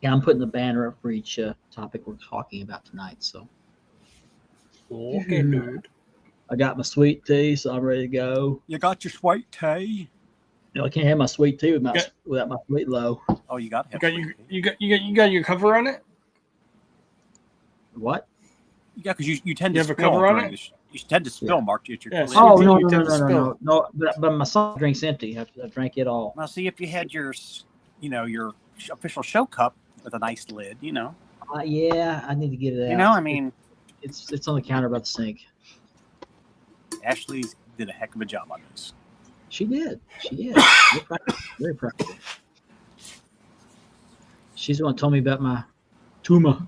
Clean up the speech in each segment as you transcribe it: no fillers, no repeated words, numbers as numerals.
Yeah, I'm putting the banner up for each topic we're talking about tonight. So Okay, dude. I got my sweet tea, so I'm ready to go. You got your sweet tea. You know, I can't have my sweet tea Yeah. without my sweet low. Oh, you got to You have got sweet you, tea. you got your cover on it? What? Yeah, because you tend You to have a spill cover on during it? this. You tend to spill, Yeah. Mark. At your Yeah, lid. Oh sweet tea, no you no no tend to no no spill. no no! But my soft drink's empty. I drank it all. Now, see if you had your official show cup with a nice lid. Yeah, I need to get it out. I mean, It's on the counter by the sink. Ashley did a heck of a job on this. She did. Very proud of her. She's the one who told me about my tumor.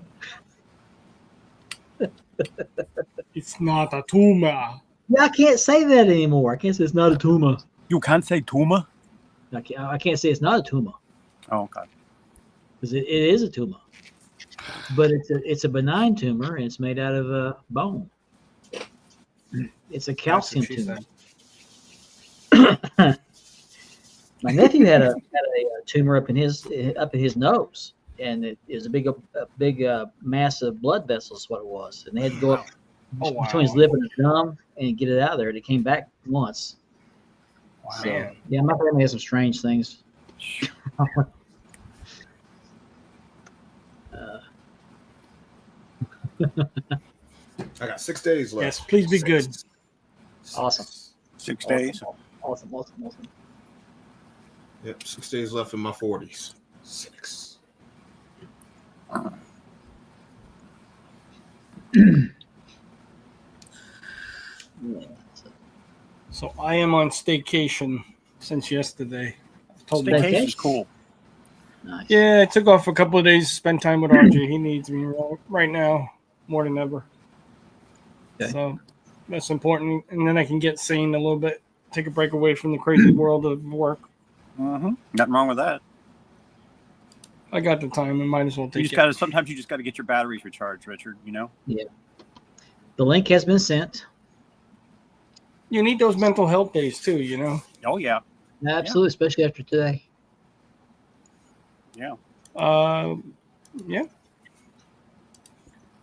It's not a tumor. Yeah, I can't say that anymore. I can't say it's not a tumor. You can't say tumor. I can't say it's not a tumor Oh, okay. because it is a tumor, but it's a benign tumor and it's made out of bone. It's a calcium That's what tumor. she said. My nephew had a tumor up in his nose, and it is a big mass of blood vessels. Is what it was, and they had to go up between his liver and his gum and get it out of there. And it came back once. Wow. So, yeah, my family has some strange things. I got 6 days left. Yes, please be good. Awesome. 6 days. Awesome. Yep, 6 days left in my 40s. 6. So I am on staycation since yesterday. I've told you. Staycation is cool. Nice. Yeah, I took off a couple of days to spend time with RJ. He needs me right now more than ever. Okay. So that's important. And then I can get sane a little bit, take a break away from the crazy world of work. Mm-hmm. Nothing wrong with that. I got the time and might as well take it. Sometimes you just got to get your batteries recharged, Richard. Yeah. The link has been sent. You need those mental health days too, Oh yeah. Absolutely, especially after today. Yeah. Yeah.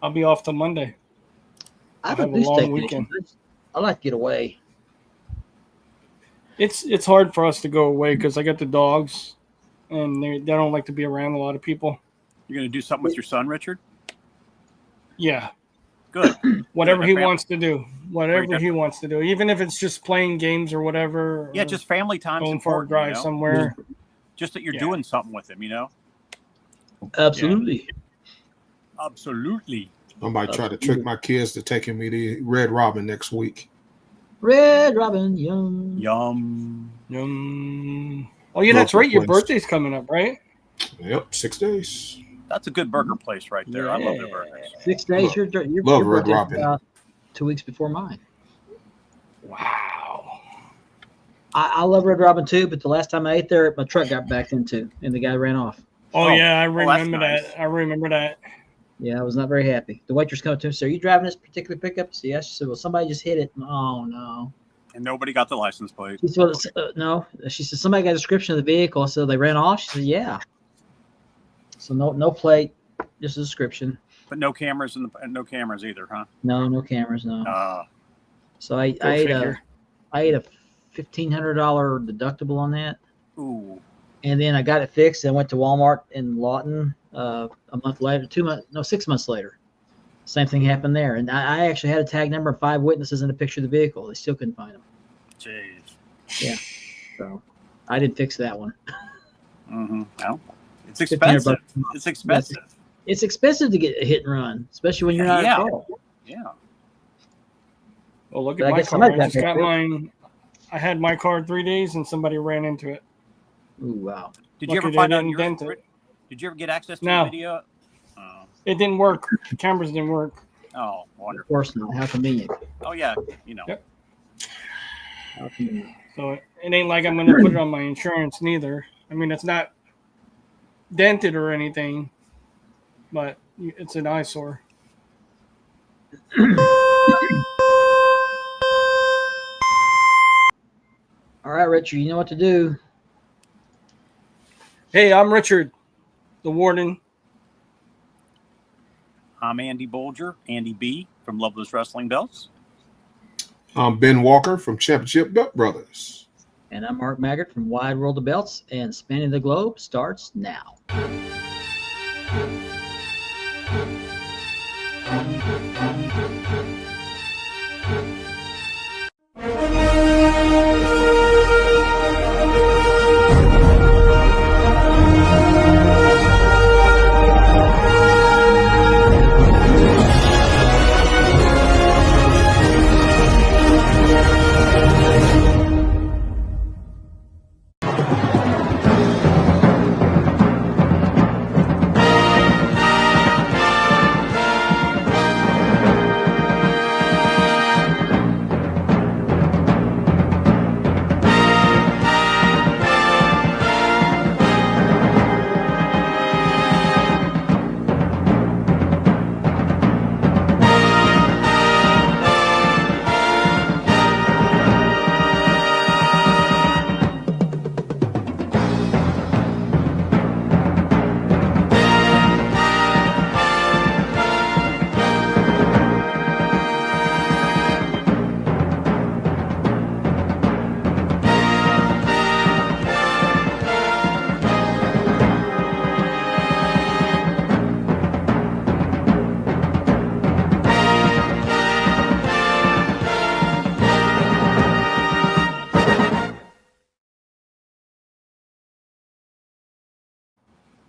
I'll be off till Monday. I have a do long staycation. weekend. I like to get away. It's hard for us to go away because I got the dogs, and they don't like to be around a lot of people. You're gonna do something with your son, Richard? Yeah. Good. Whatever Good. he wants to do. Whatever he wants to do. Even if it's just playing games or whatever. Yeah, or just family time. going for a drive somewhere. Just that you're doing something with him, Absolutely. Absolutely. I might try to trick my kids to taking me to Red Robin next week. Red Robin, yum. Yum. Oh, yeah, that's right. Your birthday's coming up, right? Yep, 6 days. That's a good burger place right there. I love their burgers. 6 days. Your love Red birthday's Robin. about 2 weeks before mine. Wow. I love Red Robin too, but the last time I ate there, my truck got backed into, and the guy ran off. Oh yeah, I remember nice. that. I remember that. Yeah, I was not very happy. The waitress came up to me and said, "Are you driving this particular pickup?" I said, "Yes." She said, "Well, somebody just hit it." Oh no. And nobody got the license plate. She said, "No." She said, "Somebody got a description of the vehicle." So they ran off. She said, "Yeah." So no plate, just a description. But no cameras and no cameras either, huh? No cameras, no. So I ate a $1,500 deductible on that. Ooh. And then I got it fixed and went to Walmart in Lawton a month later, 6 months later. Same thing happened there. And I actually had a tag number and 5 witnesses and a picture of the vehicle. They still couldn't find them. Jeez. Yeah. So I did fix that one. Mm-hmm. Well, it's expensive. It's expensive. It's expensive to get a hit and run, especially when you're not at fault. Yeah. Oh, look at my car. I just got mine. I had my car 3 days and somebody ran into it. Ooh, wow. Did you ever find out Did you ever get access to the video? It didn't work. The cameras didn't work. Oh, wonderful. Of course not. How convenient. Oh, yeah. Yep. How convenient. So it ain't like I'm going to put it on my insurance neither. I mean, it's not dented or anything, but it's an eyesore. All right, Richard, you know what to do. Hey, I'm Richard, the warden. I'm Andy Bolger, Andy B from Love Those Wrestling Belts. I'm Ben Walker from Championship Belt Brothers. And I'm Mark Maggart from Wide World of Belts, and Spanning the Globe starts now.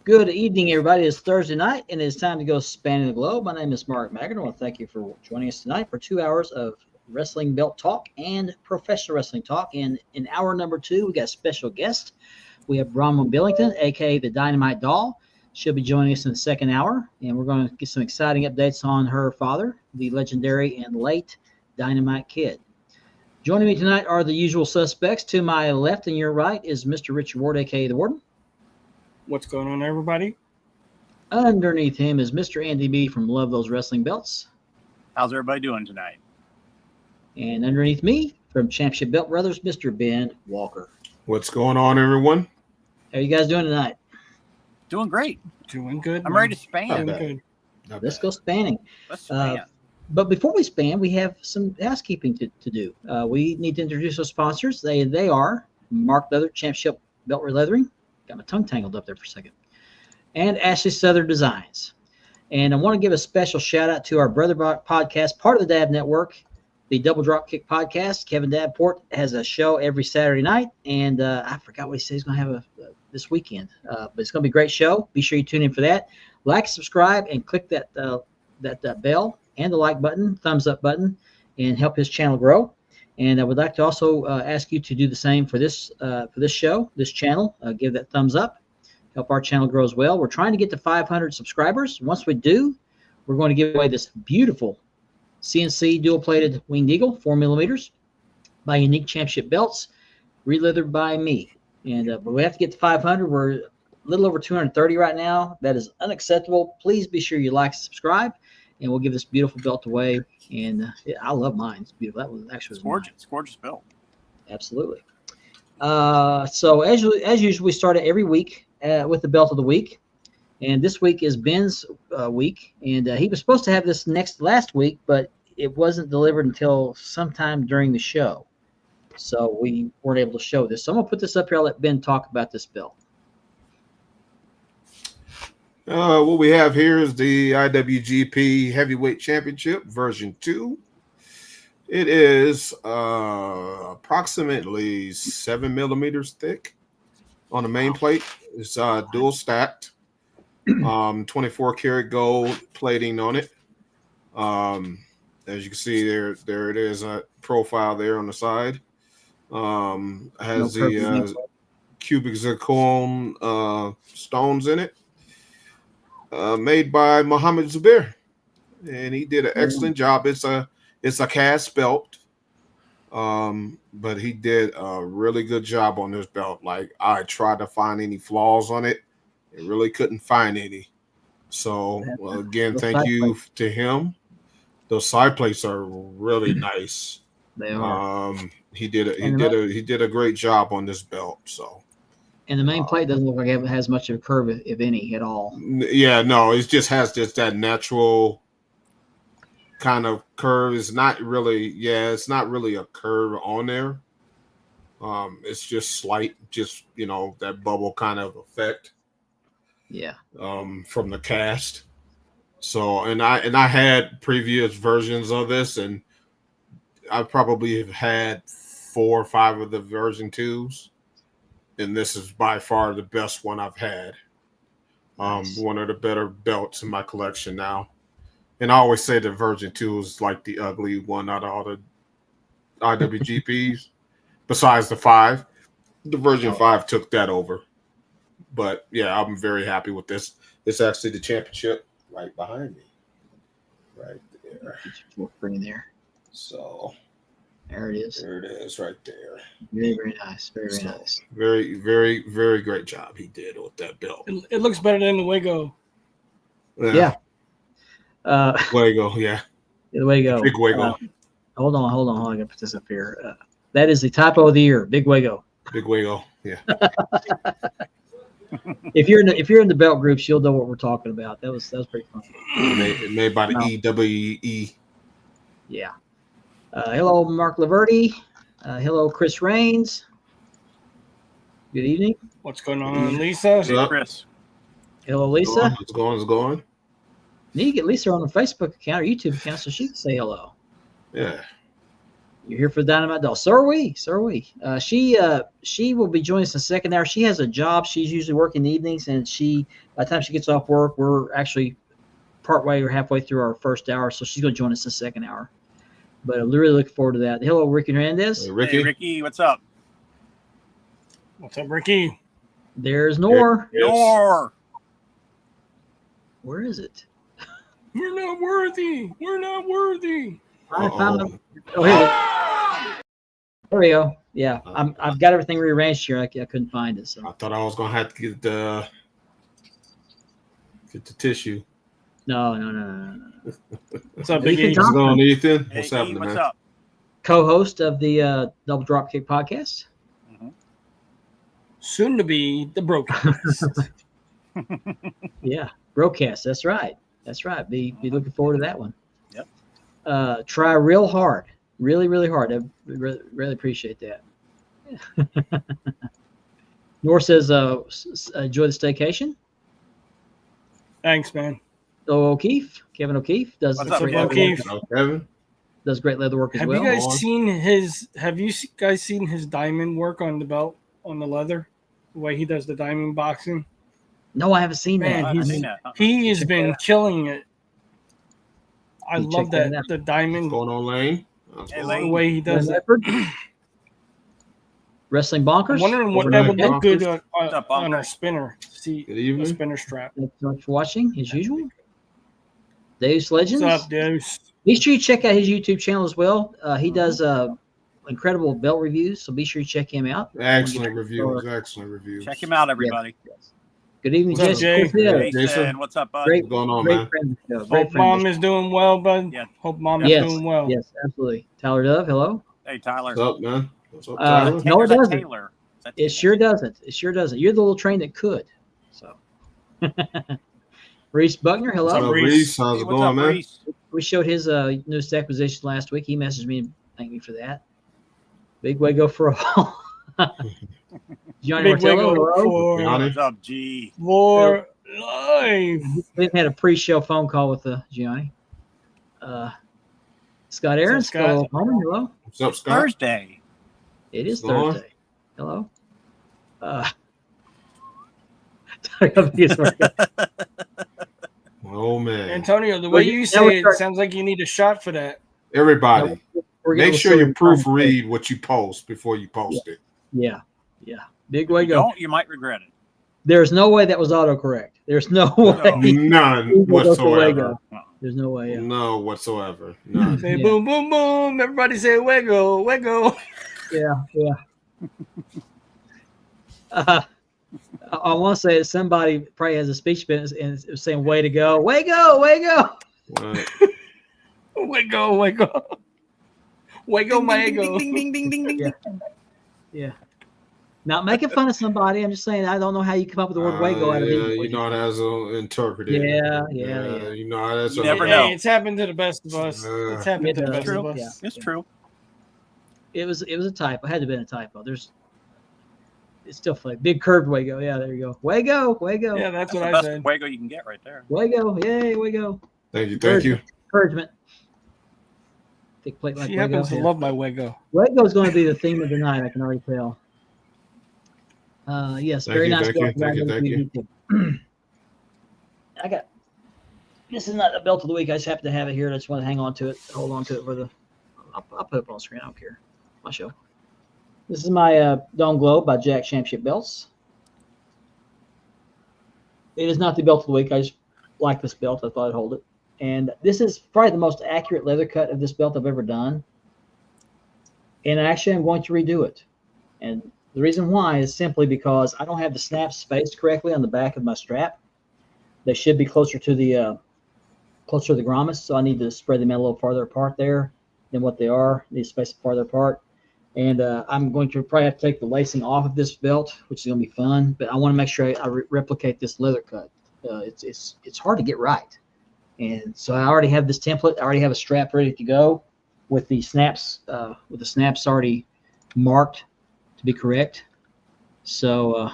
Good evening, everybody. It's Thursday night, and it's time to go spanning the globe. My name is Mark Maggart. I want to thank you for joining us tonight for 2 hours of wrestling belt talk and professional wrestling talk. And in hour number 2, we got a special guest. We have Bronwyne Billington, a.k.a. the Dynamite Doll. She'll be joining us in the second hour, and we're going to get some exciting updates on her father, the legendary and late Dynamite Kid. Joining me tonight are the usual suspects. To my left and your right is Mr. Richard Ward, a.k.a. the Warden. What's going on, everybody? Underneath him is Mr. Andy B from Love Those Wrestling Belts. How's everybody doing tonight? And underneath me from Championship Belt Brothers, Mr. Ben Walker. What's going on, everyone? How you guys doing tonight? Doing great. Doing good. I'm ready to span. Not Doing bad. good. Let's go spanning. Let's span. But before we span, we have some housekeeping to do. We need to introduce our sponsors. They are Mark Leather, Championship Belt Leathering. Got my tongue tangled up there for a second. And Ashley Southern Designs. And I want to give a special shout out to our brother podcast, part of the Dab Network, the Double Drop Kick podcast. Kevin Davenport has a show every Saturday night. And I forgot what he said he's going to have this weekend. But it's going to be a great show. Be sure you tune in for that. Like, subscribe, and click that bell and the like button, thumbs up button, and help his channel grow. And I would like to also ask you to do the same for this show, this channel. Give that thumbs up. Help our channel grow as well. We're trying to get to 500 subscribers. Once we do, we're going to give away this beautiful CNC dual-plated Winged Eagle, 4 millimeters, by Unique Championship Belts, re-leathered by me. And but we have to get to 500. We're a little over 230 right now. That is unacceptable. Please be sure you like, subscribe, and we'll give this beautiful belt away. And I love mine. It's beautiful. That was actually Gorgeous. It's gorgeous belt. Absolutely. So as usual, we start every week with the belt of the week. And this week is Ben's week. And he was supposed to have this last week, but it wasn't delivered until sometime during the show. So we weren't able to show this. So I'm going to put this up here. I'll let Ben talk about this belt. What we have here is the IWGP Heavyweight Championship version 2. It is approximately 7 millimeters thick on the main plate. It's dual stacked, 24 karat gold plating on it. As you can see there it is, a profile there on the side. Has the cubic zircon stones in it. Made by Muhammad Zubair, and he did an excellent job. It's a cast belt, but he did a really good job on this belt. Like, I tried to find any flaws on it, and really couldn't find any. So again, thank you to him. Those side plates are really nice. They are. He did a great job on this belt. So, And the main plate doesn't look like it has much of a curve, if any, at all. Yeah, no, it just has just that natural kind of curve. It's not really, it's not really a curve on there. It's just slight, just that bubble kind of effect. Yeah. From the cast. So, and I had previous versions of this, and I probably have had 4 or 5 of the version 2s, and this is by far the best one I've had. Nice. One of the better belts in my collection now. And I always say the version 2 is like the ugly one out of all the IWGPs. Besides the 5, the version 5 took that over. But yeah, I'm very happy with this. It's actually the championship right behind me, right there. Bring there. So there it is. There it is, right there. Very, very nice. Very, very nice. Very, very, very great job he did with that belt. It looks better than the Wago. Yeah. Wago, yeah. The Wago. Big Wago. Hold on. I gotta put this up here. That is the typo of the year. Big Wago. Big Wago. Yeah. If you're in the belt groups, you'll know what we're talking about. That was pretty fun. Made by the EWE. Yeah. Hello, Mark Laverty. Hello, Chris Raines. Good evening. What's going on, Lisa? Hey, Chris. Hello, Lisa. It's going. Need to get Lisa on the Facebook account or YouTube account so she can say hello. Yeah. You're here for the Dynamite Doll. So are we. She will be joining us in the second hour. She has a job. She's usually working in the evenings, and by the time she gets off work, we're actually partway or halfway through our first hour, so she's going to join us in the second hour. But I'm really looking forward to that. Hello, Ricky Hernandez. Hey, Ricky. Hey, Ricky, what's up? What's up, Ricky? There's Nor. Nor. Where is it? We're not worthy. I found them. Oh, here. There we go. Yeah, I've got everything rearranged here. I couldn't find it. So I thought I was gonna have to get the tissue. no. What's up, Ethan Big E? Thompson. What's going on, Ethan? Hey, What's happening, what's man? up? Co-host of the Double Dropkick podcast. Soon to be the broadcast. Yeah, broadcast. That's right. Be looking forward to that one. Yep. Try real hard. Really, really hard. I really appreciate that. Nor says, enjoy the staycation. Thanks, man. So Kevin O'Keefe does What's up, great Kevin leather O'Keefe? work. Kevin? Does great leather work as Have well. you guys seen his diamond work on the belt, on the leather? The way he does the diamond boxing? No, I haven't seen Man, that. I've seen that. He has been killing it. I You love check that that out. the diamond, Going on, Lane? Hey, the Lane. way he does it. Wrestling Bonkers. I'm wondering what Overnight that would look Bonkers. good What's up, on a Bonkers? spinner. See, Good a evening. spinner strap. Thanks so much for watching, as usual. Dave's Legends. What's up, Deuce? Be sure you check out his YouTube channel as well. He does incredible belt reviews, so be sure you check him out. Excellent reviews. Check him out, everybody. Yes. Good evening, What's up, Jesse. Jay? Chris Hill. Hey, Jason. Jason, what's up, bud? Great, What's going on, great man? friend of the show. Great Hope friend of mom the is doing well, bud. Yeah. Hope mom show. is Yes, doing well. yes, absolutely. Tyler Dove, hello. Hey, Tyler. What's up, man? What's up, Uh, Tyler? no, it Is that doesn't. Taylor? Is that It sure doesn't. You're the little train that could. So, Reese Buckner, What's hello. up, Reese? Reese? How's Hey, it what's going, up, man? Reese? We showed his newest acquisition last week. He messaged me and thanked me for that. Big way go for all. Johnny Big wig Martello, hello. Johnny? What's up, G? for life. We've had a pre-show phone call with Gianni. Scott Aaron, Scott? Scott Oklahoma, hello. What's up, Scott? Thursday. It is What's going on? Thursday. Hello. Oh, man. Antonio, the way you Now say we're it start- sounds like you need a shot for that. Everybody, We're getting make sure you silly. proofread what you post before you post it. Yeah. Big If way you go. don't, you might regret it. There's no way that was autocorrect. There's no way. None whatsoever. There's no way. No whatsoever. None. Say Yeah. boom, boom, boom. Everybody say wiggle, wiggle. Yeah. I want to say that somebody probably has a speech business and is saying "way to go, way go, way go." Right. Wiggle, wiggle. Wiggle my ego. Ding, ding, ding, ding, ding, ding. Yeah. Not making fun of somebody. I'm just saying I don't know how you come up with the word Wago out of yeah, it. you know how that's interpreted. Yeah. You know how that's You never Hey, know. it's happened to the best of us. It's happened to the best of us. Yeah. It's true. It was a typo. It had to have been a typo. It's still funny. Big curved Wago. Yeah, there you go. Wago. Yeah, that's what the I best said. Wago you can get right there. Wago. Yay, Wago. Thank you. Encouragement. Thick plate like She Wago. happens to love my Wago. Wago is going to be the theme of the night. I can already tell. Yes, Thank very you, nice. thank you. I got. This is not a belt of the week. I just happen to have it here. I just want to hang on to it, hold on to it for the. I'll put it up on the screen. I don't care. My show. This is my Dawn Globe by Jack Championship Belts. It is not the belt of the week. I just like this belt. I thought I'd hold it. And this is probably the most accurate leather cut of this belt I've ever done. And actually, I'm going to redo it. And the reason why is simply because I don't have the snaps spaced correctly on the back of my strap. They should be closer to the grommets, so I need to spread them out a little farther apart there than what they are. I need to space them farther apart. And I'm going to probably have to take the lacing off of this belt, which is going to be fun. But I want to make sure I replicate this leather cut. It's hard to get right. And so I already have this template. I already have a strap ready to go with the snaps already marked to be correct. So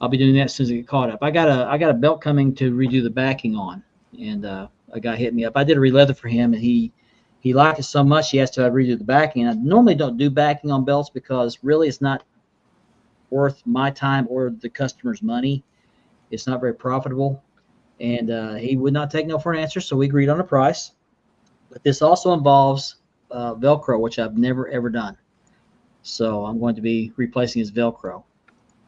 I'll be doing that as soon as I get caught up. I got a belt coming to redo the backing on, and a guy hit me up. I did a re-leather for him, and he liked it so much he asked to redo the backing. And I normally don't do backing on belts because really it's not worth my time or the customer's money. It's not very profitable. And he would not take no for an answer, so we agreed on a price. But this also involves Velcro, which I've never, ever done. So I'm going to be replacing his Velcro.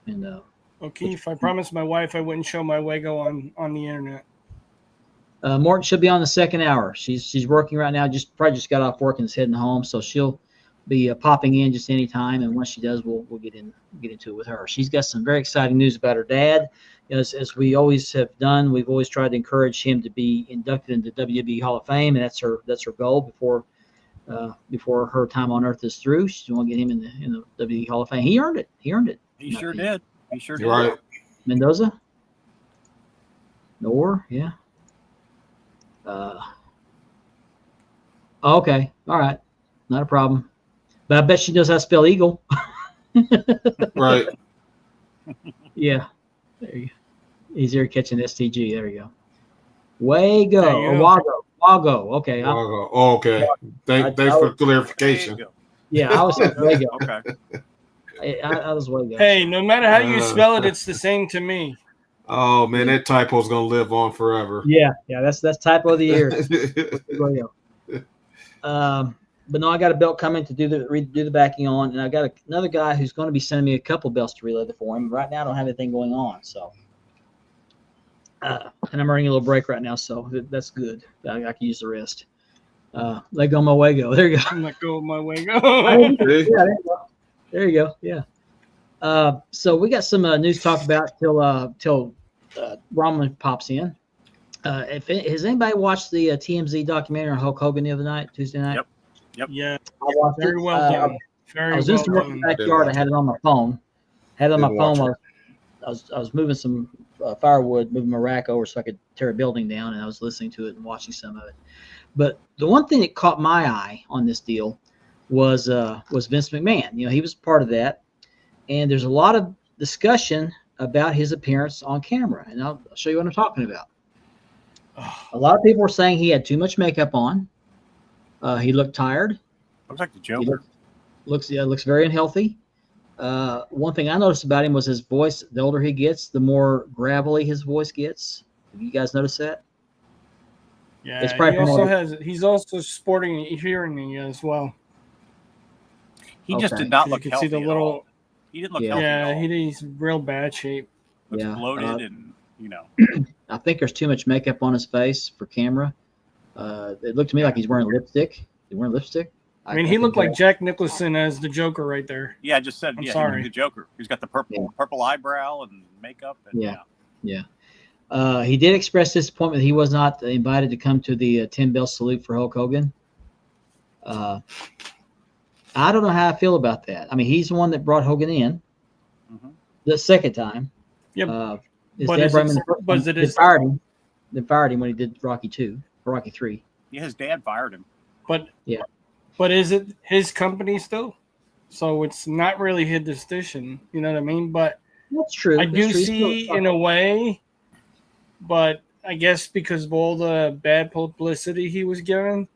And O'Keefe, I promised my wife I wouldn't show my Wago on the internet. Morton should be on the second hour. She's working right now. Probably just got off work and is heading home, so she'll be popping in just any time. And once she does, we'll get into it with her. She's got some very exciting news about her dad. As we always have done, we've always tried to encourage him to be inducted into WWE Hall of Fame, and that's her goal before her time on Earth is through. She's going to get him in the WWE Hall of Fame. He earned it. He sure did. You're right. Mendoza? Nor? Yeah. Okay. All right. Not a problem. But I bet she knows how to spell eagle. Right. Yeah. There you go. Easier catching STG. There you go. Wago. Wago. Okay. Okay. Thanks for clarification. Yeah, I was Wago. Okay. I was Wago. Hey, no matter how you spell it, it's the same to me. Oh man, that typo's gonna live on forever. Yeah. That's typo of the year. Wago. But no, I got a belt coming to do the backing on, and I got another guy who's going to be sending me a couple belts to re-leather for him. Right now, I don't have anything going on, so and I'm earning a little break right now, so that's good. I can use the rest. Let go of my Wago. There you go. Let go of my Wago. Yeah, there you go. Yeah. So we got some news to talk about till Bronwyne pops in. Has anybody watched the TMZ documentary on Hulk Hogan the other night, Tuesday night? Yep. Yeah. I watched Very it. well done. I was doing some work in the backyard. I had it on my phone. I was moving some firewood, moving my rack over so I could tear a building down, and I was listening to it and watching some of it. But the one thing that caught my eye on this deal was Vince McMahon. He was part of that, and there's a lot of discussion about his appearance on camera, and I'll show you what I'm talking about. A lot of people were saying he had too much makeup on. He looked tired. Looks like the Joker. Looks very unhealthy. One thing I noticed about him was his voice. The older he gets, the more gravelly his voice gets. Have you guys noticed that? Yeah, It's probably he's also sporting a hearing aid as well. He just Okay. did not You look can healthy see the at little. all. He didn't look Yeah. healthy Yeah, at all. he's real bad shape. Looks Yeah. bloated and I think there's too much makeup on his face for camera. It looked to me like he's wearing lipstick. He's wearing lipstick. I mean, he looked like Jack Nicholson as the Joker right there. Yeah, I just said, I'm yeah, sorry. he's the Joker. He's got the purple eyebrow and makeup. And, Yeah. He did express disappointment he was not invited to come to the 10 bell salute for Hulk Hogan. I don't know how I feel about that. I mean, he's the one that brought Hogan in. the second time. Yep. His But dad is brought him it- in the first was one. it They his- fired him. They fired him when he did Rocky 2 or Rocky 3. Yeah, his dad fired him. But Yeah. But is it his company still? So it's not really his decision. You know what I mean? But That's true. I That's do true. see in a way, but I guess because of all the bad publicity he was given,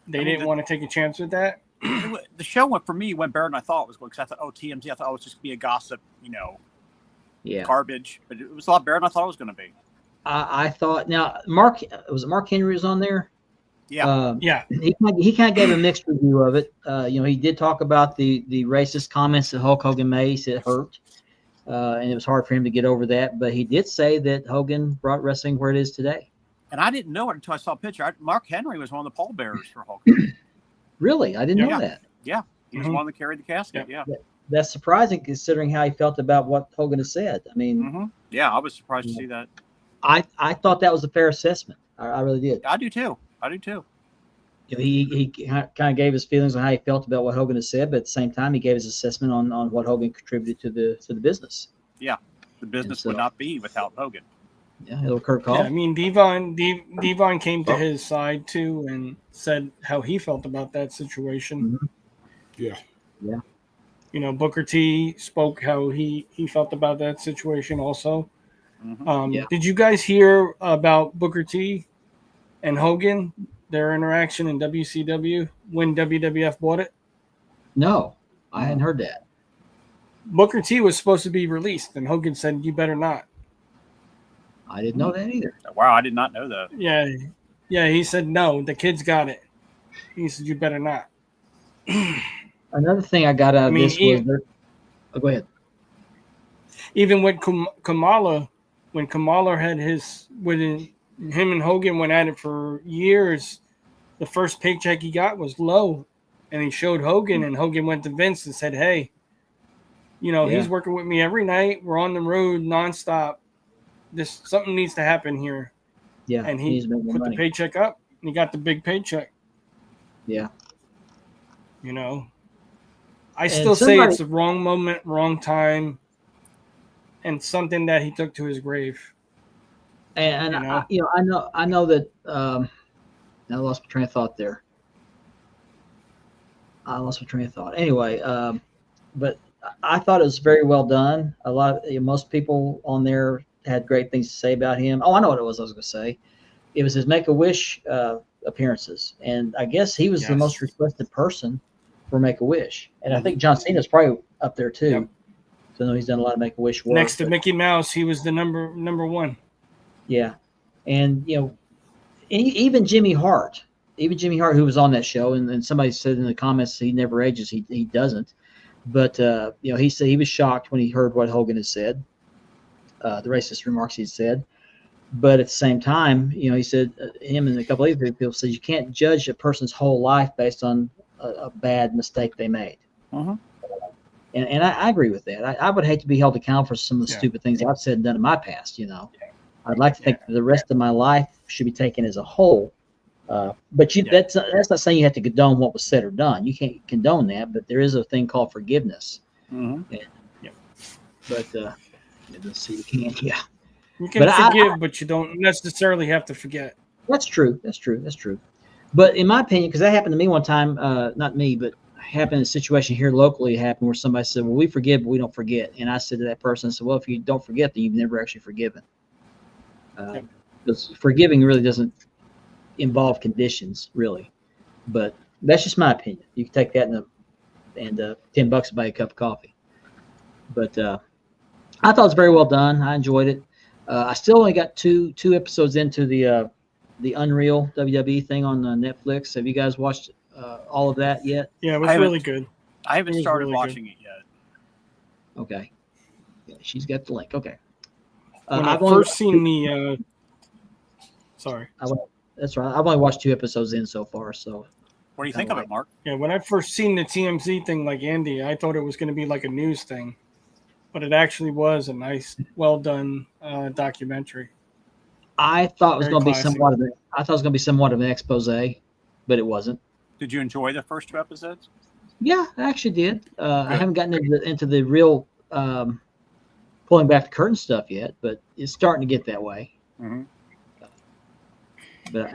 they didn't want to take a chance with that. The show went for me went better than I thought it was going because I thought, oh, TMZ. I thought it was just gonna be a gossip, garbage. But it was a lot better than I thought it was going to be. I thought now Mark Henry was on there. Yeah. Yeah. He kind of gave a mixed review of it. He did talk about the racist comments that Hulk Hogan made. He said it hurt, and it was hard for him to get over that. But he did say that Hogan brought wrestling where it is today. And I didn't know it until I saw a picture. Mark Henry was one of the pallbearers for Hulk Hogan. Really, I didn't know that. Yeah, he was one that carried the casket. Yeah. That's surprising considering how he felt about what Hogan has said. I mean, yeah, I was surprised to see that. I thought that was a fair assessment. I really did. I do too. He kind of gave his feelings on how he felt about what Hogan has said, but at the same time, he gave his assessment on what Hogan contributed to the business. Yeah, the business would not be without Hogan. Yeah, little Kurt Call. Yeah, I mean, Devon came to his side too and said how he felt about that situation. Yeah. Booker T spoke how he felt about that situation also. Did you guys hear about Booker T and Hogan, their interaction in WCW when WWF bought it? No, I hadn't heard that. Booker T was supposed to be released, and Hogan said, "You better not." I didn't know that either. Wow, I did not know that. Yeah, he said, "No, the kid's got it." He said, "You better not." Another thing I got out of this was go ahead. Even with Kamala, when Kamala had when him and Hogan went at it for years, the first paycheck he got was low, and he showed Hogan, and Hogan went to Vince and said, "Hey, he's working with me every night. We're on the road nonstop. Something needs to happen here." Yeah, and he put the paycheck up, and he got the big paycheck. Yeah, I still say it's the wrong moment, wrong time, and something that he took to his grave. And I know that. I lost my train of thought there. Anyway, but I thought it was very well done. Most people on there had great things to say about him. Oh, I know what it was. I was going to say, it was his Make-A-Wish appearances, and I guess he was the most requested person for Make-A-Wish, and I think John Cena's probably up there too. Yep. So I know he's done a lot of Make-A-Wish work. Next to Mickey Mouse, he was the number one. Yeah, and even Jimmy Hart, who was on that show, and somebody said in the comments he never ages. He doesn't, but he said he was shocked when he heard what Hogan had said, the racist remarks he said. But at the same time, he said him and a couple other people said you can't judge a person's whole life based on a bad mistake they made. And I agree with that. I would hate to be held accountable for some of the stupid things I've said and done in my past. I'd like to think that the rest of my life should be taken as a whole. But that's not saying you have to condone what was said or done. You can't condone that, but there is a thing called forgiveness. But let's see, you can't. Yeah, you can forgive, but you don't necessarily have to forget. That's true. But in my opinion, because that happened to me one time, not me, but happened in a situation here locally. It happened where somebody said, "Well, we forgive, but we don't forget." And I said to that person, "Well, if you don't forget, then you've never actually forgiven." Because forgiving really doesn't involve conditions, really. But that's just my opinion. You can take that and $10 to buy a cup of coffee. But I thought it was very well done. I enjoyed it. I still only got two episodes into the Unreal WWE thing on Netflix. Have you guys watched all of that yet? Yeah, it was really good. I haven't started watching it yet. Okay. Yeah, she's got the link. Okay. I've first seen the. Sorry. That's right. I've only watched 2 episodes in so far. So. What do you think of it, Mark? Yeah, when I first seen the TMZ thing, like Andy, I thought it was going to be like a news thing, but it actually was a nice, well done documentary. I thought it was going to be somewhat of an expose, but it wasn't. Did you enjoy the first 2 episodes? Yeah, I actually did. I haven't gotten into the real pulling back the curtain stuff yet, but it's starting to get that way. Mm-hmm. But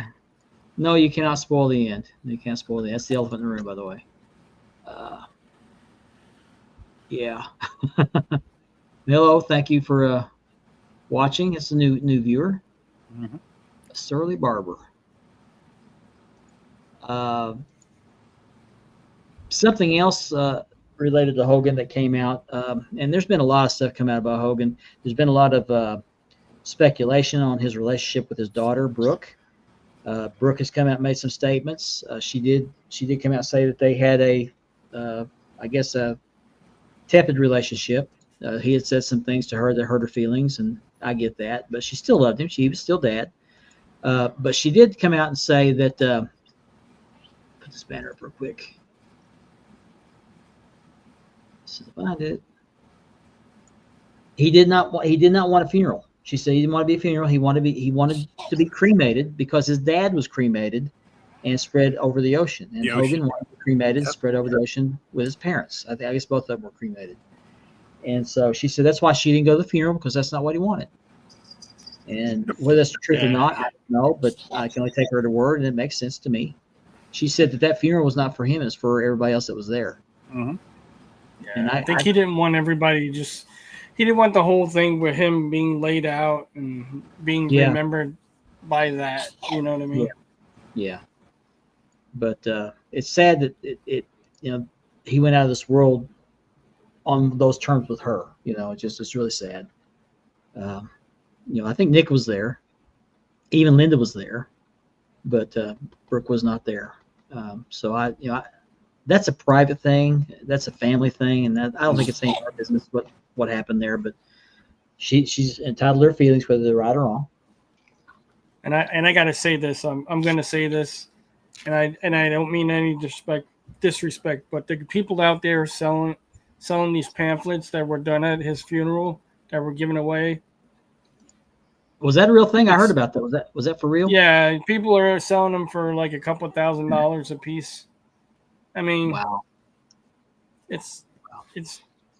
no, you cannot spoil the end. You can't spoil the end. That's the elephant in the room, by the way. Yeah. Hello, thank you for watching. It's a new viewer. Mm-hmm. Surly Barber. Something else related to Hogan that came out, and there's been a lot of stuff come out about Hogan. There's been a lot of speculation on his relationship with his daughter, Brooke. Brooke has come out and made some statements. She did come out and say that they had a tepid relationship. He had said some things to her that hurt her feelings, and I get that, but she still loved him. She was still dad. But she did come out and say that, put this banner up real quick. So find it. He did not want a funeral. She said he didn't want to be a funeral. He wanted to be cremated because his dad was cremated and spread over the ocean. And Hogan wanted to be cremated and spread over the ocean with his parents. I guess both of them were cremated. And so she said that's why she didn't go to the funeral, because that's not what he wanted. And whether that's the truth or not, I don't know, but I can only take her to word, and it makes sense to me. She said that funeral was not for him; it's for everybody else that was there. Mm-hmm. Yeah, and I think he didn't want everybody he didn't want the whole thing with him being laid out and being remembered by that. You know what I mean? Yeah. But it's sad that it he went out of this world on those terms with her. It's really sad. I think Nick was there, even Linda was there, but Brooke was not there. So that's a private thing, that's a family thing, and I don't think it's any of our business what happened there. But she's entitled to her feelings, whether they're right or wrong. And I got to say this. I'm going to say this, and I don't mean any disrespect, but the people out there selling these pamphlets that were done at his funeral that were given away. Was that a real thing? I heard about that. Was that for real? Yeah, people are selling them for like a couple $1,000 a piece. I mean, wow. It's.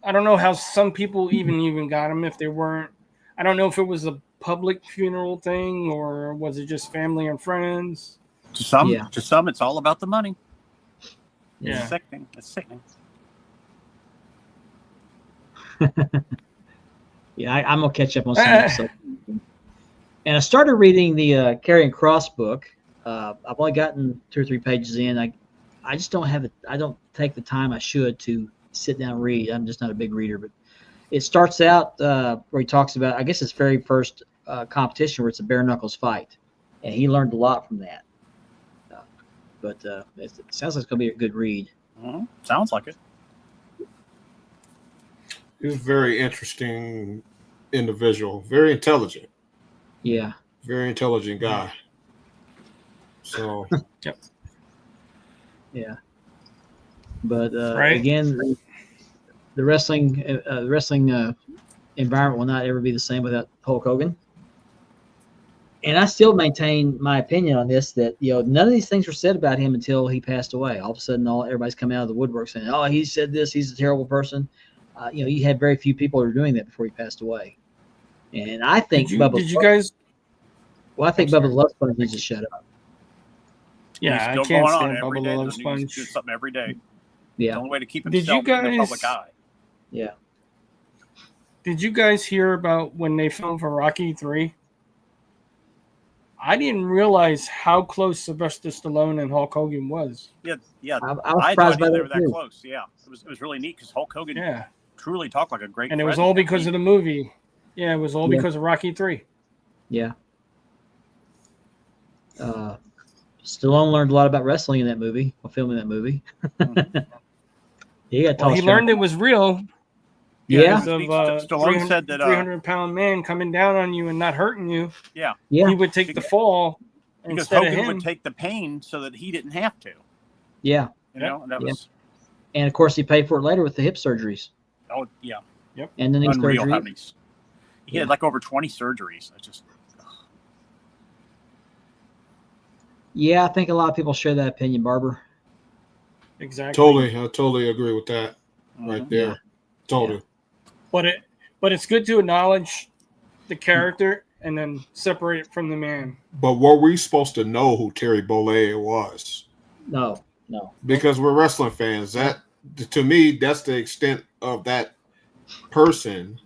I don't know how some people even got them if they weren't. I don't know if it was a public funeral thing or was it just family and friends. To some, it's all about the money. Yeah, it's sickening. It's sickening. Yeah, I'm gonna catch up on some of that stuff. And I started reading the Karrion Kross book. I've only gotten 2 or 3 pages in. I just don't have it. I don't take the time I should to sit down and read. I'm just not a big reader. But it starts out where he talks about, I guess, his very first competition where it's a bare knuckles fight, and he learned a lot from that. But it sounds like it's gonna be a good read. Mm-hmm. Sounds like it. He's a very interesting individual, very intelligent. Yeah. Very intelligent guy. So. Yep. Yeah. But right. Again, the wrestling environment will not ever be the same without Hulk Hogan. And I still maintain my opinion on this, that none of these things were said about him until he passed away. All of a sudden, everybody's coming out of the woodwork saying, "Oh, he said this. He's a terrible person." You had very few people who were doing that before he passed away. And I think Bubba the Love Sponge needs to shut up. Yeah, I can't stand Bubba the Love Sponge. Do something every day. Yeah. The only way to keep himself in the public eye. Yeah. Did you guys hear about when they filmed for Rocky 3? I didn't realize how close Sylvester Stallone and Hulk Hogan was. Yeah. I was surprised by they were that that close. Yeah, it was really neat because Hulk Hogan truly talked like a great. And it was all because of the movie. Yeah, it was all because of Rocky 3. Yeah. Stallone learned a lot about wrestling in that movie, while filming that movie. He learned it was real. Yeah. Stallone said that 300-pound man coming down on you and not hurting you. Yeah. He would take the fall because instead Hogan of him. would take the pain so that he didn't have to. Yeah. Was. And of course, he paid for it later with the hip surgeries. Oh yeah. Yep. And the knee surgery. He had like over 20 surgeries. Yeah, I think a lot of people share that opinion, Barber. Exactly. I totally agree with that right there. Totally. But it's good to acknowledge the character and then separate it from the man. But were we supposed to know who Terry Bollea was? No. Because we're wrestling fans. That, to me, that's the extent of that person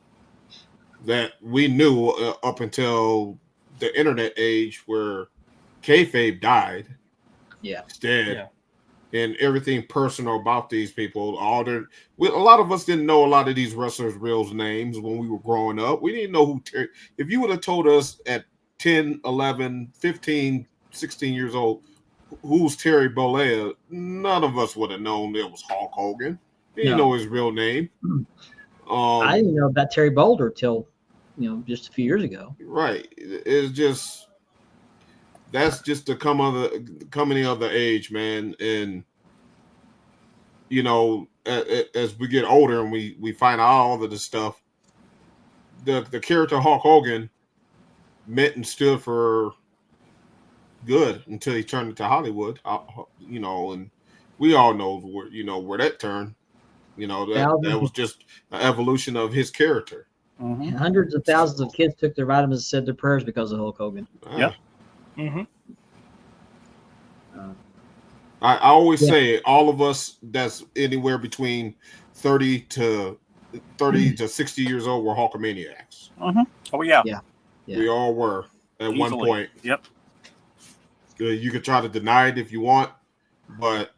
that we knew up until the internet age, where kayfabe died. Yeah, it's dead. Yeah. And everything personal about these people. A lot of us didn't know a lot of these wrestlers' real names when we were growing up. We didn't know who Terry. If you would have told us at 10, 11, 15, 16 years old, who's Terry Bollea, none of us would have known it was Hulk Hogan. We didn't know his real name. I didn't know about Terry Boulder till just a few years ago. Right. It's just. That's just the coming of the age, man. And as we get older and we find out all of this stuff, the character Hulk Hogan meant and stood for good until he turned into Hollywood. And we all know where that turned. That was just an evolution of his character. Mm-hmm. And hundreds of thousands of kids took their vitamins and said their prayers because of Hulk Hogan. Yep. Mm-hmm. I always say all of us that's anywhere between 30 to 60 years old were Hulkamaniacs. Mm-hmm. Oh yeah. We all were at one point. Yep. You could try to deny it if you want, but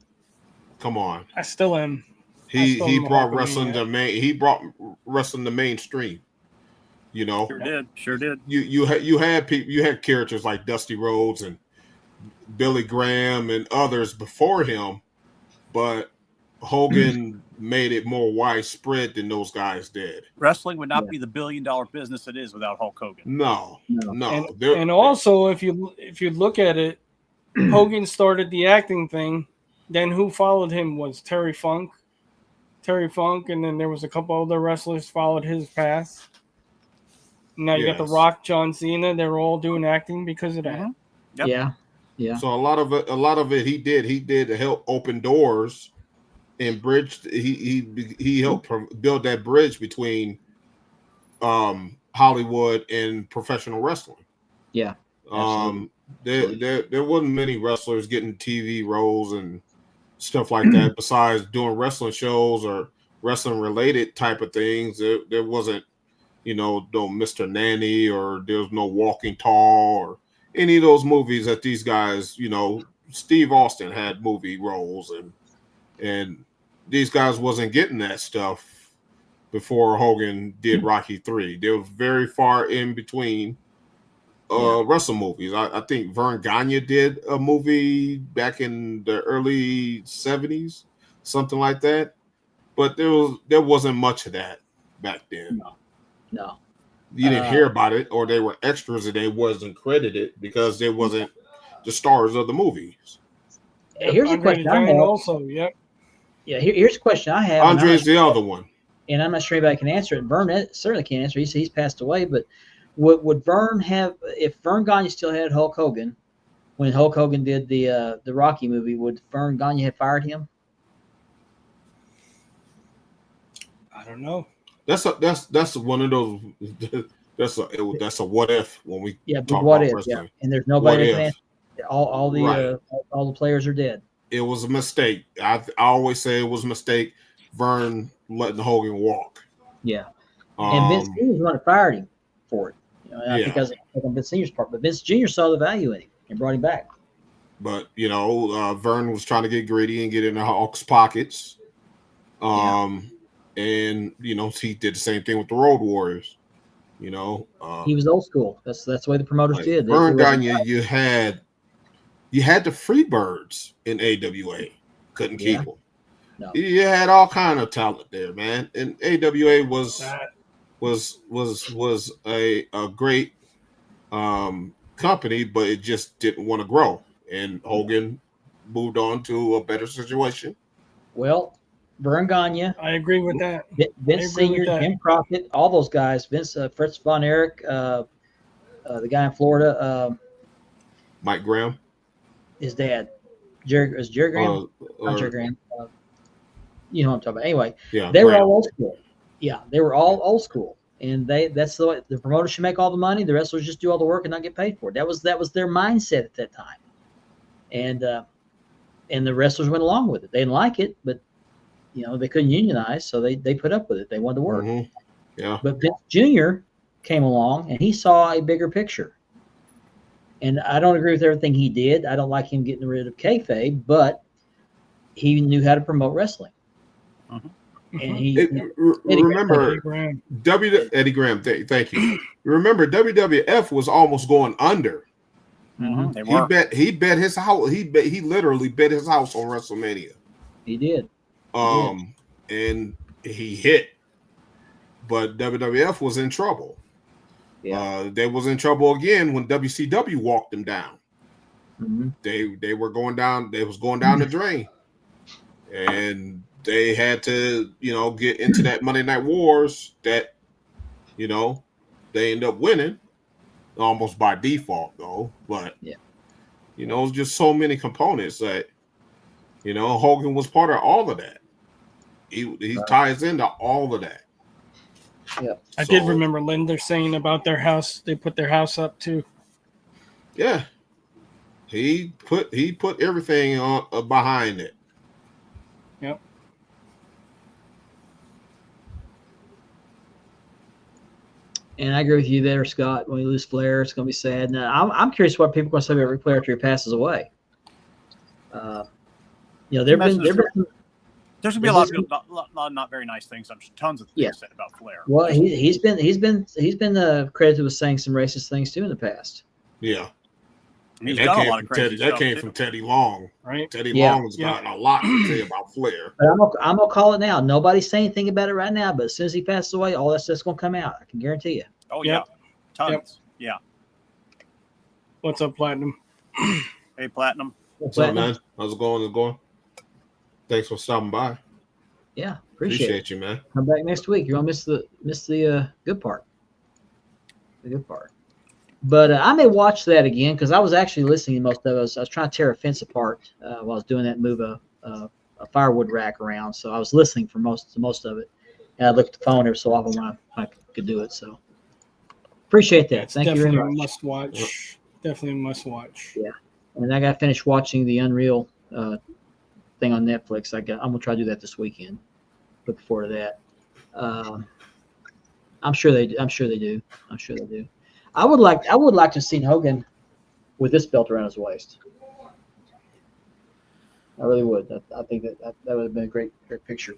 come on. I still am. He brought wrestling to mainstream. Sure did. You had people, you had characters like Dusty Rhodes and Billy Graham and others before him, but Hogan made it more widespread than those guys did. Wrestling would not be the billion-dollar business it is without Hulk Hogan. No. And also, if you look at it, Hogan started the acting thing. Then who followed him was Terry Funk, and then there was a couple other wrestlers followed his path. Now you got The Rock, John Cena. They were all doing acting because of that. Mm-hmm. Yep. Yeah. So a lot of it he did to help open doors and bridge. He helped build that bridge between Hollywood and professional wrestling. Yeah. There wasn't many wrestlers getting TV roles and stuff like that besides doing wrestling shows or wrestling related type of things. There wasn't no Mr. Nanny, or there's no Walking Tall, or any of those movies that these guys, Steve Austin had movie roles, and these guys wasn't getting that stuff before Hogan did Rocky III. They were very far in between wrestling movies. I think Vern Gagne did a movie back in the early 70s, something like that. But there wasn't much of that back then. No. You didn't hear about it, or they were extras and they wasn't credited because they wasn't the stars of the movies. Here's a question I have. Also, yep. Yeah, here's a question I have. Andre's the other one. And I'm not sure anybody can answer it. Vern certainly can't answer it. He's passed away, but would Vern have, if Vern Gagne still had Hulk Hogan, when Hulk Hogan did the Rocky movie, would Vern Gagne have fired him? I don't know. That's one of those. That's a what if when we talk what about if? wrestling. Yeah. And there's nobody that can answer. All the players are dead. It was a mistake. I always say it was a mistake. Vern letting Hogan walk. Yeah. And Vince Sr. was the one that fired him for it. I think that's on Vince Sr.'s part. But Vince Jr. saw the value in him and brought him back. But Vern was trying to get greedy and get in the Hulk's pockets. And he did the same thing with the Road Warriors. He was old school. That's the way the promoters did. Vern Gagne, you had the Freebirds in AWA. Couldn't keep them. No. You had all kind of talent there, man. And AWA was a great company, but it just didn't want to grow. And Hogan moved on to a better situation. Well, Vern Gagne. I agree with that. Vince Sr., Jim Crockett, all those guys. Fritz Von Erich, the guy in Florida. Mike Graham. His dad. Jerry Graham? Not Jerry Graham. You know what I'm talking about. Anyway, they were all old school. Yeah, they were all old school. and that's the way the promoter should make all the money. The wrestlers just do all the work and not get paid for it. That was their mindset at that time, and the wrestlers went along with it. They didn't like it, but they couldn't unionize, so they put up with it. They wanted to work. Yeah. But Vince Jr. came along and he saw a bigger picture. And I don't agree with everything he did. I don't like him getting rid of kayfabe, but he knew how to promote wrestling. And remember Eddie Graham. Thank you. Remember, WWF was almost going under. He bet his house. He literally bet his house on WrestleMania. He did. And he hit, but WWF was in trouble. Yeah. They was in trouble again when WCW walked them down. They were going down. They was going down the drain, and they had to, get into that Monday Night Wars that, they end up winning almost by default though. But it's just so many components that, Hogan was part of all of that. He ties into all of that. Yeah, I did remember Linder saying about their house. They put their house up too. Yeah, he put everything on behind it. Yep. And I agree with you there, Scott. When you lose Flair, it's going to be sad. Now, I'm curious what people are going to say about Ric Flair after he passes away. There's going to be a lot of not very nice things. I'm sure tons of things said about Flair. Well, he's been credited with saying some racist things too in the past. Yeah, he's done a lot of crazy that came from Teddy Long. Right? Teddy Long has gotten a lot to say about Flair. But I'm gonna call it now. Nobody's saying anything about it right now, but as soon as he passes away, all that stuff's gonna come out. I can guarantee you. Oh yeah, tons. Yeah. What's up, Platinum? Hey, Platinum. What's up, man? How's it going? Thanks for stopping by. Yeah, appreciate you, man. Come back next week. You're gonna miss the good part. The good part. But I may watch that again because I was actually listening to most of it. I was trying to tear a fence apart while I was doing that, move a firewood rack around. So I was listening for most of it. And I looked at the phone every so often when I could do it. So appreciate that. Thank you very much. Must watch. Definitely must watch. Yeah. And I got to finish watching the Unreal thing on Netflix. I'm gonna try to do that this weekend. Looking forward to that. I'm sure they do. I would like to have seen Hogan with this belt around his waist. I really would. I think that would have been a great picture.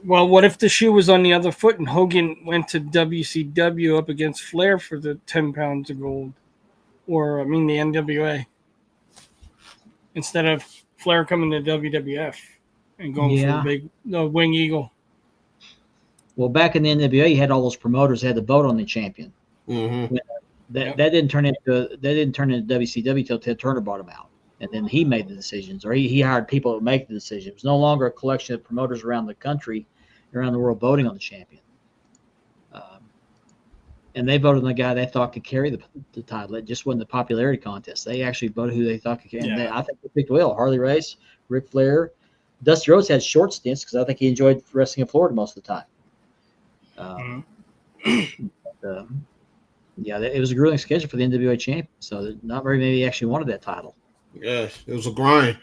Well, what if the shoe was on the other foot and Hogan went to WCW up against Flair for the 10 pounds of gold, or the NWA, instead of Flair coming to WWF and going for the Wing Eagle? Well, back in the NWA, you had all those promoters that had the vote on the champion. Mm-hmm. That didn't turn into WCW until Ted Turner bought him out, and then he made the decisions, or he hired people to make the decision. It was no longer a collection of promoters around the country, around the world voting on the champion. And they voted on the guy they thought could carry the title. It just wasn't the popularity contest. They actually voted who they thought could carry. And I think they picked well. Harley Race, Ric Flair, Dusty Rhodes had short stints because I think he enjoyed wrestling in Florida most of the time. It was a grueling schedule for the NWA champion, so not very many actually wanted that title. Yeah, it was a grind.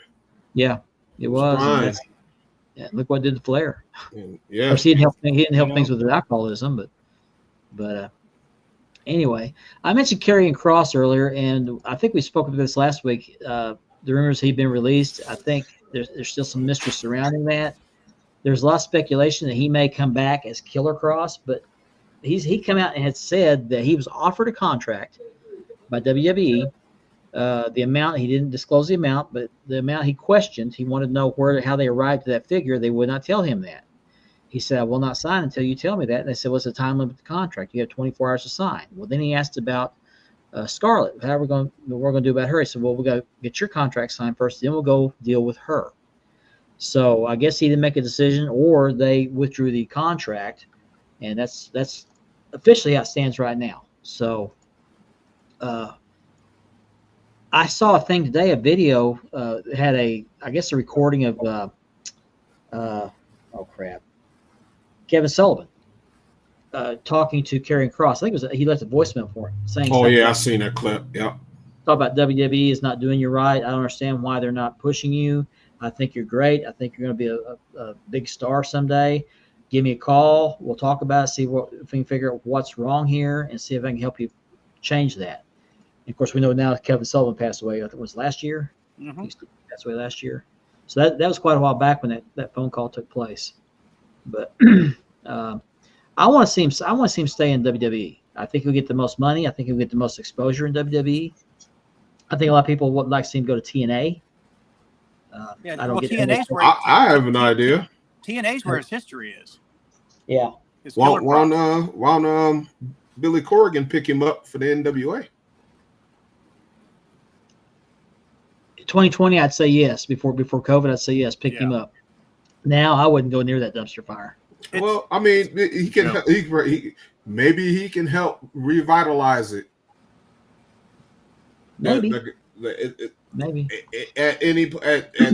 Yeah, it was. Look what it did to Flair. Yeah, of course, he didn't help things with their alcoholism, but anyway, I mentioned Karrion Kross earlier, and I think we spoke about this last week. The rumors he'd been released. I think there's still some mystery surrounding that. There's a lot of speculation that he may come back as Killer Kross, but he come out and had said that he was offered a contract by WWE. The amount, he didn't disclose the amount, but the amount he questioned, he wanted to know how they arrived at that figure. They would not tell him that. He said, I will not sign until you tell me that. And they said, what's the time limit to the contract? You have 24 hours to sign. Well, then he asked about Scarlett. How we're going to do about her? He said, well, we'll go get your contract signed first, then we'll go deal with her. So I guess he didn't make a decision, or they withdrew the contract, and that's officially how it stands right now. So I saw a thing today, a video that had a recording of Kevin Sullivan talking to Karrion Kross. I think it was he left a voicemail for him saying, Oh something yeah, I about, seen that clip. Yep. talk about WWE is not doing you right. I don't understand why they're not pushing you. I think you're great. I think you're going to be a big star someday. Give me a call. We'll talk about it, see what if we can figure out what's wrong here and see if I can help you change that. And of course, we know now Kevin Sullivan passed away. I think it was last year. Mm-hmm. He passed away last year. So that was quite a while back when that phone call took place. But I want to see him. I want to see him stay in WWE. I think he'll get the most money. I think he'll get the most exposure in WWE. I think a lot of people would like to see him go to TNA. Yeah, I don't get TNA's where I have an idea. TNA's where his history is. Yeah. Why don't Billy Corgan pick him up for the NWA? 2020, I'd say yes. Before COVID, I'd say yes. Pick him up. Now, I wouldn't go near that dumpster fire. Well, I mean, he can. Maybe he can help revitalize it. Maybe. Maybe. At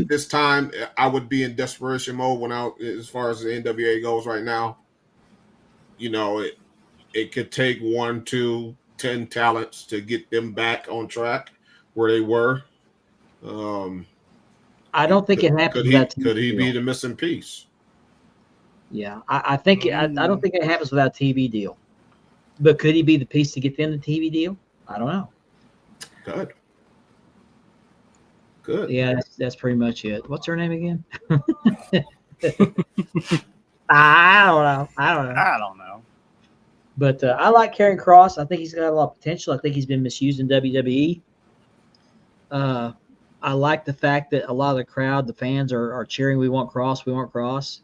this time, I would be in desperation mode as far as the NWA goes right now. You know, it could take 1, 2, 10 talents to get them back on track where they were. I don't think it happens. Could he be the missing piece? Yeah, I think I don't think it happens without a TV deal. But could he be the piece to get them the TV deal? I don't know. Good. Yeah, that's pretty much it. What's her name again? I don't know. But I like Karrion Kross. I think he's got a lot of potential. I think he's been misused in WWE. I like the fact that a lot of the crowd, the fans, are cheering, "We want Kross, we want Kross."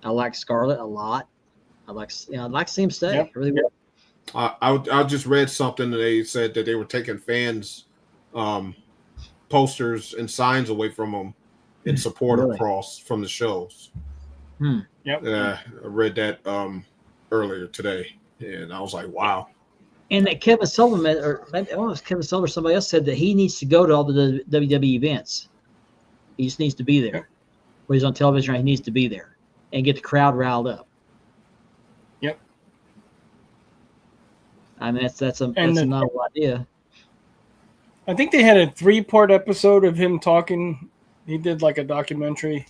I like Scarlett a lot. I'd like to see him stay. Yep. Really would. I just read something that they said that they were taking fans' posters and signs away from them in support of Kross from the shows. Yep. I read that earlier today, and I was like, wow. And that Kevin Sullivan, or maybe it was Kevin Sullivan, or somebody else said that he needs to go to all the WWE events. He just needs to be there. When he's on television, he needs to be there and get the crowd riled up. Yep. I mean, that's a novel idea. I think they had a 3-part episode of him talking. He did like a documentary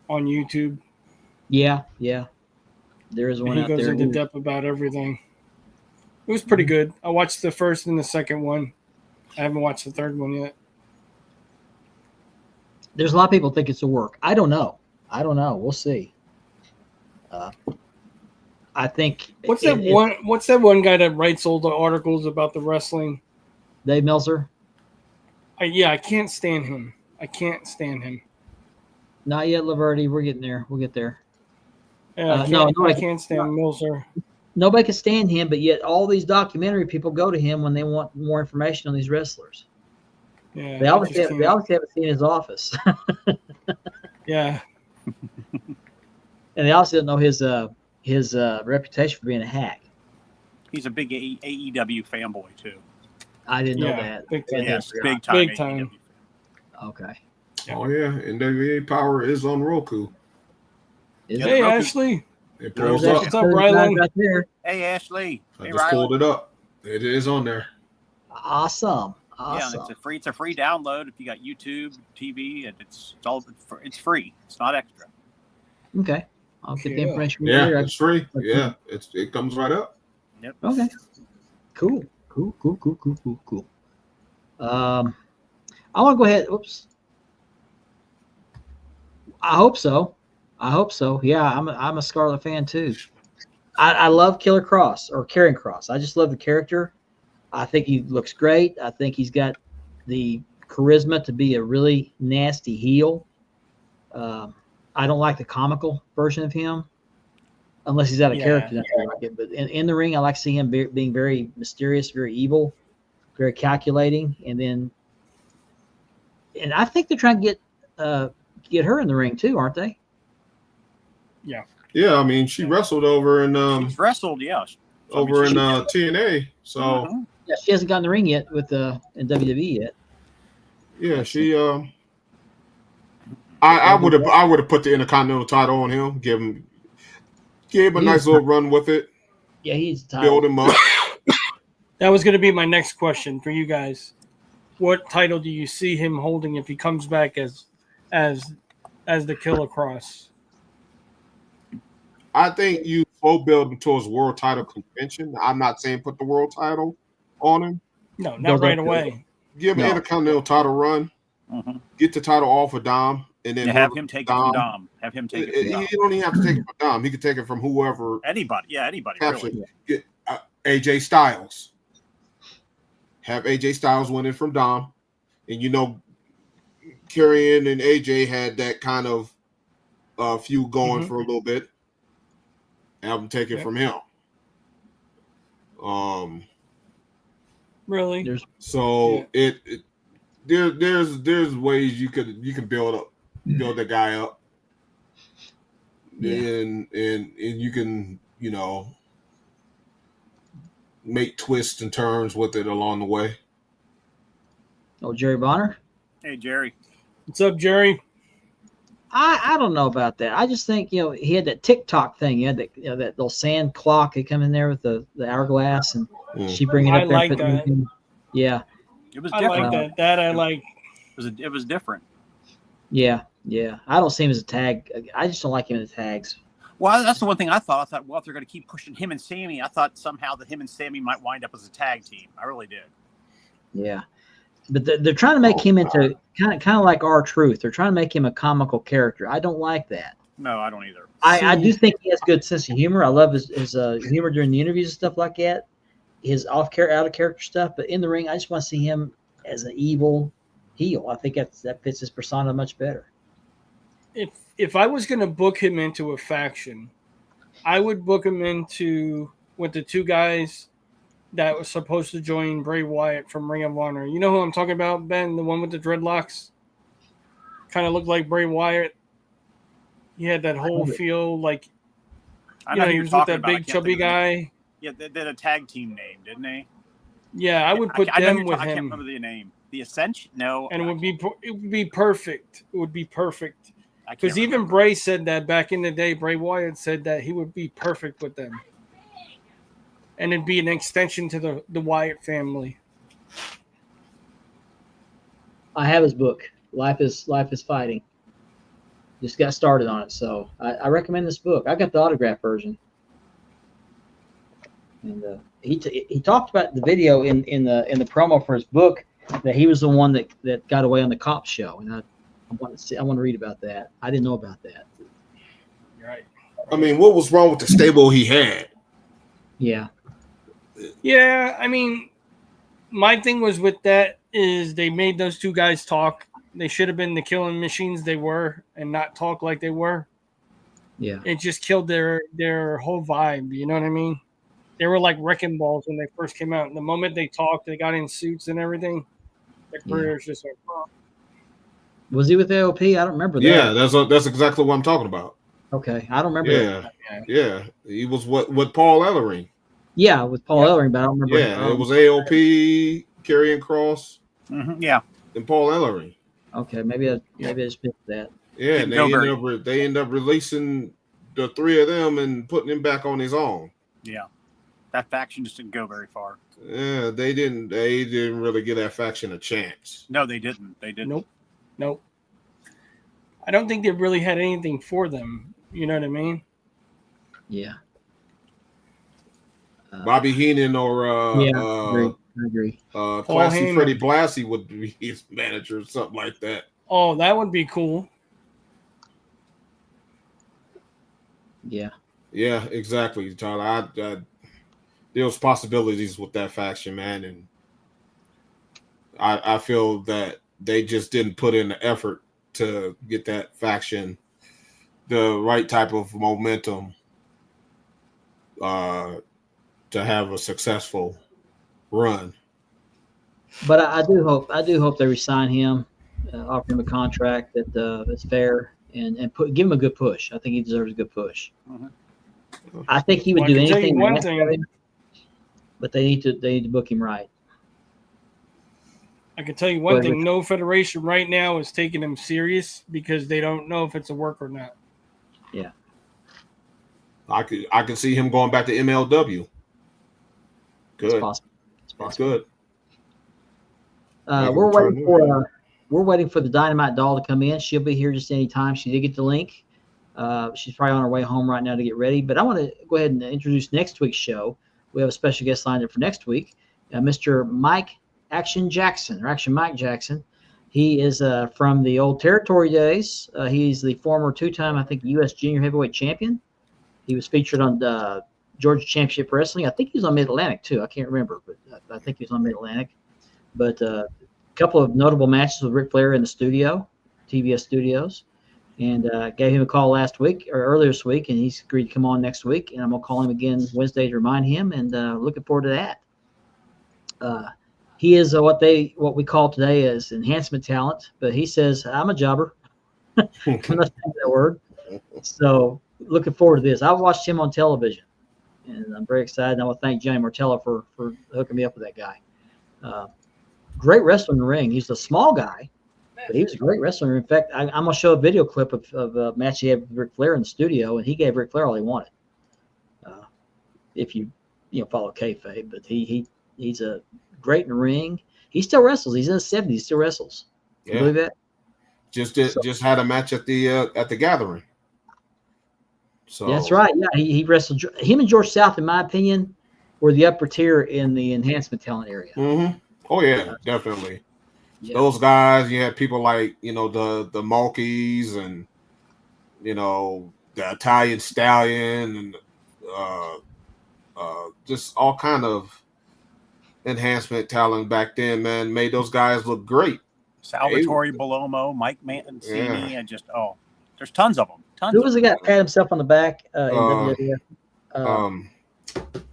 on YouTube. Yeah. There is one out there. He goes into depth about everything. It was pretty good. I watched the first and the second one. I haven't watched the third one yet. There's a lot of people think it's a work. I don't know. We'll see. I think. What's that one guy that writes all the articles about the wrestling? Dave Meltzer. I can't stand him. Not yet, Laverty. We're getting there. We'll get there. I can't stand Meltzer. Nobody can stand him, but yet all these documentary people go to him when they want more information on these wrestlers. Yeah, they obviously haven't seen his office. Yeah, and they also don't know his reputation for being a hack. He's a big AEW fanboy too. I didn't know that. Big time. Okay. Oh yeah, NWA Power is on Roku. Hey Ashley. It pulls up. What's up, Rylan? Right there. Hey Ashley. I just pulled it up. It is on there. Awesome. Yeah, and it's a free download if you got YouTube TV, and it's free. It's not extra. Okay, I'll get the information. Yeah, it's free. Yeah, it comes right up. Yep. Okay. Cool. I want to go ahead. Oops. I hope so. Yeah, I'm a Scarlet fan too. I love Karrion Kross. I just love the character. I think he looks great. I think he's got the charisma to be a really nasty heel. I don't like the comical version of him, unless he's out of character. That's I like it. But in the ring, I like seeing him being very mysterious, very evil, very calculating, and I think they're trying to get her in the ring too, aren't they? Yeah. Yeah, I mean, she wrestled over in she's wrestled, over in TNA. So yeah, she hasn't gotten the ring yet in WWE yet. Yeah, she I would have put the Intercontinental title on him, give him Gave him a nice little run with it. Yeah, he's Build him up. That was going to be my next question for you guys. What title do you see him holding if he comes back as the Killer Cross? I think you slow build him towards world title contention. I'm not saying put the world title on him. No, not right away. Give him an Intercontinental title run. Mm-hmm. Get the title off of Dom, and then have him take it from Dom. Have him take it from Dom. He don't even have to take it from Dom. He could take it from whoever. Anybody. Yeah, anybody. Really. Get AJ Styles. Have AJ Styles winning from Dom, and Karrion and AJ had that kind of feud going for a little bit. Have him take it from him. Really? There's ways you can build the guy up, and you can make twists and turns with it along the way. Oh, Jerry Bonner. Hey, Jerry. What's up, Jerry? I don't know about that. I just think he had that TikTok thing. He had that that little sand clock. He come in there with the hourglass, and she bring it up. I like that. Yeah, it was. I different. like that. That I like. It was different. Yeah. I don't see him as a tag. I just don't like him in the tags. Well, that's the one thing I thought. Well, if they're going to keep pushing him and Sammy, I thought somehow that him and Sammy might wind up as a tag team. I really did. Yeah. But they're trying to make him into kind of like R-Truth. They're trying to make him a comical character. I don't like that. No, I don't either. I do think he has good sense of humor. I love his humor during the interviews and stuff like that. His out of character stuff. But in the ring, I just want to see him as an evil heel. I think that fits his persona much better. If I was going to book him into a faction, I would book him into with the two guys that was supposed to join Bray Wyatt from Ring of Honor. You know who I'm talking about, Ben? The one with the dreadlocks? Kind of looked like Bray Wyatt. He had that whole feel like, he was with that big chubby guy. Yeah, they did a tag team name, didn't they? Yeah, I would put them with him. I can't remember the name. The Ascension? No. And it would be perfect. It would be perfect. Because even Bray said that back in the day. Bray Wyatt said that he would be perfect with them. And it'd be an extension to the Wyatt family. I have his book, Life is Fighting. Just got started on it, so I recommend this book. I got the autograph version. And he talked about the video in the promo for his book that he was the one that got away on the cop show, and I want to read about that. I didn't know about that. You're right. I mean, what was wrong with the stable he had? Yeah. Yeah, I mean, my thing was with that is they made those two guys talk. They should have been the killing machines they were and not talk like they were. Yeah. It just killed their whole vibe. You know what I mean? They were like wrecking balls when they first came out. And the moment they talked, they got in suits and everything. Their careers just went. Was he with AOP? I don't remember that. Yeah, that's exactly what I'm talking about. Okay, I don't remember. Yeah. He was with Paul Ellering. Yeah, with Paul Ellering, but I don't remember. Yeah, it was AOP, Karrion Kross, yeah, and Paul Ellering. Okay, maybe I just missed that. Yeah, and they end up releasing the three of them and putting him back on his own. Yeah, that faction just didn't go very far. Yeah, they didn't really give that faction a chance. No, they didn't. Nope. I don't think they really had anything for them. You know what I mean? Yeah. Bobby Heenan or I agree. Classy Heyman. Freddie Blassie would be his manager or something like that. Oh, that would be cool. Yeah. Yeah, exactly, Tyler. There's possibilities with that faction, man, and I feel that they just didn't put in the effort to get that faction the right type of momentum to have a successful run. But I do hope they resign him, offer him a contract that's fair, and give him a good push. I think he deserves a good push. Mm-hmm. I think he would do anything. One thing, but they need to book him right. I can tell you one thing: no federation right now is taking him serious because they don't know if it's a work or not. Yeah. I could see him going back to MLW. Good. It's possible. It's possible. Good. We're waiting for the Dynamite Doll to come in. She'll be here just any time. She did get the link. She's probably on her way home right now to get ready. But I want to go ahead and introduce next week's show. We have a special guest lined up for next week, Mr. Mike Action Jackson, or Action Mike Jackson. He is from the old territory days. He's the former two-time, I think, U.S. Junior Heavyweight Champion. He was featured on Georgia Championship Wrestling. I think he was on Mid-Atlantic, too. I can't remember, but I think he was on Mid-Atlantic. But a couple of notable matches with Ric Flair in the studio, TBS Studios. And gave him a call earlier this week, and he's agreed to come on next week. And I'm going to call him again Wednesday to remind him, and looking forward to that. He is what we call today as enhancement talent, but he says, I'm a jobber. I'm not saying that word. So looking forward to this. I watched him on television, and I'm very excited. And I want to thank Johnny Martello for hooking me up with that guy. Great wrestler in the ring. He's a small guy, but he was a great wrestler. In fact, I'm going to show a video clip of a match he had with Ric Flair in the studio, and he gave Ric Flair all he wanted. If you follow kayfabe, but he's a great in the ring. He still wrestles. He's in his 70s. He still wrestles. Yeah. You believe that? Just had a match at the Gathering. So that's right. Yeah, he wrestled. Him and George South, in my opinion, were the upper tier in the enhancement talent area. Mm-hmm. Oh yeah, definitely. Yeah. Those guys, you had people like the Mulkeys and the Italian Stallion and just all kind of enhancement talent back then, man, made those guys look great. Salvatore Bellomo, Mike Mancini, and there's tons of them. Who was the guy that pat himself on the back in WWF?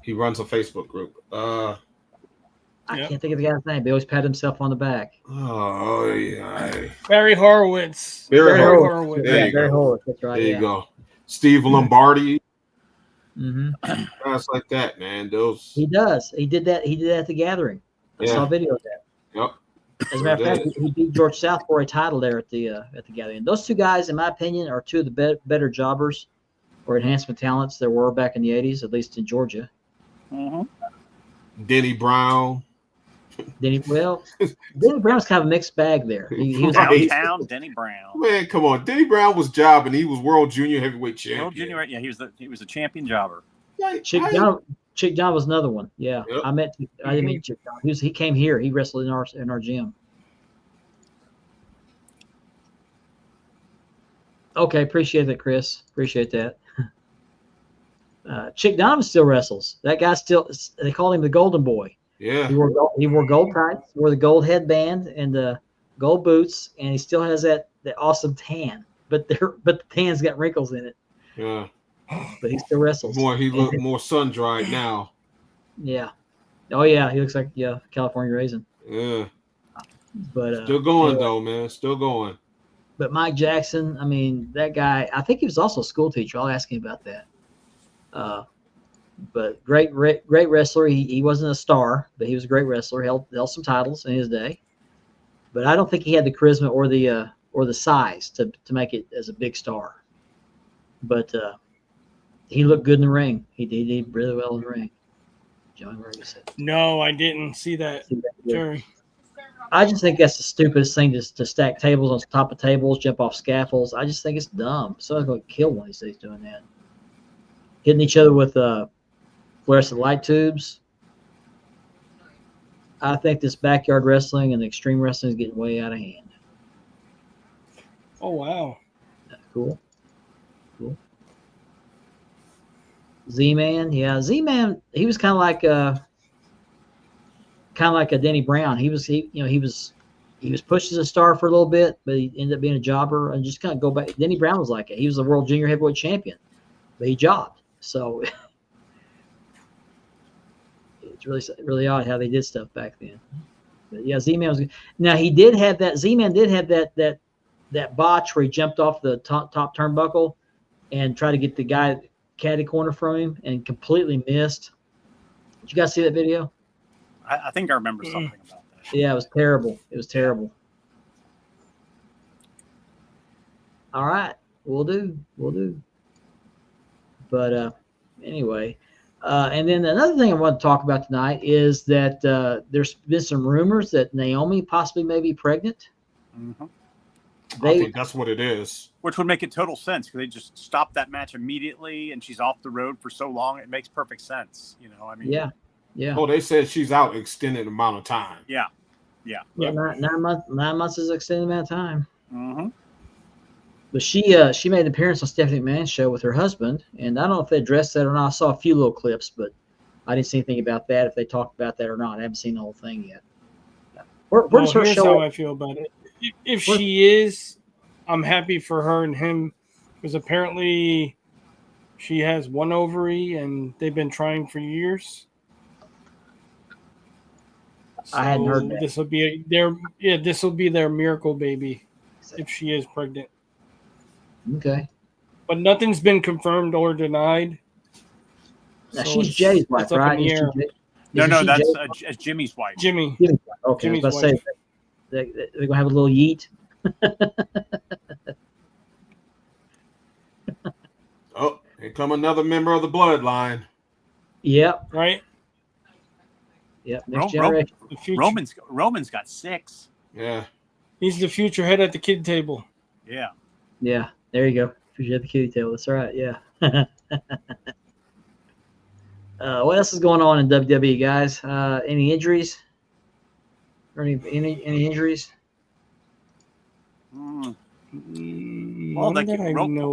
He runs a Facebook group. I can't think of the guy's name. But he always pat himself on the back. Oh yeah, Barry Horowitz. Barry Horowitz. There you go. Barry Horowitz. That's right. There you go. Steve Lombardi. Mm-hmm. Guys like that, man. Those he does. He did that. He did that at the Gathering. I saw a video of that. Yep. As a matter of fact, he beat George South for a title there at the Gathering. And those two guys, in my opinion, are two of the better jobbers or enhancement talents there were back in the 80s, at least in Georgia. Mm-hmm. Denny Brown. Denny Brown's kind of a mixed bag there. He was downtown Denny Brown. Man, come on. Denny Brown was jobbing. He was World Junior Heavyweight Champion. World Junior, yeah, he was a champion jobber. Chick John was another one. Yeah, yep. I didn't meet Chick John. He came here. He wrestled in our gym. Okay, appreciate that, Chris. Appreciate that. Chick Donovan still wrestles. That guy still. They called him the Golden Boy. Yeah. He wore gold tights, wore the gold headband and the gold boots, and he still has that awesome tan. But the tan's got wrinkles in it. Yeah. But he still wrestles. He looked more sun dried now. Yeah. Oh yeah, he looks like California raisin. Yeah. But still going though, man. Still going. But Mike Jackson, I mean, that guy. I think he was also a school teacher. I'll ask him about that. But great wrestler. He wasn't a star, but he was a great wrestler. Held some titles in his day. But I don't think he had the charisma or the size to make it as a big star. But he looked good in the ring. He did really well in the ring. John Murray said. No, I didn't see that. Jerry. I just think that's the stupidest thing to stack tables on top of tables, jump off scaffolds. I just think it's dumb. Someone's going to kill one of these days doing that. Hitting each other with fluorescent light tubes. I think this backyard wrestling and extreme wrestling is getting way out of hand. Oh, wow. Cool. Z-Man, yeah, Z-Man. He was kind of like a Denny Brown. He was pushed as a star for a little bit, but he ended up being a jobber and just kind of go back. Denny Brown was like it. He was the World Junior Heavyweight Champion, but he jobbed. So it's really odd how they did stuff back then. But yeah, Z-Man was good. Now he did have that. Z-Man did have that botch where he jumped off the top turnbuckle and tried to get the guy caddy corner from him and completely missed. Did you guys see that video? I think I remember something about that. Yeah, it was terrible. All right, we'll do. But anyway, and then another thing I want to talk about tonight is that there's been some rumors that Naomi possibly may be pregnant. Mm-hmm. I think that's what it is. Which would make it total sense because they just stopped that match immediately, and she's off the road for so long. It makes perfect sense. I mean, yeah. Oh, they said she's out extended amount of time. Yeah. 9 months is an extended amount of time. Mm-hmm. But she made an appearance on Stephanie McMahon's show with her husband, and I don't know if they addressed that or not. I saw a few little clips, but I didn't see anything about that. If they talked about that or not, I haven't seen the whole thing yet. Where's her here's show? How I feel about it. If she is, I'm happy for her and him because apparently she has one ovary and they've been trying for years. So I hadn't heard that. This will be their miracle baby if she is pregnant. Okay. But nothing's been confirmed or denied. Now she's Jay's wife, right? No, that's Jimmy's wife. Jimmy. Okay, Jimmy's I was about to say they're gonna have a little yeet. Oh, here come another member of the bloodline. Yep. Right? Yep. Next generation. Roman's got 6. Yeah. He's the future head at the kid table. Yeah. Yeah. There you go. Future at the kitty table. That's right. Yeah. What else is going on in WWE, guys? Any injuries? Or any injuries? Well,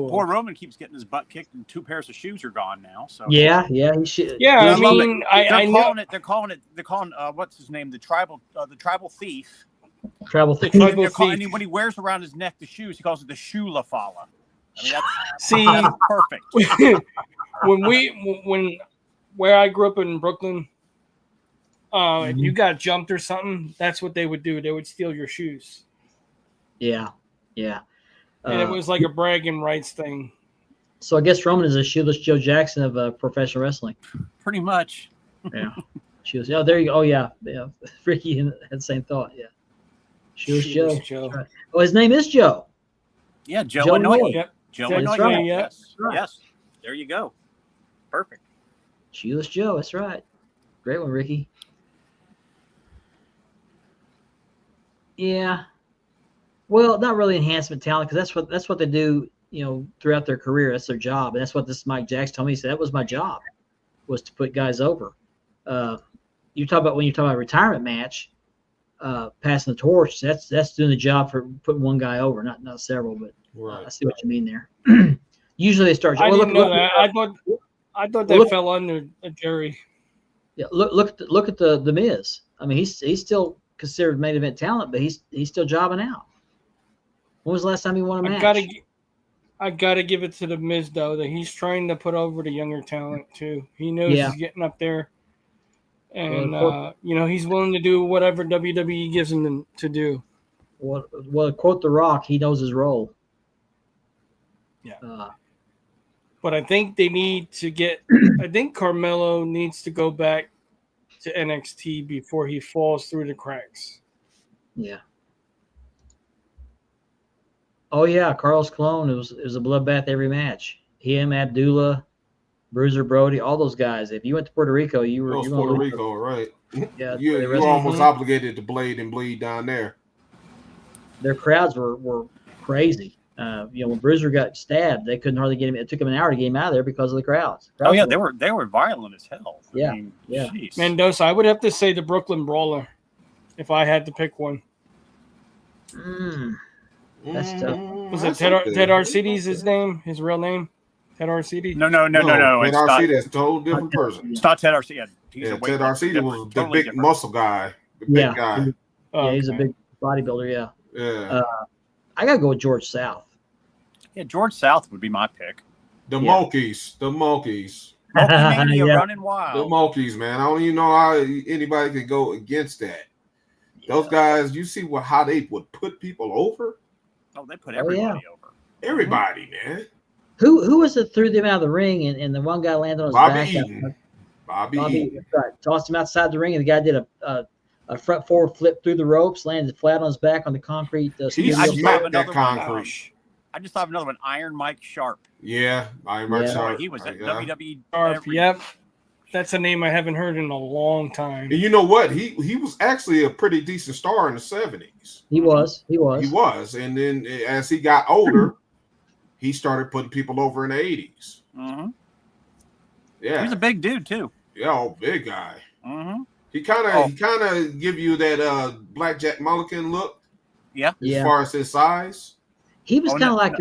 poor Roman keeps getting his butt kicked, and 2 pairs of shoes are gone now. So yeah, he should. Yeah, I know. They're calling what's his name? The tribal thief. Tribal thief. And when he wears around his neck the shoes, he calls it the shoe la fala. I mean, that's perfect. Where I grew up in Brooklyn, if you got jumped or something, that's what they would do. They would steal your shoes. Yeah. And it was like a bragging rights thing. So I guess Roman is a shoeless Joe Jackson of professional wrestling. Pretty much. Yeah. Shoeless. Oh, there you go. Oh, yeah. Ricky had the same thought. Yeah. Shoeless Joe. Right. Oh, his name is Joe. Yeah, Joe Anoa'i. Yep. Joe Anoa'i. Right. Yes. Right. Yes. There you go. Perfect. Shoeless Joe. That's right. Great one, Ricky. Yeah. Well, not really enhancement talent because that's what they do, throughout their career. That's their job, and that's what this Mike Jacks told me. He said that was my job, was to put guys over. You talk about when you talk about a retirement match, passing the torch. That's doing the job for putting one guy over, not several. But right. I see what you mean there. Usually they start. I didn't know that. I thought that fell under Jerry. Yeah, look at the Miz. I mean, he's still considered main event talent, but he's still jobbing out. When was the last time he won a match? I gotta give it to the Miz though that he's trying to put over the younger talent too. He knows he's getting up there, and he's willing to do whatever WWE gives him to do. Well, quote The Rock, he knows his role. Yeah. But I think they need to get. I think Carmelo needs to go back to NXT before he falls through the cracks. Yeah. Oh yeah, Carlos Colon. It was a bloodbath every match. Him, Abdullah, Bruiser Brody, all those guys. If you went to Puerto Rico, you were Puerto Rico, right? Yeah, you're almost obligated to bleed down there. Their crowds were crazy. When Bruiser got stabbed, they couldn't hardly get him. It took him an hour to get him out of there because of the crowds. Oh yeah, they were violent as hell. Yeah, Geez. Mendoza, I would have to say the Brooklyn Brawler, if I had to pick one. That's tough. Was it Ted Arcidi's his name? His real name? Ted Arcidi? No. Ted Arcidi is a total different person. It's not Ted Arcidi. Ted Arcidi was the big muscle guy. The big guy. He's a big bodybuilder. Yeah. I gotta go with George South. Yeah, George South would be my pick. The Monkeys. Multi-mania running wild. The Monkeys, man. I don't even know how anybody could go against that. Those guys, you see how they would put people over? Oh, they put everybody over. Everybody, man. Who was it threw them out of the ring and the one guy landed on his back? Bobby Eaton. Right. Tossed him outside the ring and the guy did a front forward flip through the ropes, landed flat on his back on the concrete. He smacked that concrete. I just thought of another one, Iron Mike Sharp. Yeah, I remember. Yeah. Sharp. He was at Yeah. WWE. Sharp, yep. That's a name I haven't heard in a long time. And you know what? He was actually a pretty decent star in the 70s. He was. He was. And then as he got older, he started putting people over in the 80s. Mm-hmm. Yeah. He's a big dude too. Yeah, big guy. Mm-hmm. He kind of give you that Blackjack Mulligan look. Yeah. As far as his size. He was kind of like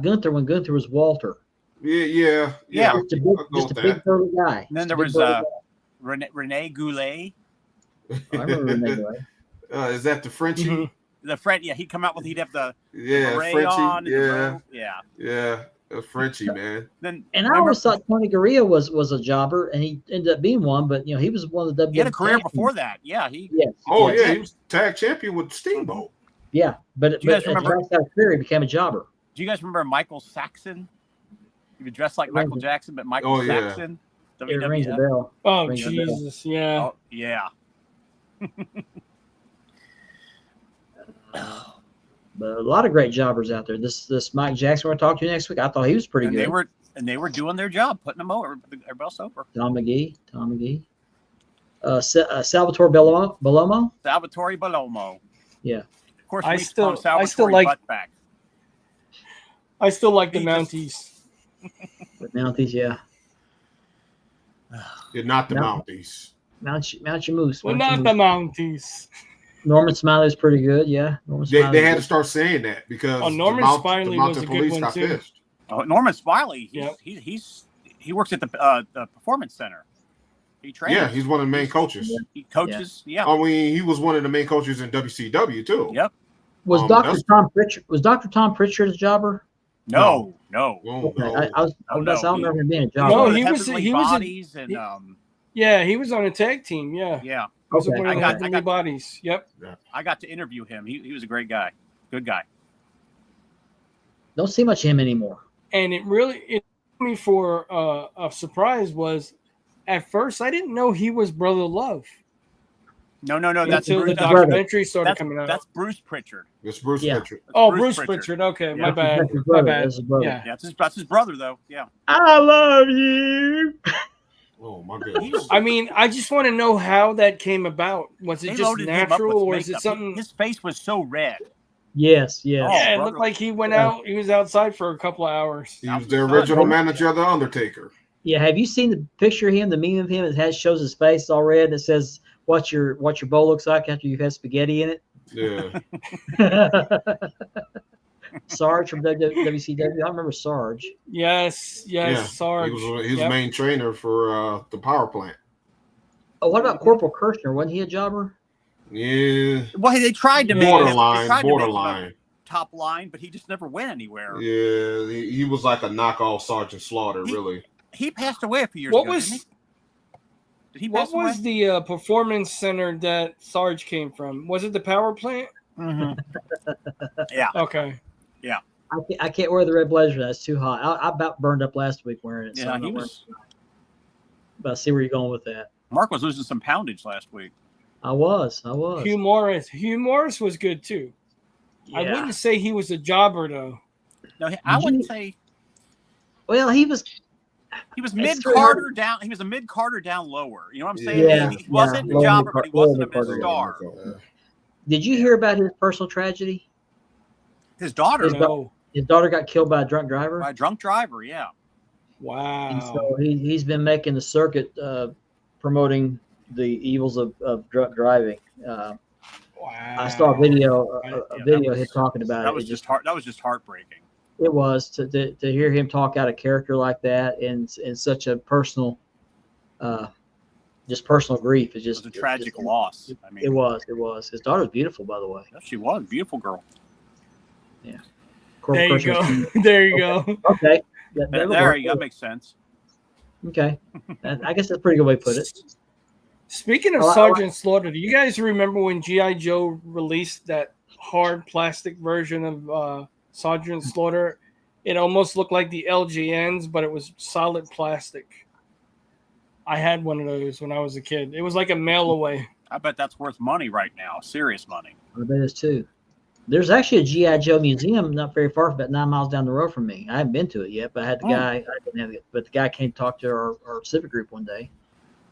Gunther when Gunther was Walter. Yeah. Just a big burly guy. And then there was Rene Goulet. I remember Rene Goulet. Is that the Frenchie? Mm-hmm. The French, yeah, he'd come out with the Frenchie, on yeah, a Frenchie, man. Then and I always thought Tony Gurria was a jobber, and he ended up being one. But he was one of the. He had a career before that. Yeah, he was tag champion with Steamboat. Yeah, but do you guys remember? After that career, he became a jobber. Do you guys remember Michael Saxon? He was dressed like Michael Jackson, but Michael Saxon. It rings a bell. Oh Jesus, yeah. Oh, yeah. But a lot of great jobbers out there. This Mike Jackson we're talking to next week, I thought he was pretty good. They were doing their job, putting them over. Everybody else over. Tom McGee. Salvatore Bellomo. Salvatore Bellomo. Yeah. Of course, I still like Buttback. I still like the Mounties. The Mounties, yeah. You're not the Mounties. Mount your moose. We're not the Mounties. Norman Smiley's pretty good, yeah. They had to start saying that because Norman Smiley was a good one too. Oh, Norman Smiley, Yep. he works at the Performance Center. He trains. Yeah, he's one of the main coaches. He coaches. Yeah. I mean, he was one of the main coaches in WCW too. Yep. Was Dr. Tom Pritchard a jobber? No. Okay. I don't remember him being a jobber. No, he was on a tag team. Yeah. Yeah. Okay. I got bodies. Yep. Yeah. I got to interview him. He was a great guy. Good guy. Don't see much of him anymore. And it me for a surprise was at first I didn't know he was Brother Love. No. That's until Bruce, the documentary started coming out. That's Bruce Pritchard. It's Bruce Pritchard. Bruce Pritchard. Okay, Yeah. my bad. Yeah, that's his brother though. Yeah. I love you. Oh my goodness. I mean, I just want to know how that came about. Was it just natural, or is it makeup. something? His face was so red. Yes. Yeah, it looked like he went out. He was outside for a couple of hours. He was the original manager of the Undertaker. Yeah. Have you seen the picture of him, the meme of him? It shows his face all red. And it says, "What your bowl looks like after you've had spaghetti in it." Yeah. Sarge from WCW. I remember Sarge. Yes, Yeah. Sarge. He was the main trainer for the power plant. Oh, what about Corporal Kirshner? Wasn't he a jobber? Yeah. Well, they tried to borderline. Top line, but he just never went anywhere. Yeah, he was like a knockoff Sergeant Slaughter, really. He passed away a few years ago. Did he pass away? What was the performance center that Sarge came from? Was it the power plant? Mm-hmm. Yeah. Okay. Yeah. I can't wear the red blazer. That's too hot. I about burned up last week wearing it. Yeah, But I see where you're going with that. Mark was losing some poundage last week. I was. Hugh Morris was good too. Yeah. I wouldn't say he was a jobber though. No, I wouldn't say. Well, he was mid Carter down. He was a mid Carter down lower. You know what I'm saying? Yeah, he wasn't a jobber, but he wasn't a big star. Did you hear about his personal tragedy? His daughter. His daughter got killed by a drunk driver. By a drunk driver, yeah. Wow. And so he's been making the circuit promoting the evils of drunk driving. Wow. I saw a video of him talking about it. That was just heartbreaking. It was to hear him talk out a character like that in such a personal, just personal grief. It was a tragic loss. I mean, it was. His daughter's beautiful, by the way. Yes, she was. Beautiful girl. Yeah. There you go. There you go. Okay. There you go. That makes sense. Okay. I guess that's a pretty good way to put it. Speaking of Sergeant Slaughter, do you guys remember when G.I. Joe released that hard plastic version of Sergeant Slaughter? It almost looked like the LGNs, but it was solid plastic. I had one of those when I was a kid. It was like a mail away. I bet that's worth money right now. Serious money. I bet it's too. There's actually a GI Joe museum not very far, about 9 miles down the road from me. I haven't been to it yet, but I had the guy. I didn't have it, but the guy came to talk to our civic group one day,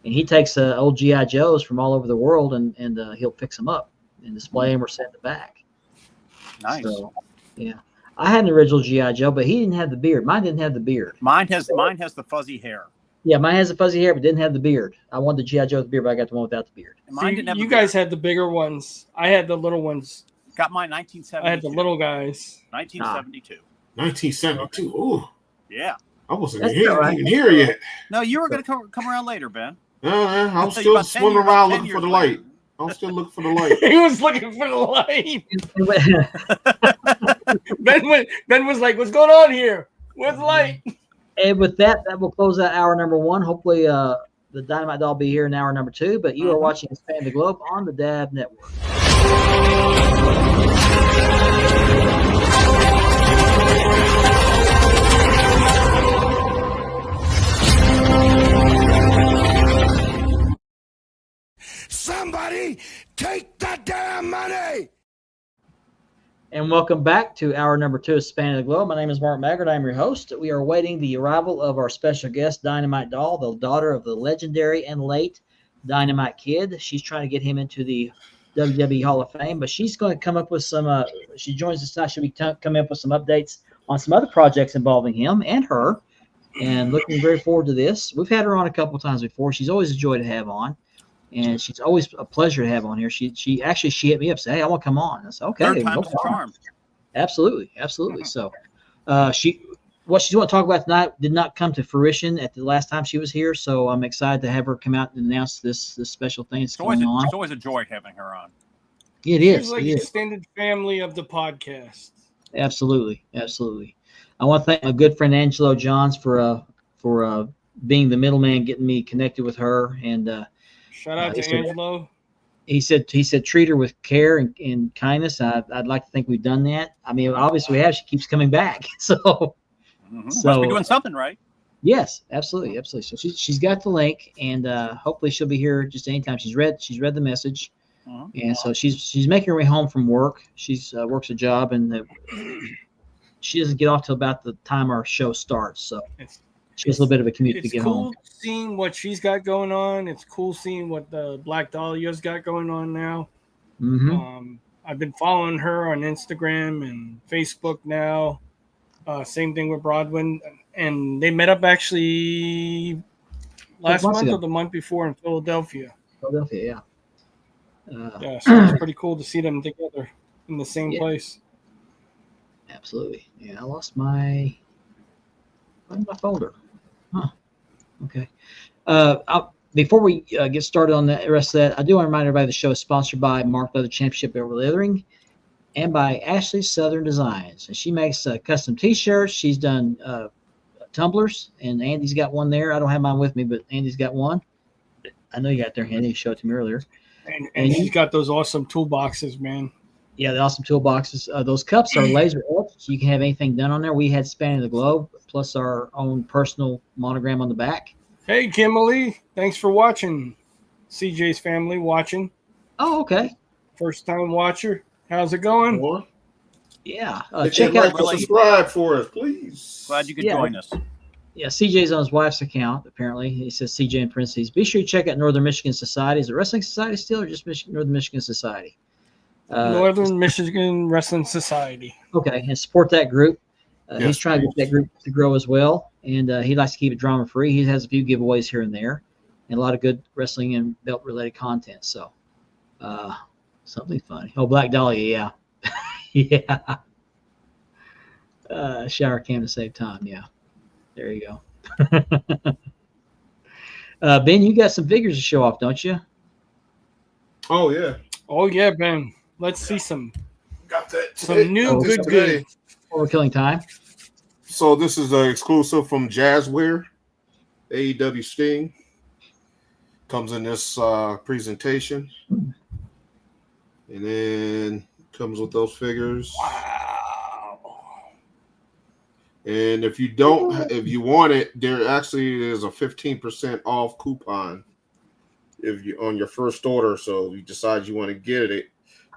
and he takes old GI Joes from all over the world, and he'll fix them up and display them or set the back. Nice. So, yeah, I had an original GI Joe, but he didn't have the beard. Mine didn't have the beard. Mine has the fuzzy hair. Yeah, mine has the fuzzy hair, but didn't have the beard. I wanted the GI Joe with the beard, but I got the one without the beard. And mine didn't have you the guys beard. had the bigger ones. I had the little ones. Got mine 1972. I had the little guys. 1972. 1972. Ooh, Yeah. I wasn't That's even all right. here yet. No, you were going to come around later, Ben. I was So still about 10 swimming years- around 10 looking for years the later. light. I was still looking for the light. He was looking for the light. Ben was like, "What's going on here? Where's the light?" And with that will close out hour number 1. Hopefully, the Dynamite Doll will be here in hour number 2. But you are watching Expand the Globe on the Dab Network. Somebody take the damn money! And welcome back to hour number 2 of Span of the Globe. My name is Mark Maggard. I'm your host. We are awaiting the arrival of our special guest, Dynamite Doll, the daughter of the legendary and late Dynamite Kid. She's trying to get him into the WWE Hall of Fame, but she's going to come up with some, she joins us tonight. She'll be coming up with some updates on some other projects involving him and her, and looking very forward to this. We've had her on a couple of times before. She's always a joy to have on. And she's always a pleasure to have on here. She hit me up, said, "Hey, I want to come on." I said, "Okay, Third time's the charm." Absolutely. So, what she's going to talk about tonight did not come to fruition at the last time she was here. So I'm excited to have her come out and announce this special thing that's going on. It's always a joy having her on. It is. She's like the extended family of the podcast. Absolutely. I want to thank my good friend Angelo Johns for being the middleman, getting me connected with her, and. Shout out to Angelo. He said treat her with care and kindness. I'd like to think we've done that. I mean, obviously we have. She keeps coming back. So Must be doing something right. Yes, absolutely. So she's got the link, and hopefully she'll be here just anytime. She's read the message, and so she's making her way home from work. She's works a job, and she doesn't get off till about the time our show starts. So she has a little bit of a commute to get home. It's cool seeing what she's got going on. It's cool seeing what the Black Dahlia's got going on now. Mm-hmm. I've been following her on Instagram and Facebook now. Same thing with Bronwyne, and they met up actually last month or the month before in Philadelphia. Yeah. Yeah, so it's pretty cool to see them together in the same place. Absolutely. Yeah, I lost my folder. Huh. Okay. Before we get started on the rest of that, I do want to remind everybody the show is sponsored by Mark Leather Championship Beverly Leathering and by Ashley Southern Designs. And she makes custom T-shirts. She's done tumblers, and Andy's got one there. I don't have mine with me, but Andy's got one. I know you got there, Andy. You showed it to me earlier. And she's got those awesome toolboxes, man. Yeah, the awesome toolboxes. Those cups are laser etched, so you can have anything done on there. We had Spanning the Globe, plus our own personal monogram on the back. Hey, Kimberly, thanks for watching. CJ's family watching. Oh, okay. First time watcher. How's it going? Yeah. Check out and subscribe for us, please. Glad you could join us. Yeah, CJ's on his wife's account, apparently. He says CJ in parentheses. Be sure you check out Northern Michigan Society. Is it Wrestling Society still, or just Northern Michigan Society? Northern Michigan Wrestling Society. Okay, and support that group. He's trying to get that group to grow as well, and he likes to keep it drama free. He has a few giveaways here and there, and a lot of good wrestling and belt related content. So, something funny. Oh, Black Dahlia, yeah, yeah. Shower cam to save time. Yeah, there you go. Ben, you got some figures to show off, don't you? Oh yeah. Oh yeah, Ben. Let's see some. Got that. Some new good. Before we're killing time. So this is an exclusive from Jazzware, AEW Sting. Comes in this presentation, and then comes with those figures. Wow! And if you want it, there actually is a 15% off coupon if you on your first order. So if you decide you want to get it,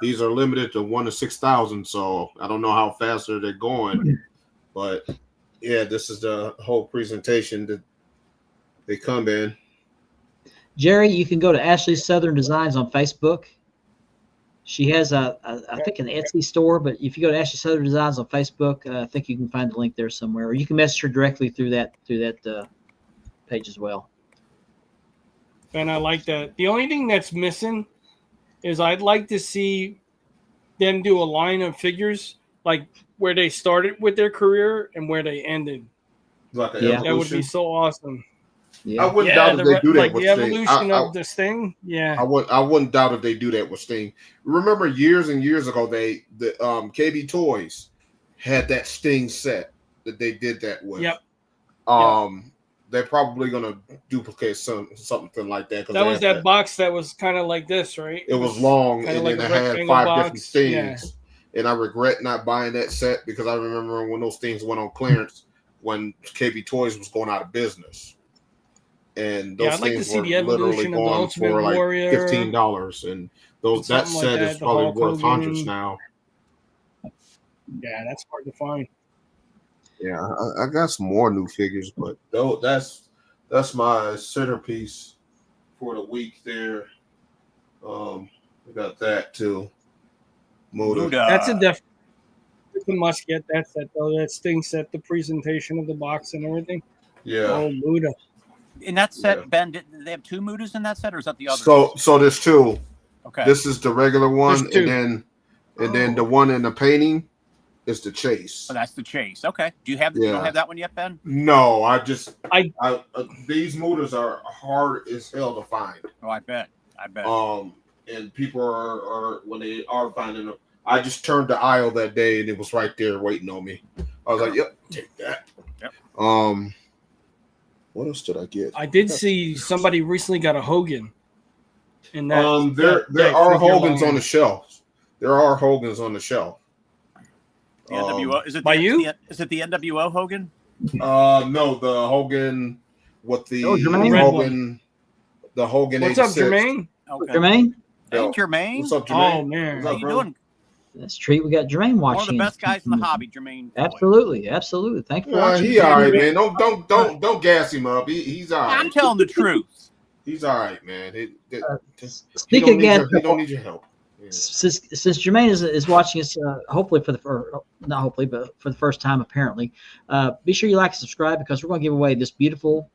these are limited to 1 to 6,000. So I don't know how fast they're going, but yeah, this is the whole presentation that they come in. Jerry, you can go to Ashley Southern Designs on Facebook. She has I think an Etsy store, but if you go to Ashley Southern Designs on Facebook, I think you can find the link there somewhere, or you can message her directly through that page as well. And I like that. The only thing that's missing is I'd like to see them do a line of figures like where they started with their career and where they ended. Like an Yeah. evolution. That would be so awesome. Yeah. I wouldn't doubt if they do that like with the Sting. evolution of the Sting. Yeah. I wouldn't doubt if they do that with Sting. Remember years and years ago, the KB Toys had that Sting set that they did that with. Yep. They're probably gonna duplicate something like that. That was that box that was kind of like this, right? It was long, and like then a it had rectangle 5 box. different Stings. Yeah. And I regret not buying that set because I remember when those things went on clearance when KB Toys was going out of business. And those I'd like to things see were the literally evolution of the going Ultimate for like Warrior. $15, and that Something like set that, is the probably Hulk worth Hogan. hundreds now. Yeah, that's hard to find. Yeah, I got some more new figures, but that's my centerpiece for the week there. We got that too. Muda. That's it's a must get that set though. That Sting set, the presentation of the box and everything. Yeah. Oh, Muda. In that set, Ben, did they have 2 Mudas in that set, or is that the other? So there's 2. Okay. This is the regular one, There's 2. and then the one in the painting is the Chase. Oh, that's the Chase. Okay. Do you have? Yeah. You don't have that one yet, Ben? No, these Mudas are hard as hell to find. Oh, I bet. And people are when they are finding them. I just turned the aisle that day and it was right there waiting on me. I was like, "Yep, take that." Yep. What else did I get? I did see somebody recently got a Hogan. In that, there are Hogans on the shelf. There are Hogans on the shelf. The NWO is it? By you? Is it the NWO Hogan? No, the Hogan with the Jermaine? the Hogan. What's up, 86. Jermaine? Okay. Jermaine? Hey, Jermaine. What's up, Jermaine? Oh man, How you doing? That's a treat. We got Jermaine watching. One of the best guys in the hobby, Jermaine. Absolutely. Thank you for watching. He all right, man. Don't gas him up. He's all right. I'm telling the truth. He's all right, man. Speaking he don't need your help. Yeah. Since Jermaine is watching us, hopefully not hopefully, but for the first time apparently, be sure you like and subscribe because we're going to give away this beautiful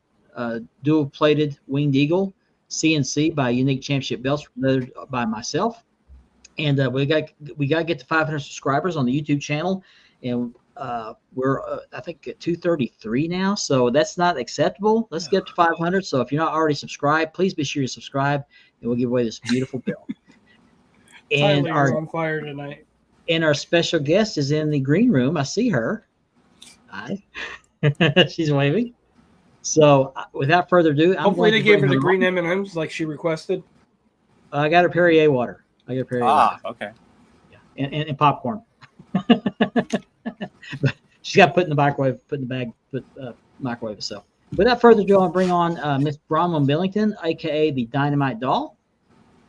dual-plated winged eagle CNC by Unique Championship Belts leathered by myself, and we got to get to 500 subscribers on the YouTube channel, and we're I think at 233 now, so that's not acceptable. Let's get to 500. So if you're not already subscribed, please be sure you subscribe, and we'll give away this beautiful belt. And Tyler, on fire tonight. And our special guest is in the green room. I see her. Hi. She's waving. So without further ado, Hopefully they gave her the green M&Ms like she requested. I got her Perrier water. Water. Okay. Yeah, and popcorn. But she's got to put in the microwave, put in the bag, microwave itself. Without further ado, I'll bring on Miss Bronwyne Billington, aka the Dynamite Doll.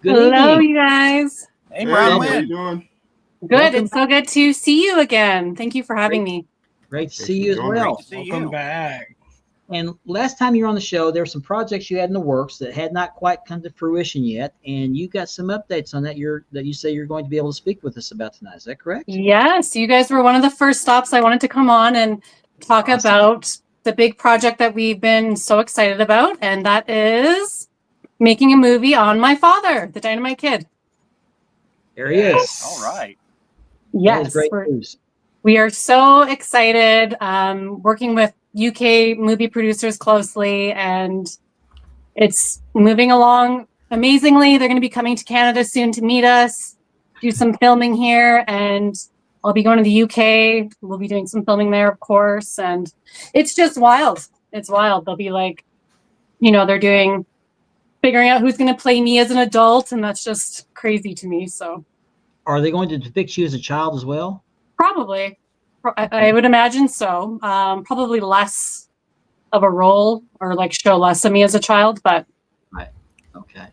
Hello, you guys. Hey, Bronwyne. How you doing? Good. Welcome. It's so good to see you again. Thank you for having me. Great to see you as well. Great to see Welcome you. back. And last time you were on the show, there were some projects you had in the works that had not quite come to fruition yet, and you got some updates on that. That you say you're going to be able to speak with us about tonight. Is that correct? Yes, you guys were one of the first stops I wanted to come on and talk Awesome. about the big project that we've been so excited about, and that is making a movie on my father, the Dynamite Kid. There he is. All right. That is Yes, great news. we are so excited. Working with UK movie producers closely, and it's moving along amazingly. They're going to be coming to Canada soon to meet us, do some filming here, and I'll be going to the UK. We'll be doing some filming there, of course, and it's just wild. It's wild. They'll be like, they're figuring out who's going to play me as an adult, and that's just crazy to me. So Are they going to depict you as a child as well? probably. I would imagine so. Probably less of a role or show less of me as a child, but Okay.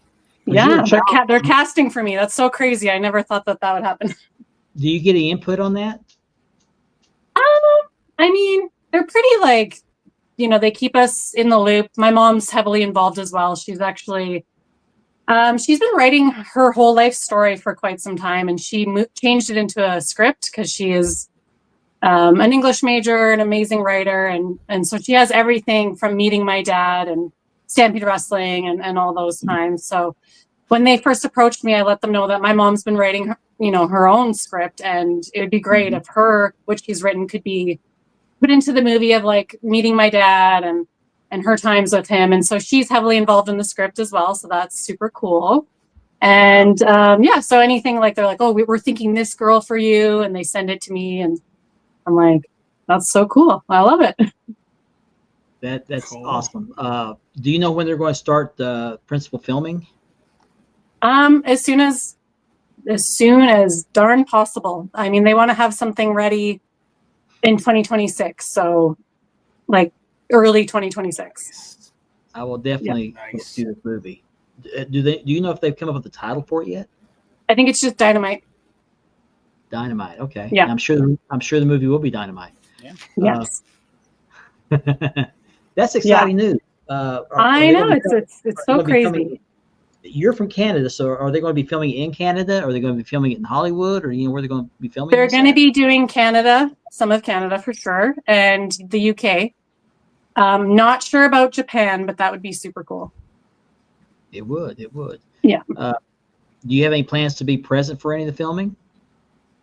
Yeah, they're casting for me. That's so crazy. I never thought that would happen. Do you get any input on that? I mean, they're pretty like, they keep us in the loop. My mom's heavily involved as well. She's actually, she's been writing her whole life story for quite some time, and she changed it into a script because she is an English major, an amazing writer, and so she has everything from meeting my dad and Stampede Wrestling and all those times. So when they first approached me, I let them know that my mom's been writing, her own script, and it would be great if what she's written could be put into the movie of like meeting my dad and her times with him. And so she's heavily involved in the script as well. So that's super cool. And so anything like they're like, oh, we're thinking this girl for you, and they send it to me, and I'm like, that's so cool. I love it. That's cool. Awesome. Do you know when they're going to start the principal filming? As soon as darn possible. I mean, they want to have something ready in 2026. So like early 2026. I will definitely Nice. do this movie. Do you know if they've come up with a title for it yet? I think it's just Dynamite. Dynamite. Okay. Yeah. And I'm sure the movie will be Dynamite. Yes. That's exciting news. I know it's so crazy. You're from Canada, so are they going to be filming it in Canada? Or are they going to be filming it in Hollywood? Or where they're going to be filming? They're going to be doing Canada, some of Canada for sure, and the UK. Not sure about Japan, but that would be super cool. It would. Yeah. Do you have any plans to be present for any of the filming?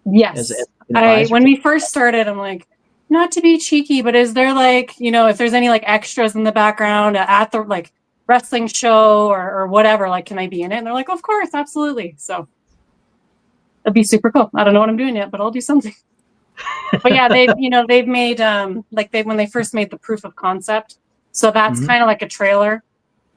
Yes. When we first started, I'm like, not to be cheeky, but is there like, if there's any like extras in the background at the like wrestling show or whatever, like, can I be in it? And they're like, of course, absolutely. So that'd be super cool. I don't know what I'm doing yet, but I'll do something. But yeah, they've made when they first made the proof of concept. So that's kind of like a trailer.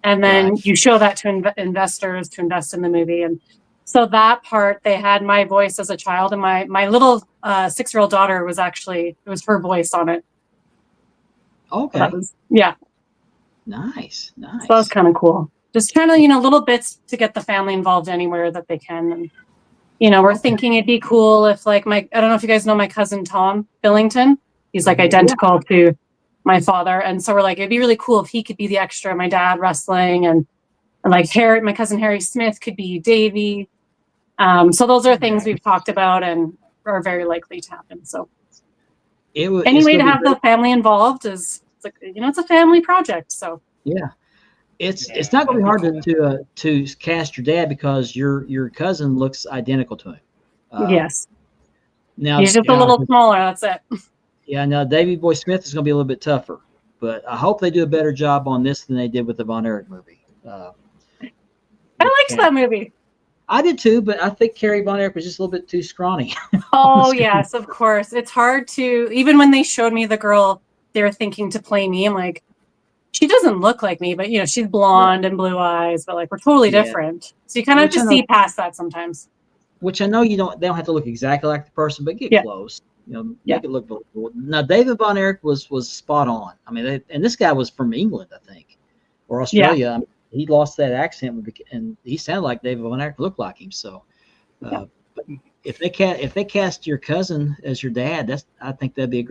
And then you show that to investors to invest in the movie. And so that part, they had my voice as a child, and my little 6-year-old daughter it was her voice on it. Okay. Nice. So that was kind of cool. Just trying to, little bits to get the family involved anywhere that they can. And, we're thinking it'd be cool if like I don't know if you guys know my cousin, Tom Billington. He's like identical to my father. And so we're like, it'd be really cool if he could be the extra, my dad wrestling, and like my cousin Harry Smith could be Davey. So those are things we've talked about and are very likely to happen. So any way to have the family involved is, it's a family project. So yeah, it's not going to be hard to cast your dad because your cousin looks identical to him. Yes. Now he's just a little smaller. That's it. Yeah. Now Davey Boy Smith is going to be a little bit tougher, but I hope they do a better job on this than they did with the Von Erich movie. I liked that movie. I did too, but I think Carrie Von Erich was just a little bit too scrawny. Oh yes, of course. It's hard to, even when they showed me the girl they were thinking to play me, I'm like, she doesn't look like me, but she's blonde and blue eyes, but like we're totally different. So you kind of have to see past that sometimes. Which I know they don't have to look exactly like the person, but get close. Make it look cool. Now David Von Erich was spot on. I mean, and this guy was from England, I think, or Australia. Yeah. I mean, he lost that accent, and he sounded like David Von Erich, looked like him. So, but if they cast your cousin as your dad, I think that'd be a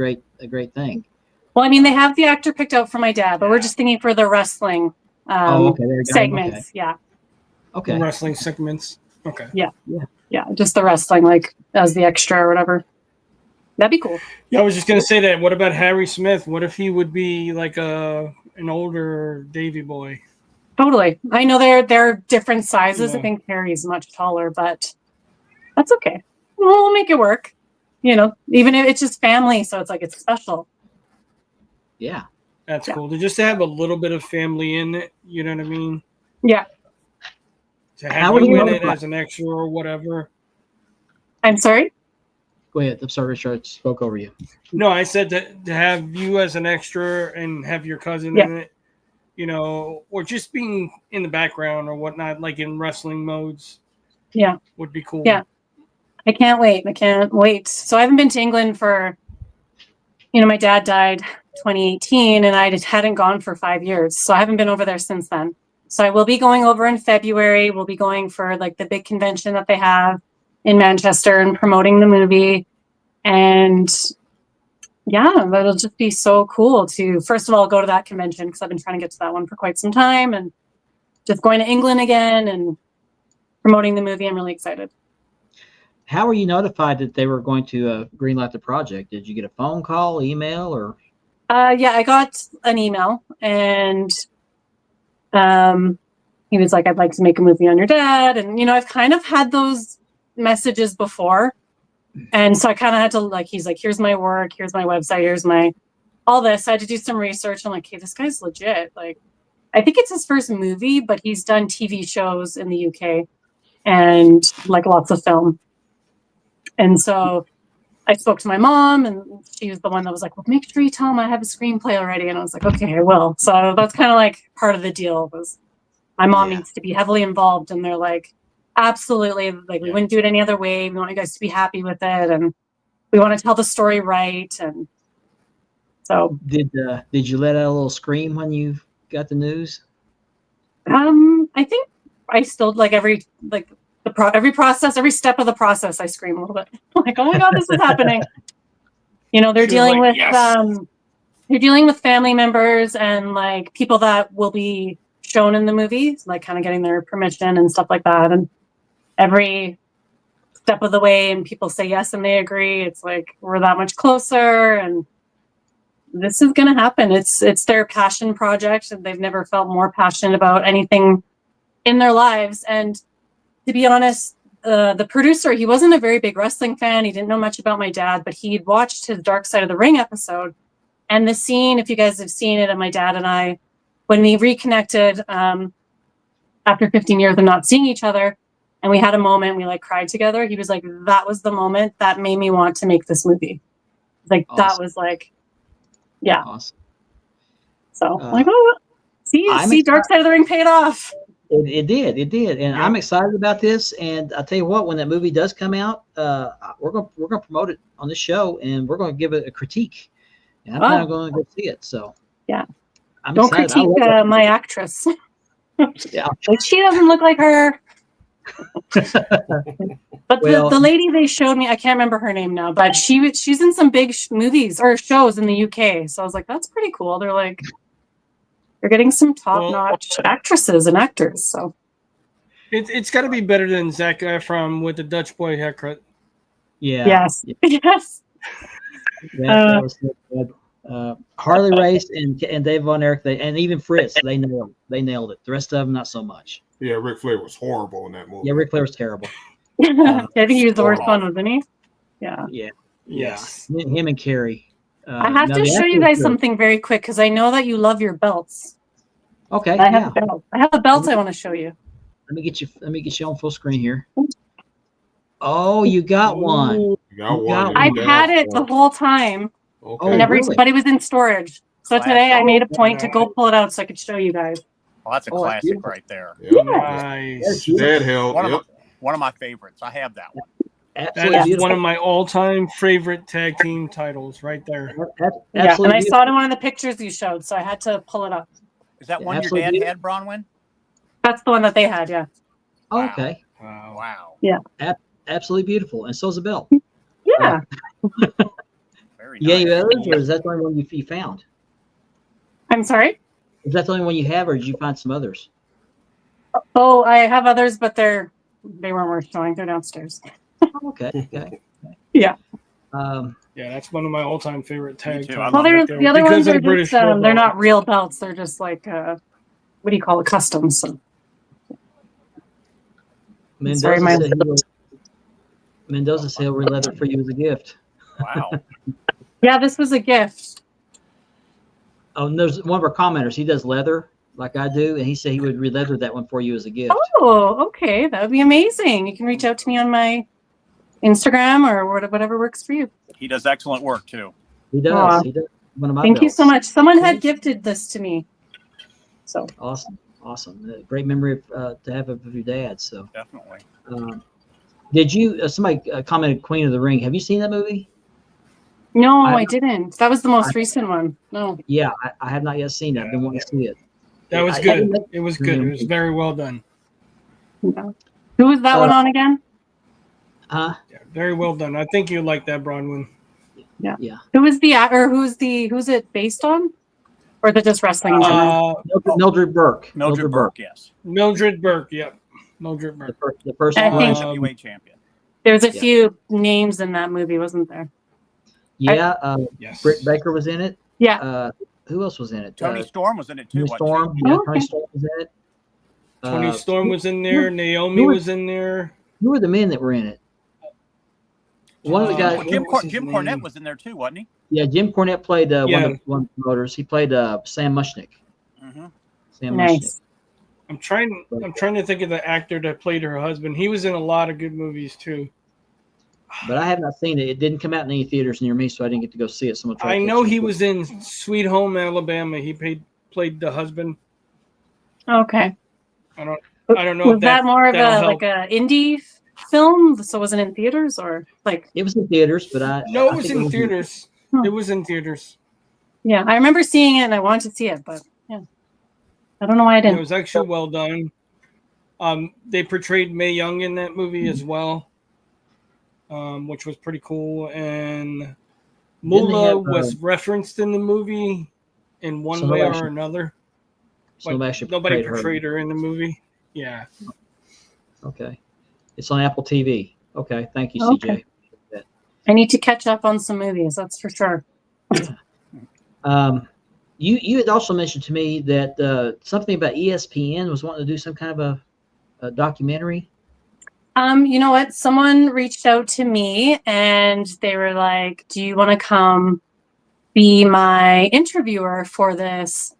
great thing. Well, I mean, they have the actor picked out for my dad, but we're just thinking for the wrestling segments. Okay. Yeah. Okay. The wrestling segments. Okay. Yeah. Just the wrestling, like as the extra or whatever. That'd be cool. Yeah, I was just gonna say that. What about Harry Smith? What if he would be like an older Davy boy? Totally. I know they're different sizes. Yeah. I think Harry's much taller, but that's okay. We'll make it work. Even if it's just family, so it's like it's special. Yeah. That's cool. To just have a little bit of family in it, you know what I mean? Yeah. To have you in it as an extra or whatever. I'm sorry? Go ahead. I'm sorry, Richard. I spoke over you. No, I said to have you as an extra and have your cousin in it, or just being in the background or whatnot, like in wrestling modes. Yeah. Would be cool. Yeah. I can't wait. So I haven't been to England for, my dad died 2018 and I just hadn't gone for 5 years. So I haven't been over there since then. So I will be going over in February. We'll be going for like the big convention that they have in Manchester and promoting the movie. And yeah, that'll just be so cool to, first of all, go to that convention because I've been trying to get to that one for quite some time, and just going to England again and promoting the movie. I'm really excited. How were you notified that they were going to greenlight the project? Did you get a phone call, email, or? Yeah, I got an email, and he was like, "I'd like to make a movie on your dad," and I've kind of had those messages before, and so I kind of had to like, he's like, "Here's my work, here's my website, here's my all this." I had to do some research. I'm like, "Hey, this guy's legit." Like, I think it's his first movie, but he's done TV shows in the UK and like lots of film. And so I spoke to my mom, and she was the one that was like, "Well, make sure you tell him I have a screenplay already." And I was like, "Okay, I will." So that's kind of like part of the deal was my mom needs to be heavily involved. And they're like, absolutely. Like, we wouldn't do it any other way. We want you guys to be happy with it. And we want to tell the story right. And so Did you let out a little scream when you got the news? I think I still like every process, every step of the process, I scream a little bit. Like, oh my God, this is happening. They're dealing with they're dealing with family members and like people that will be shown in the movie, like kind of getting their permission and stuff like that. And every step of the way, and people say yes and they agree. It's like we're that much closer, and this is going to happen. It's their passion project, and they've never felt more passionate about anything in their lives. And to be honest, the producer, he wasn't a very big wrestling fan. He didn't know much about my dad, but he'd watched his Dark Side of the Ring episode. And the scene, if you guys have seen it, and my dad and I, when we reconnected after 15 years of not seeing each other, and we had a moment, we like cried together. He was like, that was the moment that made me want to make this movie. Like, Awesome. That was like, yeah. Awesome. So like, oh, see, Dark Side of the Ring paid off. It did, and I'm excited about this. And I'll tell you what, when that movie does come out, we're gonna promote it on this show, and we're gonna give it a critique. And I'm kind of going to go see it. So yeah, I'm don't excited. critique my actress. Yeah, like, she doesn't look like her. But well, the lady they showed me, I can't remember her name now, but she's in some big movies or shows in the UK. So I was like, that's pretty cool. They're like, they're getting some top-notch actresses and actors. So it's got to be better than Zac Efron with the Dutch boy haircut. yeah. Yes. Yes. That was so good. Harley Race and Dave Von Erich, and even Fritz, they nailed it. The rest of them, not so much. Yeah, Ric Flair was horrible in that movie. Yeah, Ric Flair was terrible. I think he was the worst one, wasn't he? Yeah. Yeah. Yes. Him and Carrie. I have to show you guys something very quick because I know that you love your belts. Okay. I have a belt. I have a belt I want to show you. Let me get you on full screen here. Oh, you got one. You got one. I've had it the whole time. Okay. But it was in storage. So today I made a point to go pull it out so I could show you guys. Well, that's a classic right there. Yep. Nice. Dead hell. One of my favorites. I have that one. That is one of my all-time favorite tag team titles right there. Yeah, and I saw it in one of the pictures you showed, so I had to pull it up. Is that one your dad had, Bronwyne? That's the one that they had, yeah. Oh, okay. Wow. Yeah. Absolutely beautiful. And so's the belt. Yeah. Very Yeah, nice. you have others, or is that the only one you found? I'm sorry? Is that the only one you have, or did you find some others? Oh, I have others, but they weren't worth showing. They're downstairs. Okay. Yeah. Yeah, that's one of my all-time favorite tag teams. Well, the other ones are just, they're not real belts. They're just like, what do you call it, customs. So. Mendoza said he'll leather for you as a gift. Wow. Yeah, this was a gift. Oh, and there's one of our commenters. He does leather like I do, and he said he would re-leather that one for you as a gift. Oh, okay. That would be amazing. You can reach out to me on my Instagram or whatever works for you. He does excellent work, too. He does. Aww. He does. One of my Thank you belts. so much. Someone had gifted this to me. So Awesome. Great memory to have of your dad. So Definitely. did you? Somebody commented Queen of the Ring. Have you seen that movie? no, I didn't. That was the most recent one. No. Yeah, I have not yet seen it. I've been wanting to see it. That was good. It was good. It was very well done. Yeah. Who was that one on again? Yeah, very well done. I think you like that, Bronwyn. Yeah. Who's it based on? Or is it just wrestling in general? Mildred Burke. Mildred Burke, yes. Mildred Burke, yep. Mildred Burke. The first I think NWA champion. there was a few names in that movie, wasn't there? Yeah. Yes. Britt Baker was in it. Yeah. Who else was in it? Tony Storm was in it too. Tony Storm. Oh, Tony okay. Storm was in it. Tony Storm was in there. Naomi was in there. Who were the men that were in it? One of the guys. Jim Cornette was in there too, wasn't he? Yeah, Jim Cornette played one of the promoters. He played Sam Mushnick. Mm-hmm. Sam Nice. Mushnick. I'm trying to think of the actor that played her husband. He was in a lot of good movies too. But I have not seen it. It didn't come out in any theaters near me, so I didn't get to go see it. Someone tried I to know catch he it. was in Sweet Home Alabama. He played the husband. Okay. I don't know. Was that more of that'll a help. like a indie film? So was it in theaters or like? It was in theaters, but No, I it was think in theaters. It was in theaters. Yeah, I remember seeing it and I wanted to see it, but yeah, I don't know why I It didn't. was actually well done. They portrayed Mae Young in that movie as well, which was pretty cool. And Moolah was referenced in the movie in one way or another. But nobody portrayed her in the movie. Yeah. Okay. It's on Apple TV. Okay. Thank you, Okay. CJ. I need to catch up on some movies, that's for sure. You had also mentioned to me that something about ESPN was wanting to do some kind of a documentary. You know what? Someone reached out to me and they were like, "Do you want to come be my interviewer for this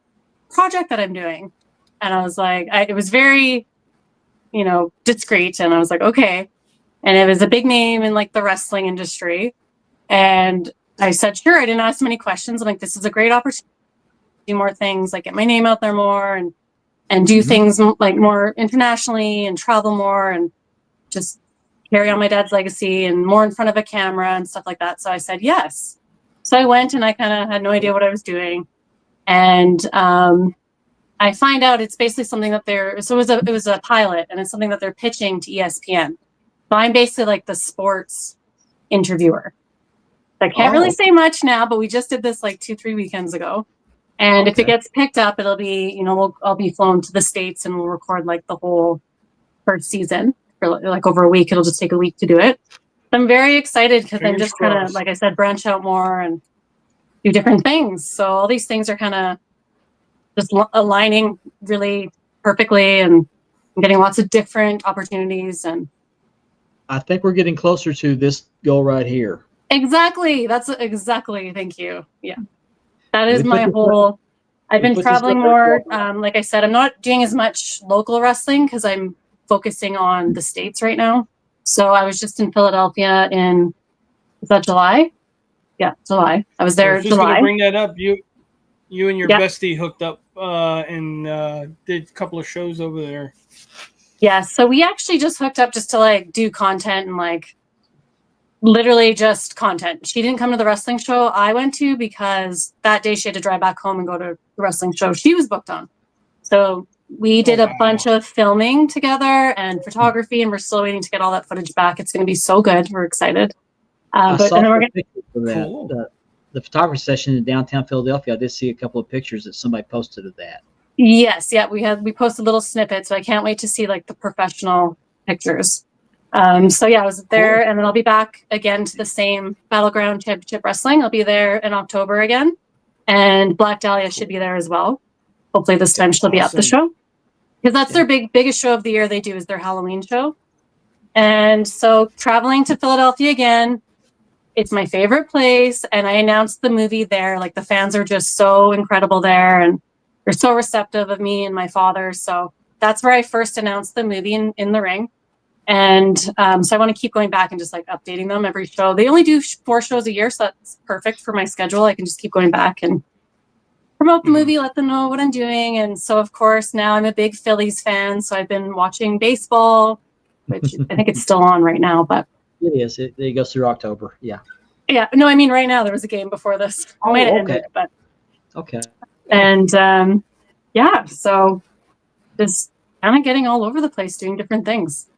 project that I'm doing?" And I was like, it was very, discreet. And I was like, okay. And it was a big name in like the wrestling industry. And I said, sure. I didn't ask many questions. I'm like, this is a great opportunity to do more things, like get my name out there more and do things like more internationally and travel more and just carry on my dad's legacy and more in front of a camera and stuff like that. So I said, yes. So I went and I kind of had no idea what I was doing. And I find out it's basically something that it was a pilot and it's something that they're pitching to ESPN. So I'm basically like the sports interviewer. I can't really say much now, but we just did this like 2-3 weekends ago. And if it gets picked up, it'll be, I'll be flown to the States and we'll record like the whole first season for like over a week. It'll just take a week to do it. I'm very excited because I'm just kind of, like I said, branch out more and do different things. So all these things are kind of just aligning really perfectly and getting lots of different opportunities. And I think we're getting closer to this goal right here. Exactly. Thank you. Yeah. That is my whole, I've been traveling more. Like I said, I'm not doing as much local wrestling because I'm focusing on the States right now. So I was just in Philadelphia is that July? Yeah, July. I was there I was just July. gonna bring that up. You and your bestie hooked up and did a couple of shows over there. Yeah, so we actually just hooked up just to like do content and like literally just content. She didn't come to the wrestling show I went to because that day she had to drive back home and go to the wrestling show she was booked on. So we did a bunch of filming together and photography, and we're still waiting to get all that footage back. It's going to be so good. We're excited. I saw and then we're some pictures of that. Cool. The photography session in downtown Philadelphia. I did see a couple of pictures that somebody posted of that. Yes, yeah, we posted little snippets, so I can't wait to see like the professional pictures. So yeah, I was there, and then I'll be back again to the same Battleground Championship Wrestling. I'll be there in October again, and Black Dahlia should be there as well. Hopefully this time she'll be at the show because that's their biggest show of the year. They do is their Halloween show, and so traveling to Philadelphia again. It's my favorite place, and I announced the movie there. Like the fans are just so incredible there, and they're so receptive of me and my father. So that's where I first announced the movie in the ring. And so I want to keep going back and just like updating them every show. They only do 4 shows a year, so that's perfect for my schedule. I can just keep going back and promote the movie, let them know what I'm doing. And so, of course, now I'm a big Phillies fan. So I've been watching baseball, which I think it's still on right now, but It is. It goes through October. Yeah. yeah, no, I mean, right now there was a game before this. Oh, Might have okay. ended, but Okay. and yeah, so just kind of getting all over the place, doing different things.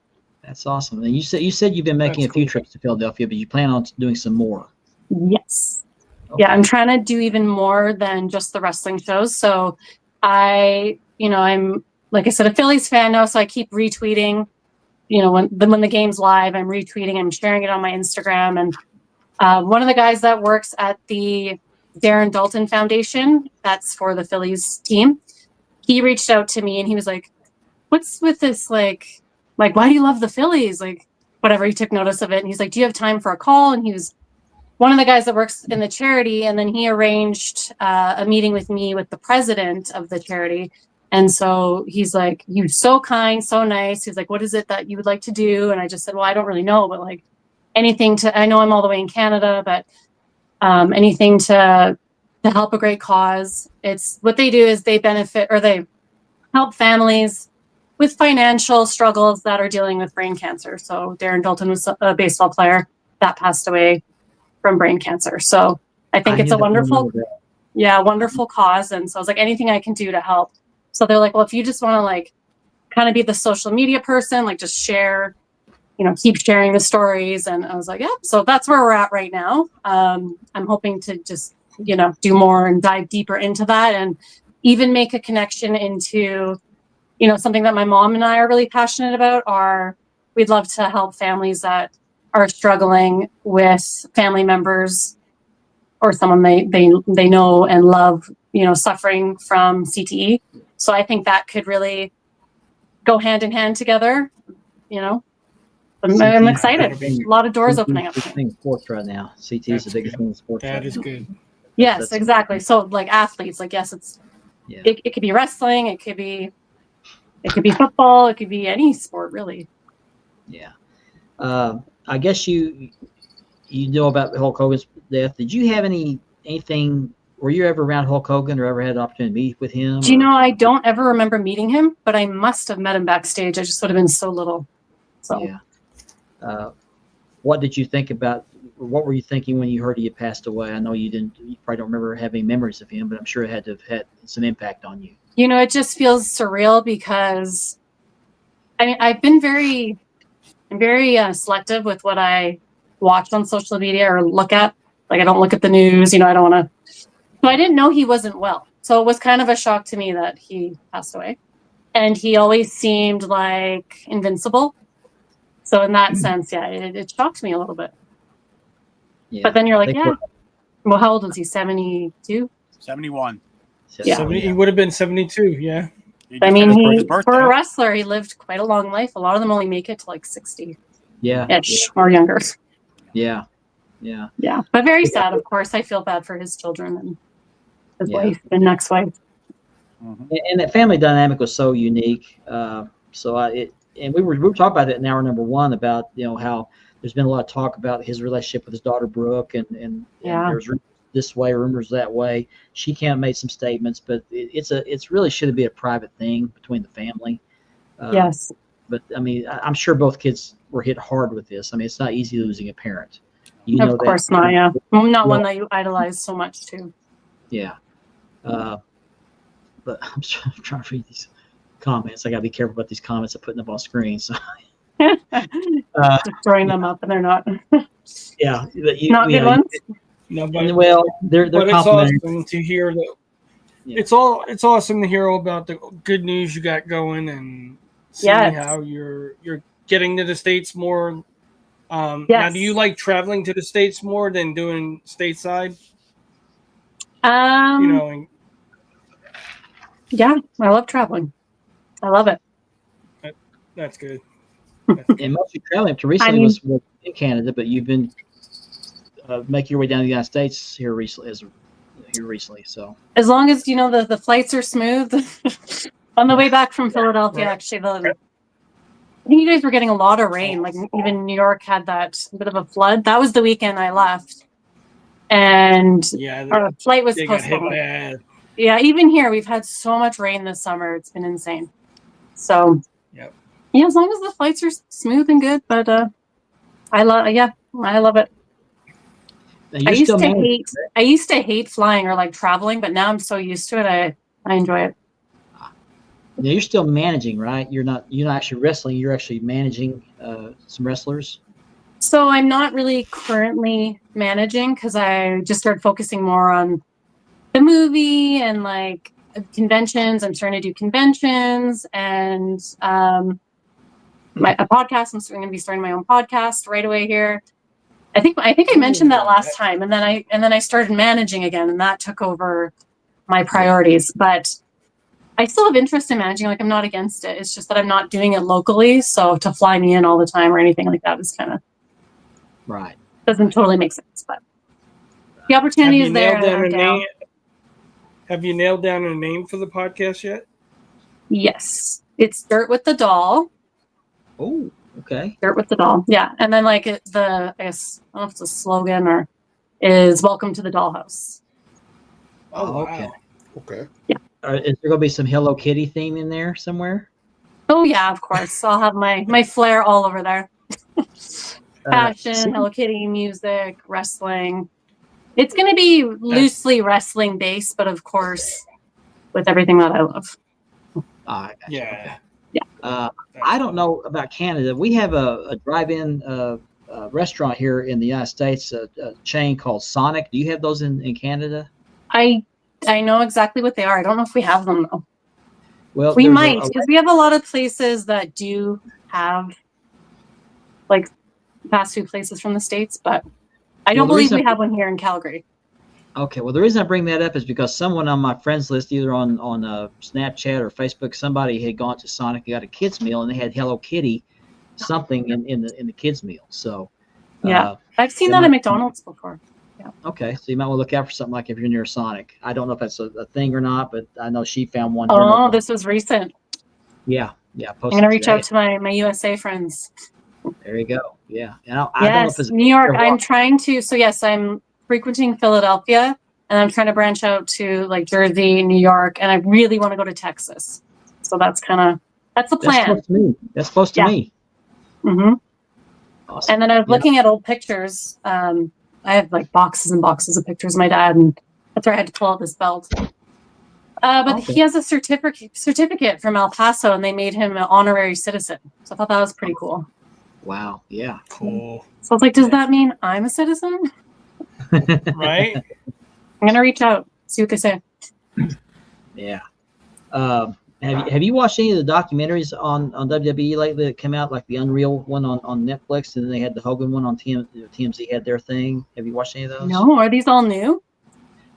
That's awesome. And you said you've been making That's a few cool. trips to Philadelphia, but you plan on doing some more. Yes. Okay. Yeah, I'm trying to do even more than just the wrestling shows. So I'm, like I said, a Phillies fan now, so I keep retweeting, when the game's live, I'm retweeting, I'm sharing it on my Instagram. And one of the guys that works at the Darren Dalton Foundation, that's for the Phillies team, he reached out to me and he was like, what's with this? Like, why do you love the Phillies? Like, whatever. He took notice of it. And he's like, do you have time for a call? And he was one of the guys that works in the charity. And then he arranged a meeting with me with the president of the charity. And so he's like, you're so kind, so nice. He's like, what is it that you would like to do? And I just said, well, I don't really know, but like anything I know I'm all the way in Canada, but anything to help a great cause. It's what they do is they benefit, or they help families with financial struggles that are dealing with brain cancer. So Darren Dalton was a baseball player that passed away from brain cancer. So I think it's a wonderful cause. And so I was like, anything I can do to help. So they're like, well, if you just want to like kind of be the social media person, like just share, keep sharing the stories. And I was like, yeah, so that's where we're at right now. I'm hoping to just, do more and dive deeper into that, and even make a connection into, something that my mom and I are really passionate about. We'd love to help families that are struggling with family members or someone they know and love, suffering from CTE. So I think that could really go hand in hand together. I'm excited. A lot of doors opening up. Thing in sports right now. CT is the biggest thing in sports. That right is now. good. Yes, exactly. So like athletes, like yes, it could be wrestling, it could be football, it could be any sport really. Yeah. I guess you know about Hulk Hogan's death. Did you have anything? Were you ever around Hulk Hogan or ever had an opportunity to meet with him? Do you know, I don't ever remember meeting him, but I must have met him backstage. I just would have been so little. So yeah. What did you think about? What were you thinking when you heard he had passed away? I know you probably don't remember having memories of him, but I'm sure it had to have had some impact on you. It just feels surreal because, I've been very selective with what I watch on social media or look at. Like, I don't look at the news, I don't want to. So I didn't know he wasn't well. So it was kind of a shock to me that he passed away. And he always seemed like invincible. So in that sense, yeah, it shocked me a little bit. Yeah. But then you're like, yeah. Well, how old was he? 72? 71. Yeah. He would have been 72. Yeah. For a wrestler, he lived quite a long life. A lot of them only make it to like 60. Yeah. Or younger. Yeah. But very sad, of course. I feel bad for his children and his wife and next wife. Mm-hmm. And that family dynamic was so unique. And we were talking about that in hour number one about how there's been a lot of talk about his relationship with his daughter Brooke, and there's rumors this way, rumors that way. She can't make some statements, but it's really should be a private thing between the family. Yes. But I'm sure both kids were hit hard with this. It's not easy losing a parent. Of course not. Yeah, I'm not one that you idolize so much too. Yeah. But I'm trying to read these comments. I got to be careful about these comments I'm putting up on screen. So just throwing them up, and they're not. Yeah, not good ones. No, but they're but it's awesome to hear that. Yeah. It's awesome to hear all about the good news you got going and seeing how you're getting to the States more. Now, do you like traveling to the States more than doing stateside? Yeah, I love traveling. I love it. That's good. And mostly traveling up to recently was in Canada, but you've been making your way down to the United States here recently. So as long as the flights are smooth. On the way back from Philadelphia, actually, I think you guys were getting a lot of rain. Like even New York had that bit of a flood. That was the weekend I left, and our flight was postponed. Yeah, even here we've had so much rain this summer. It's been insane. So as long as the flights are smooth and good. But I love it. I used to hate flying or like traveling, but now I'm so used to it. I enjoy it. Now you're still managing, right? You're not actually wrestling. You're actually managing some wrestlers. So I'm not really currently managing because I just started focusing more on the movie and like conventions. I'm starting to do conventions and a podcast. I'm going to be starting my own podcast right away here. I think I mentioned that last time, and then I started managing again, and that took over my priorities. But I still have interest in managing. Like, I'm not against it. It's just that I'm not doing it locally. So to fly me in all the time or anything like that is kind of Right. doesn't totally make sense. But the opportunity is there. Have you nailed down a name for the podcast yet? Yes, it's Dirt with the Doll. Oh, okay. Dirt with the Doll. Yeah, and then like I guess I don't know if it's a slogan or is Welcome to the Dollhouse. Oh, okay. Wow. Okay. Yeah. Is there going to be some Hello Kitty theme in there somewhere? Oh yeah, of course. I'll have my flair all over there. Fashion, Hello Kitty, music, wrestling. It's going to be loosely wrestling based, but of course, with everything that I love. Yeah. I don't know about Canada. We have a drive-in restaurant here in the United States, a chain called Sonic. Do you have those in Canada? I know exactly what they are. I don't know if we have them though. Well, we might, because we have a lot of places that do have like fast food places from the States, but I don't believe we have one here in Calgary. Okay, well, the reason I bring that up is because someone on my friends list, either on Snapchat or Facebook, somebody had gone to Sonic and got a kids meal, and they had Hello Kitty something in the kids meal. So yeah, I've seen that at McDonald's before. Yeah. Okay, so you might want to look out for something like if you're near Sonic. I don't know if that's a thing or not, but I know she found one. Oh, this was recent. Yeah. I'm gonna reach out to my USA friends. There you go. Yeah, and I yes, don't know if it's New York. I'm trying to. So yes, I'm frequenting Philadelphia, and I'm trying to branch out to like Jersey, New York, and I really want to go to Texas. So that's the plan. That's close to me. Mm-hmm. Awesome. And then I was looking at old pictures. I have like boxes and boxes of pictures of my dad, and that's where I had to pull out this belt. But he has a certificate from El Paso, and they made him an honorary citizen. So I thought that was pretty cool. Wow. Yeah. Cool. So I was like, does that mean I'm a citizen? Right. I'm gonna reach out, see what they say. Yeah. Have you watched any of the documentaries on WWE lately that came out, like the Unreal one on Netflix, and then they had the Hogan one on TMZ had their thing? Have you watched any of those? No, are these all new?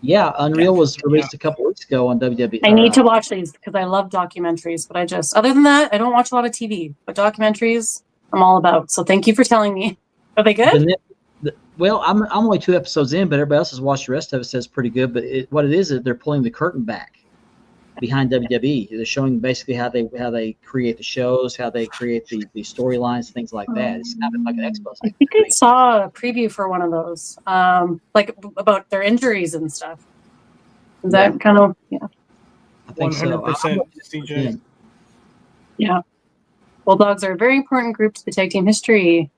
Yeah, Unreal was released a couple weeks ago on WWE. I need to watch these because I love documentaries, but other than that, I don't watch a lot of TV, but documentaries I'm all about. So thank you for telling me. Are they good? Well, I'm only 2 episodes in, but everybody else has watched the rest of it, says pretty good. But what it is they're pulling the curtain back behind WWE. They're showing basically how they create the shows, how they create the storylines, things like that. It's kind of like an expo. I think I saw a preview for one of those, like about their injuries and stuff. Is that kind of I think 100% so. CJ. Yeah. Bulldogs are a very important group to the tag team history.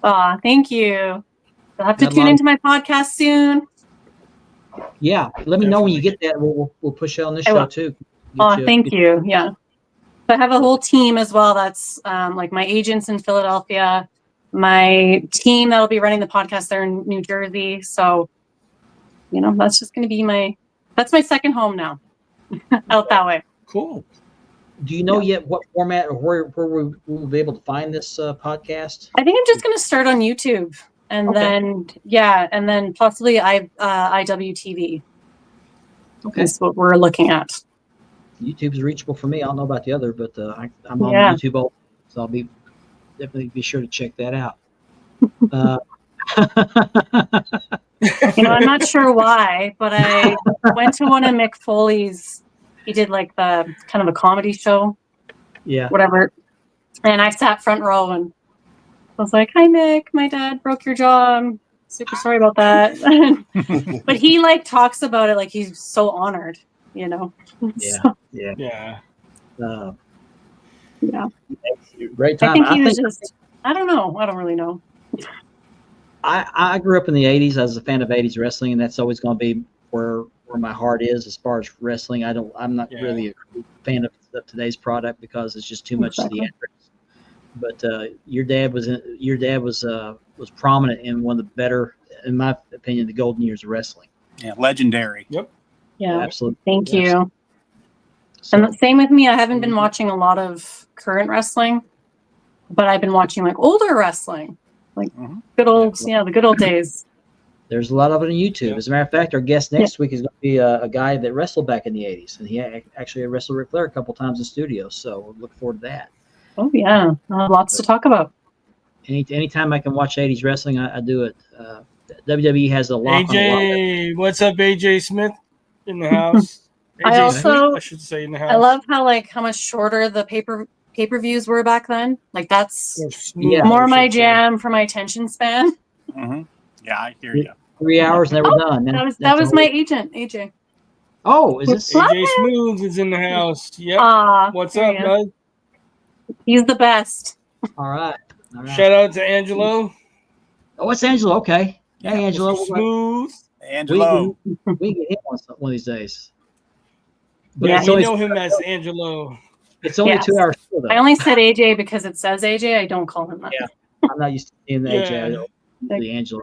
Thank you. You'll have to tune into my podcast soon. Yeah, let me know when you get that. We'll push it on this show too. Thank you. Yeah, so I have a whole team as well. That's like my agents in Philadelphia, my team that'll be running the podcast there in New Jersey. So, that's just going to be that's my second home now, out that way. Cool. Do you know yet what format or where we will be able to find this podcast? I think I'm just going to start on YouTube. And then possibly IWTV. Okay, that's what we're looking at. YouTube is reachable for me. I don't know about the other, but I'm on YouTube all, so I'll definitely be sure to check that out. I'm not sure why, but I went to one of Mick Foley's. He did like the kind of a comedy show, whatever. And I sat front row and I was like, "Hi, Mick. My dad broke your jaw. I'm super sorry about that." But he talks about it like he's so honored, Yeah. Yeah. Great time. I think he was just. I don't know. I don't really know. I grew up in the '80s. I was a fan of '80s wrestling, and that's always going to be where my heart is as far as wrestling. I'm not really a fan of today's product because it's just too much theatrics. But your dad was prominent in one of the better, in my opinion, the golden years of wrestling. Yeah, legendary. Yep. Yeah. Absolutely. Thank Yes. you. So, And the same with me. I haven't been watching a lot of current wrestling, but I've been watching like older wrestling, like good old, the good old days. there's a lot of it on YouTube. As a matter of fact, our guest next week is going to be a guy that wrestled back in the 80s, and he actually wrestled Ric Flair a couple times in studio. So we'll look forward to that. Oh yeah, lots to talk about. Anytime I can watch 80s wrestling, I do it. WWE has a lock on a lot. AJ, what's up, AJ Smith in the house? I should say in the house. I love how much shorter the pay-per-views were back then. Like that's more my jam for my attention span. Mm-hmm. Yeah, I hear you. 3 hours, never done. That was my agent, AJ. Oh, is this AJ Smooth is in the house? Yep. What's up, bud? He's the best. All right. Shout out to Angelo. Oh, it's Angelo. Okay. Hey, Angelo. Smooth. Angelo. We get him one of these days. But Yeah, you know him as Angelo. It's only 2 hours. Though. I only said AJ because it says AJ. I don't call him that. Yeah, I'm not used to seeing the AJ. I know the Angelo.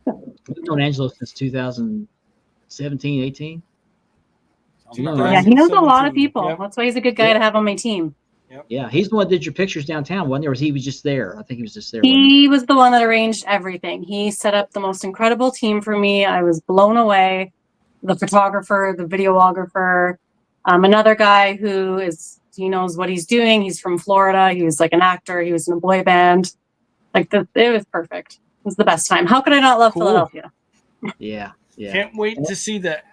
We've known Angelo since 2017, 18. Yeah, he knows a lot of people. Yep. That's why he's a good guy to have on my team. Yep. Yeah, he's the one that did your pictures downtown, wasn't he? Or was he just there? I think he was just there. He was the one that arranged everything. He set up the most incredible team for me. I was blown away. The photographer, the videographer, another guy he knows what he's doing. He's from Florida. He was like an actor. He was in a boy band. It was perfect. It was the best time. How could I not love Philadelphia? Yeah. Can't wait to see that.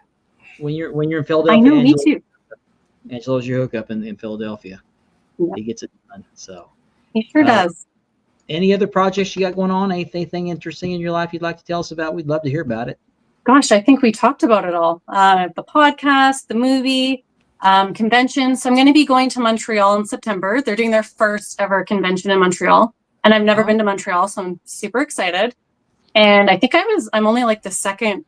When you're in Philadelphia, I know, me too. Angelo's your hookup in Philadelphia. Yeah. He gets it done. So he sure does. Any other projects you got going on? Anything interesting in your life you'd like to tell us about? We'd love to hear about it. Gosh, I think we talked about it all. The podcast, the movie, convention. So I'm going to be going to Montreal in September. They're doing their first ever convention in Montreal. And I've never been to Montreal, so I'm super excited. And I think I'm only like the second,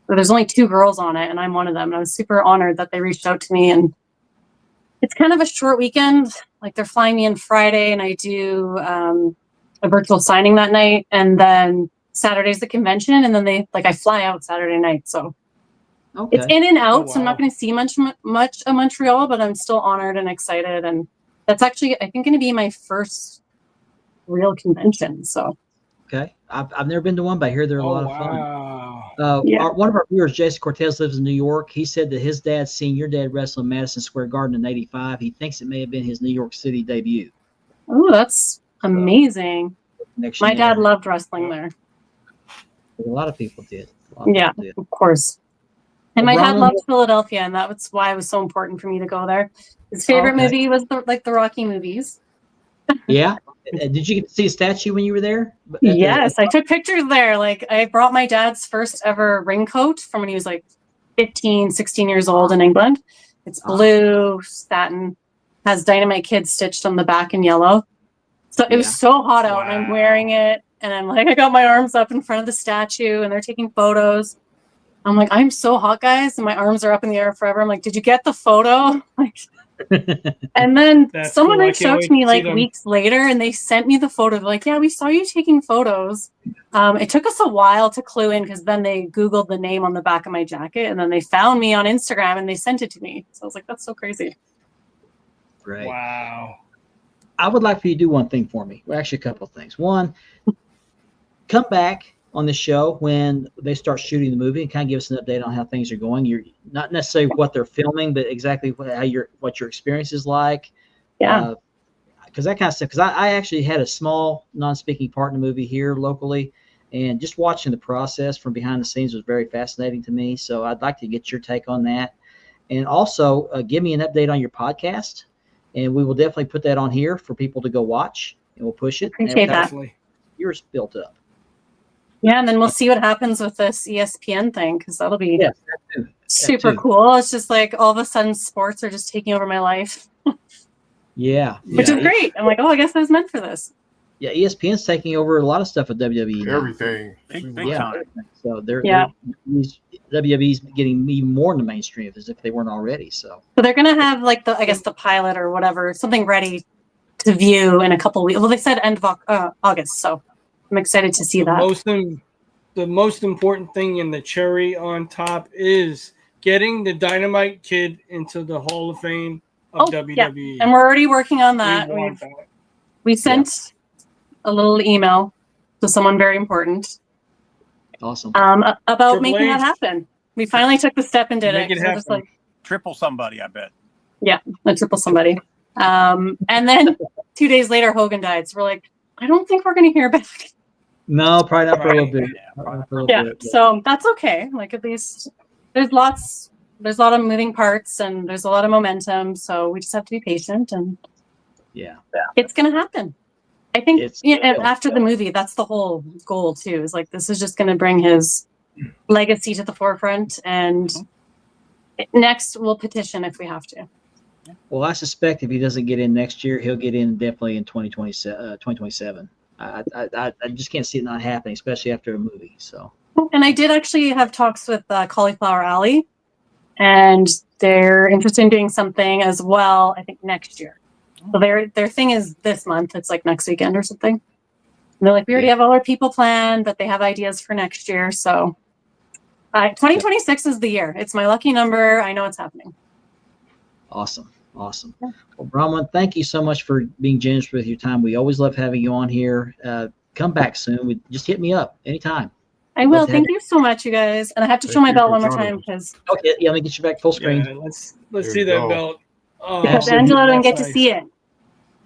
there's only 2 girls on it, and I'm one of them. And I was super honored that they reached out to me. And it's kind of a short weekend. Like they're flying me in Friday, and I do a virtual signing that night. And then Saturday's the convention, and then I fly out Saturday night. So it's in and out. So I'm not going to see much of Montreal, but I'm still honored and excited. And that's actually, I think, going to be my first real convention. So okay, I've never been to one, but I hear they're a lot of fun. One of our viewers, Jason Cortez, lives in New York. He said that his dad seen your dad wrestle in Madison Square Garden in '85. He thinks it may have been his New York City debut. Oh, that's amazing. My dad loved wrestling there. A lot of people did. Of course. And my dad loved Philadelphia, and that's why it was so important for me to go there. His favorite movie was the Rocky movies. Yeah. Did you get to see a statue when you were there? Yes, I took pictures there. Like I brought my dad's first ever ring coat from when he was like 15, 16 years old in England. It's blue satin, has Dynamite Kid stitched on the back in yellow. So it was so hot out, and I'm wearing it, and I'm like, I got my arms up in front of the statue, and they're taking photos. I'm like, I'm so hot, guys, and my arms are up in the air forever. I'm like, did you get the photo? Like, and then someone reached out to me like weeks later, and they sent me the photo. They're like, yeah, we saw you taking photos. It took us a while to clue in, because then they Googled the name on the back of my jacket, and then they found me on Instagram, and they sent it to me. So I was like, that's so crazy. Great. Wow. I would like for you to do one thing for me. Well, actually, a couple of things. One, come back on the show when they start shooting the movie and kind of give us an update on how things are going. You're not necessarily what they're filming, but exactly what your experience is like. Yeah. Because that kind of stuff. Because I actually had a small non-speaking part in the movie here locally, and just watching the process from behind the scenes was very fascinating to me. So I'd like to get your take on that, and also give me an update on your podcast, and we will definitely put that on here for people to go watch, and we'll push it. Appreciate that. Yours built up. Yeah, and then we'll see what happens with this ESPN thing, because that'll be super too. cool. It's just like all of a sudden sports are just taking over my life. Which is great. I'm like, oh, I guess I was meant for this. Yeah, ESPN's taking over a lot of stuff at WWE now. Everything. Big time. So WWE's getting even more in the mainstream as if they weren't already. So they're gonna have like the pilot or whatever, something ready to view in a couple weeks. Well, they said end of August, so I'm excited to see that. The most important thing in the cherry on top is getting the Dynamite Kid into the Hall of Fame of WWE. Yeah. And we're already working on that. We sent a little email to someone very important. Awesome. About making that happen. We finally took the step and did it. We're just like triple somebody, I bet. Yeah, a triple somebody. And then 2 days later, Hogan died. So we're like, I don't think we're going to hear back. No, probably not for a little bit. Yeah, so that's okay. Like at least there's a lot of moving parts and there's a lot of momentum. So we just have to be patient and it's going to happen. I think after the movie, that's the whole goal too. Is like this is just going to bring his legacy to the forefront, and next we'll petition if we have to. Well, I suspect if he doesn't get in next year, he'll get in definitely in 2027. I just can't see it not happening, especially after a movie. So. And I did actually have talks with Cauliflower Alley, and they're interested in doing something as well. I think next year. So their thing is this month. It's like next weekend or something. And they're like, we already have all our people planned, but they have ideas for next year. So 2026 is the year. It's my lucky number. I know it's happening. Awesome. Well, Bronwyne, thank you so much for being generous with your time. We always love having you on here. Come back soon. Just hit me up anytime. I will. Thank you so much, you guys. And I have to show my belt one more time because. Okay, let me get you back full screen. Yeah, let's see that belt. Oh, Angelo didn't get to see it.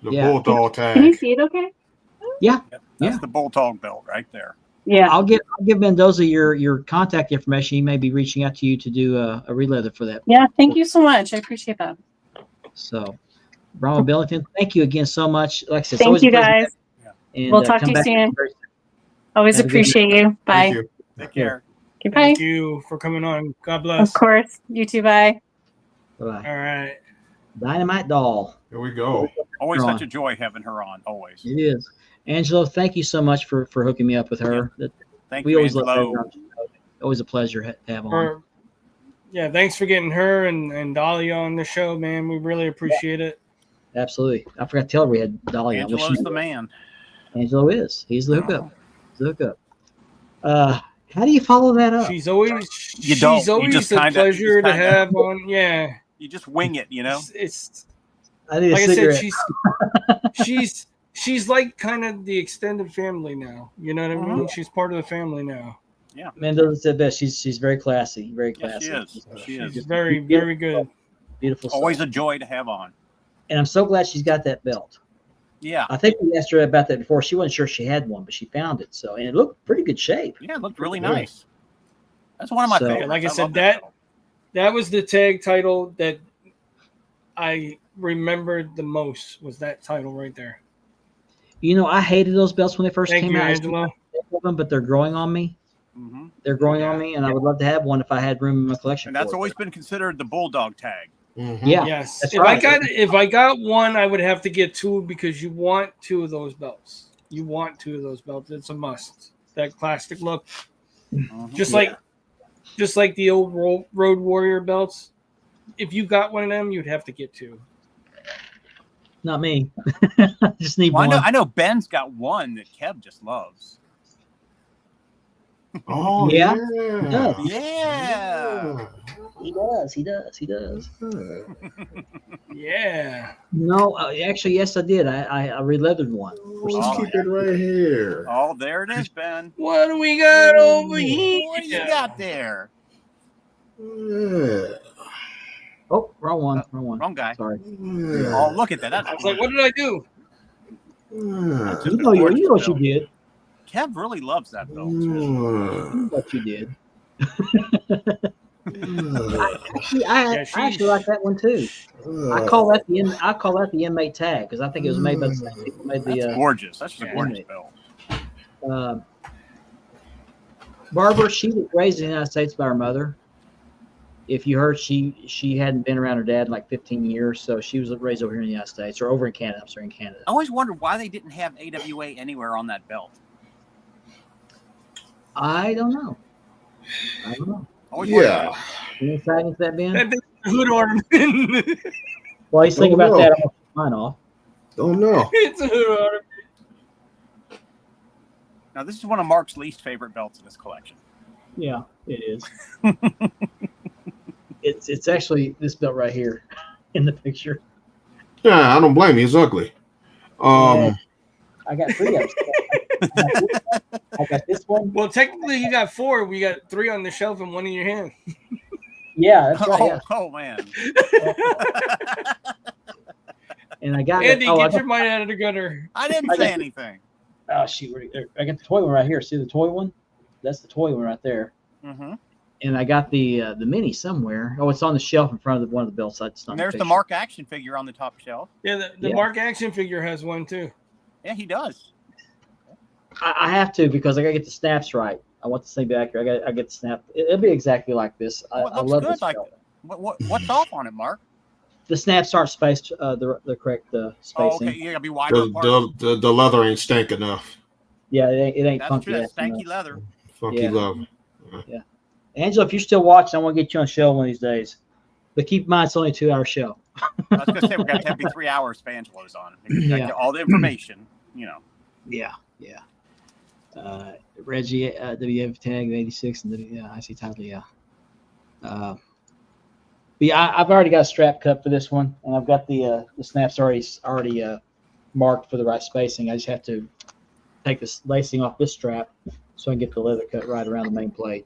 The Bulldog tag. Can you see it? Okay. Yeah. That's the Bulldog belt right there. Yeah. I'll give Mendoza your contact information. He may be reaching out to you to do a releather for that. Yeah. Thank you so much. I appreciate that. So, Bronwyne Billington, thank you again so much. Like I said, thank you guys. And, we'll talk to you soon. Always appreciate you. Bye. Thank you. Take care. Goodbye. Thank you for coming on. God bless. Of course. You too. Bye. Bye. All right. Dynamite Doll. Here we go. Always such a joy having her on. Always. It is. Angelo, thank you so much for hooking me up with her. Yeah. Thank we you, always Angelo. love her. Always a pleasure to have on. Yeah, thanks for getting her and Dolly on the show, man. We really appreciate it. Absolutely. I forgot to tell her we had Dolly. Angelo's the man. Angelo is. He's the hookup. How do you follow that up? She's always You a pleasure to have on. Yeah. You just wing it, you know? It's I need a like cigarette. I said, she's like kind of the extended family now. You know what I mean? She's part of the family now. Yeah. Mendoza said best. She's very classy. Very classy. Yes, she is. She's very, very good. Beautiful. Always soul. a joy to have on. And I'm so glad she's got that belt. Yeah. I think we asked her about that before. She wasn't sure she had one, but she found it. So, and it looked pretty good shape. Yeah, it looked really nice. That's one of my favorites. Like I said, love that that was the tag title that I remembered the most, was that title right there. You know, I hated those belts when they first Thank came you, out. Angelo. But they're growing on me. Mm-hmm. They're growing on me, and I would love to have one if I had room in my collection. And that's for it. always been considered the Bulldog tag. Mm-hmm. Yeah. Yes. That's If right. I got one, I would have to get two because you want two of those belts. It's a must. That classic look. Mm-hmm. Just like the old Road Warrior belts. If you got one of them, you'd have to get two. Not me. I just need one. I know Ben's got one that Kev just loves. Oh, Yeah. yeah. Yeah. He does. Yeah. No, actually, yes, I did. I releathered one. Let's keep it right here. Oh, there it is, Ben. What do we got over here? What do you got there? Yeah. Oh, wrong one. Wrong guy. Sorry. Yeah. Oh, look at that. That's I was like, what did I do? Yeah. Just You a know gorgeous what you belt. did. Kev really loves that belt. Yeah. You know what you did. I actually like that one too. I call that the inmate tag because I think it was made by the same people who made the. That's gorgeous. That's just a yeah. gorgeous belt. Barbara, she was raised in the United States by her mother. If you heard, she hadn't been around her dad in like 15 years, so she was raised over here in the United States or over in Canada. I'm sorry, in Canada. I always wondered why they didn't have AWA anywhere on that belt. I don't know. Always worry about Yeah. it. You excited into that, Ben? That thing's a hood ornament. While he's thinking Oh, about no. that, I'm gonna take mine off. Don't know. It's a hood ornament. Now, this is one of Mark's least favorite belts in his collection. Yeah, it is. It's actually this belt right here in the picture. Yeah, I don't blame you. It's ugly. I got 3 of them. I got this one. Well, technically, you got 4. We got 3 on the shelf and 1 in your hand. Yeah, that's right. Yeah. Oh man. And I got Andy, it. Oh, get your mind out of the gutter. I didn't I say got- anything. Oh shoot! I got the toy one right here. See the toy one? That's the toy one right there. Mm-hmm. And I got the mini somewhere. Oh, it's on the shelf in front of one of the belts. That's not. And there's the picture. Mark action figure on the top shelf. Yeah, the Yeah. Mark action figure has one too. Yeah, he does. I have to because I gotta get the snaps right. I want this thing back here. I get the snap. It'll be exactly like this. Well, it I looks love good this like belt. What's off on it, Mark? The snaps aren't spaced the correct spacing. Oh, okay. You gotta be wider apart. The leather ain't stank enough. Yeah, it ain't That's funky. true. That's enough. stanky leather. Funky Yeah. leather. Angela, if you're still watching, I want to get you on a show one of these days. But keep in mind, it's only a 2-hour show. I was gonna say we're gonna have to be 3 hours if Angelo's on. Yeah. Get all the information, you know. Yeah. Reggie, WF tag 86, and IC title. Yeah. But yeah, I've already got a strap cut for this one, and I've got the snaps already marked for the right spacing. I just have to take this lacing off this strap so I can get the leather cut right around the main plate.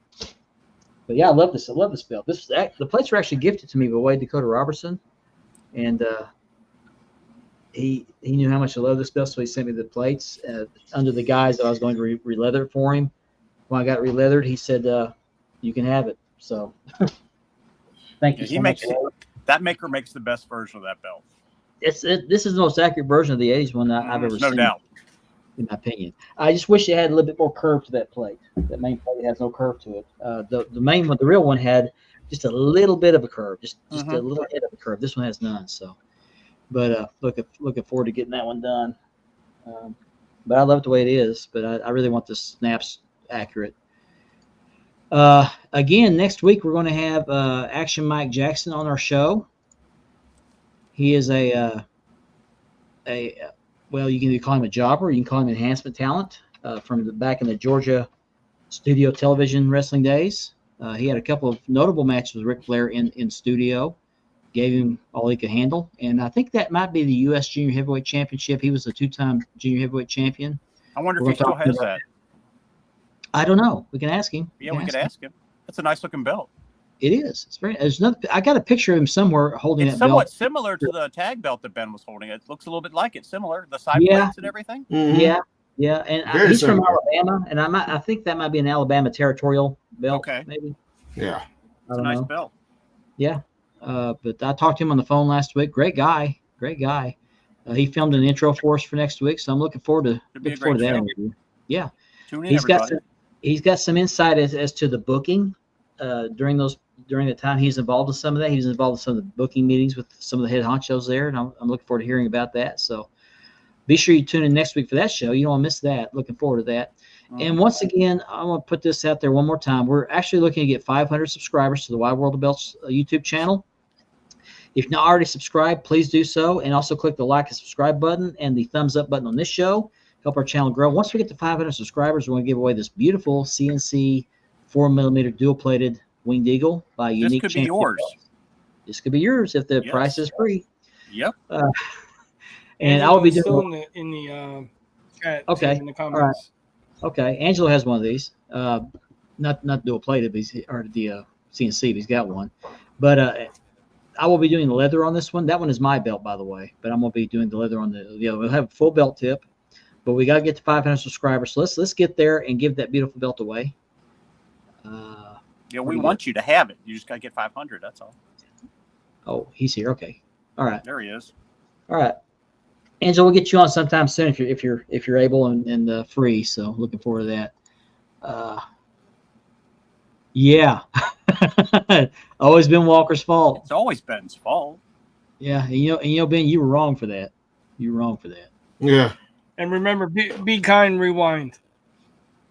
But yeah, I love this. I love this belt. The plates were actually gifted to me by Wade Dakota Robertson, and he knew how much I love this belt, so he sent me the plates under the guise that I was going to re-leather it for him. When I got re-leathered, he said, "You can have it." So, thank you so much. That maker makes the best version of that belt. This is the most accurate version of the '80s one that I've ever No seen. doubt. In my opinion, I just wish it had a little bit more curve to that plate. That main plate has no curve to it. The main one, the real one, had just a little bit of a curve, just a little bit of a curve. This one has none. So, but looking forward to getting that one done. But I love it the way it is. But I really want the snaps accurate. Again, next week we're going to have Action Mike Jackson on our show. He is well, you can call him a jobber. You can call him enhancement talent from back in the Georgia studio television wrestling days. He had a couple of notable matches with Ric Flair in studio, gave him all he could handle. And I think that might be the U.S. Junior Heavyweight Championship. He was a 2-time Junior Heavyweight champion. I wonder if he still has that. I don't know. We can ask him. Yeah, we could ask him. That's a nice looking belt. It is. It's very. There's another. I got a picture of him somewhere holding It's that belt. somewhat similar to the tag belt that Ben was holding. It looks a little bit like it. Similar, the side Yeah. plates and everything. Yeah, and Very he's from similar. Alabama, and I think that might be an Alabama territorial belt. Okay. Maybe. Yeah. I It's a don't nice know. belt. Yeah, but I talked to him on the phone last week. Great guy. He filmed an intro for us for next week, so I'm looking forward to Should be a that great show. interview. Yeah, Tune in, he's everybody. got some insight as to the booking during the time he's involved in some of that. He was involved in some of the booking meetings with some of the head honchos there, and I'm looking forward to hearing about that. So be sure you tune in next week for that show. You don't want to miss that. Looking forward to that. And once again, I want to put this out there one more time. We're actually looking to get 500 subscribers to the Wide World of Belts YouTube channel. If you're not already subscribed, please do so. And also click the like and subscribe button and the thumbs up button on this show. Help our channel grow. Once we get to 500 subscribers, we're going to give away this beautiful CNC 4mm dual-plated Winged Eagle by Unique This could be Champion yours. Belts. This could be yours if the Yes. price is free. Yep. And I'll be still doing. in the chat. Okay. In the comments. Okay, Angelo has one of these. Not dual plated, but or the CNC, but he's got one. But I will be doing the leather on this one. That one is my belt, by the way. But I'm gonna be doing the leather on the other. We'll have a full belt tip, but we gotta get to 500 subscribers. So let's get there and give that beautiful belt away. Yeah, we want you to have it. You just gotta get 500. That's all. Oh, he's here. Okay, all right, There he is. all right. Angela, we'll get you on sometime soon if you're able and free. So looking forward to that. Yeah, always been Walker's fault. It's always Ben's fault. Yeah, and you know, Ben, you were wrong for that. You were wrong for that. Yeah. And remember, be kind, rewind.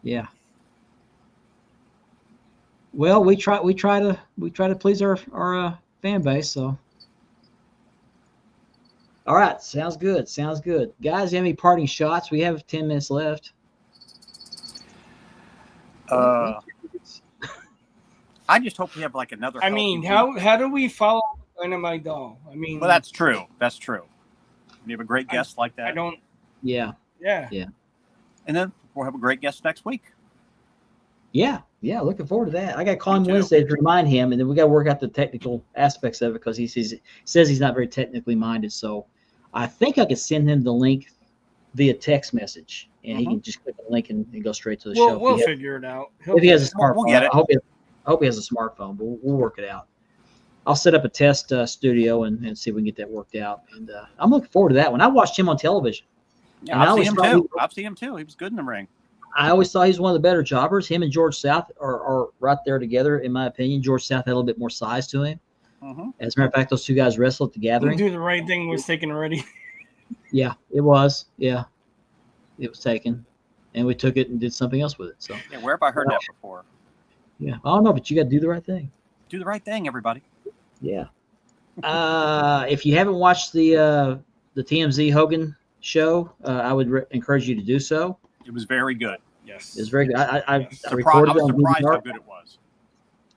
Yeah. Well, we try to please our fan base. So, all right, sounds good. Sounds good, guys. You have any parting shots? We have 10 minutes left. I just hope we have like another. I mean, how do we follow Dynamite Doll? I mean, well, that's true. That's true. We have a great guest like that. I don't. Yeah. Yeah. Yeah. And then we'll have a great guest next week. Yeah. Yeah. Looking forward to that. I got to call him too. Wednesday to remind him, and then we got to work out the technical aspects of it because he says he's not very technically minded. So I think I could send him the link via text message, and he can just click the link and go straight to the show. We'll figure it out. If he has a smartphone, We'll get it. I hope he has a smartphone, but we'll work it out. I'll set up a test studio and see if we can get that worked out. And I'm looking forward to that one. I watched him on television. Yeah, I've seen him too. He was good in the ring. I always thought he's one of the better jobbers. Him and George South are right there together, in my opinion. George South had a little bit more size to him. As a matter of fact, those two guys wrestled at the Gathering. Do the right thing was taken already. Yeah, it was. Yeah, it was taken, and we took it and did something else with it. So yeah, where have I heard that before? Yeah, I don't know, but you got to do the right thing. Do the right thing, everybody. Yeah. If you haven't watched the TMZ Hogan show, I would encourage you to do so. It was very good. Yes, it was very good. I recorded was surprised how good it was.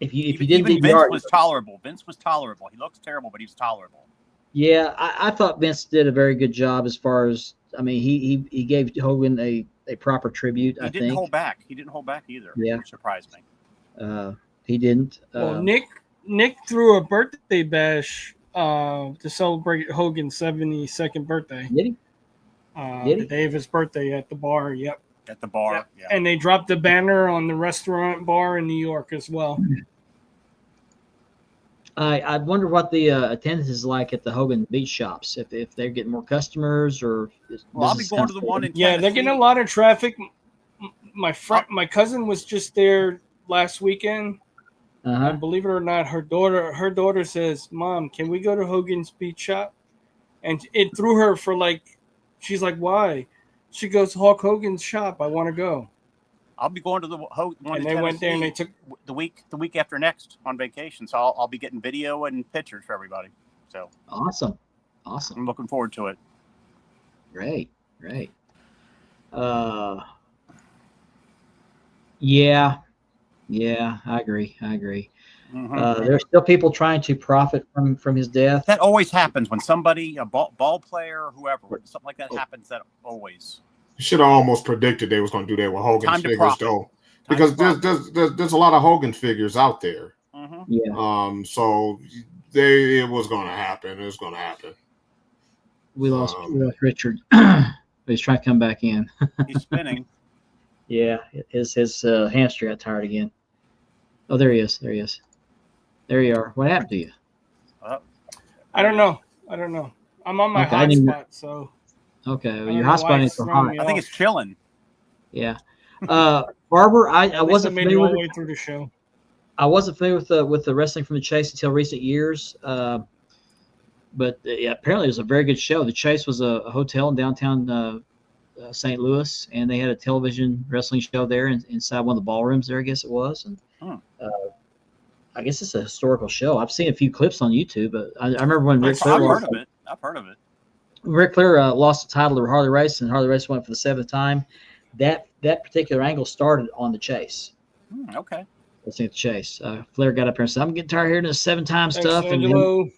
If you did even DVR, Vince was tolerable. Vince was tolerable. He looks terrible, but he's tolerable. Yeah, I thought Vince did a very good job as far as he gave Hogan a proper tribute. He didn't hold back. He didn't hold back either. Yeah, which surprised me. He didn't. Well, Nick threw a birthday bash to celebrate Hogan's 72nd birthday. Did he? The day of his birthday at the bar. Yep. At the bar. Yep. Yeah. And they dropped the banner on the restaurant bar in New York as well. I wonder what the attendance is like at the Hogan Beach shops. If they're getting more customers or. Well, I'll be going to the one in Tennessee. They're getting a lot of traffic. My cousin was just there last weekend. And believe it or not, her daughter says, "Mom, can we go to Hogan's Beach shop?" And it threw her for she's like, "Why?" She goes, "Hulk Hogan's shop. I want to go." I'll be going to the one. And they went there and they took the week after next on vacation. So I'll be getting video and pictures for everybody. So awesome. I'm looking forward to it. Great. Yeah, I agree. There's still people trying to profit from his death. That always happens when somebody, a ball player or whoever, something like that happens. That always. You should have almost predicted they was going to do that with Hogan's figures, though, because there's a lot of Hogan figures out there. Yeah. So it was going to happen. It was going to happen. We lost Richard. He's trying to come back in. He's spinning. Yeah, his hamstring got tired again. Oh, there he is. There you are. What happened to you? I don't know. I'm on my hotspot, so. Okay, well, your hotspot is for hot. I think it's chilling. Yeah. Barber, I wasn't familiar all the way through the show. I wasn't familiar with the wrestling from the Chase until recent years. But apparently it was a very good show. The Chase was a hotel in downtown St. Louis, and they had a television wrestling show there inside one of the ballrooms there, I guess it was. And I guess it's a historical show. I've seen a few clips on YouTube, but I remember when Ric Flair I've heard of it. Ric Flair lost the title to Harley Race, and Harley Race went for the 7th time. That particular angle started on the Chase. Okay. Let's see the Chase. Flair got up here and said, "I'm getting tired of hearing this 7-time stuff." And he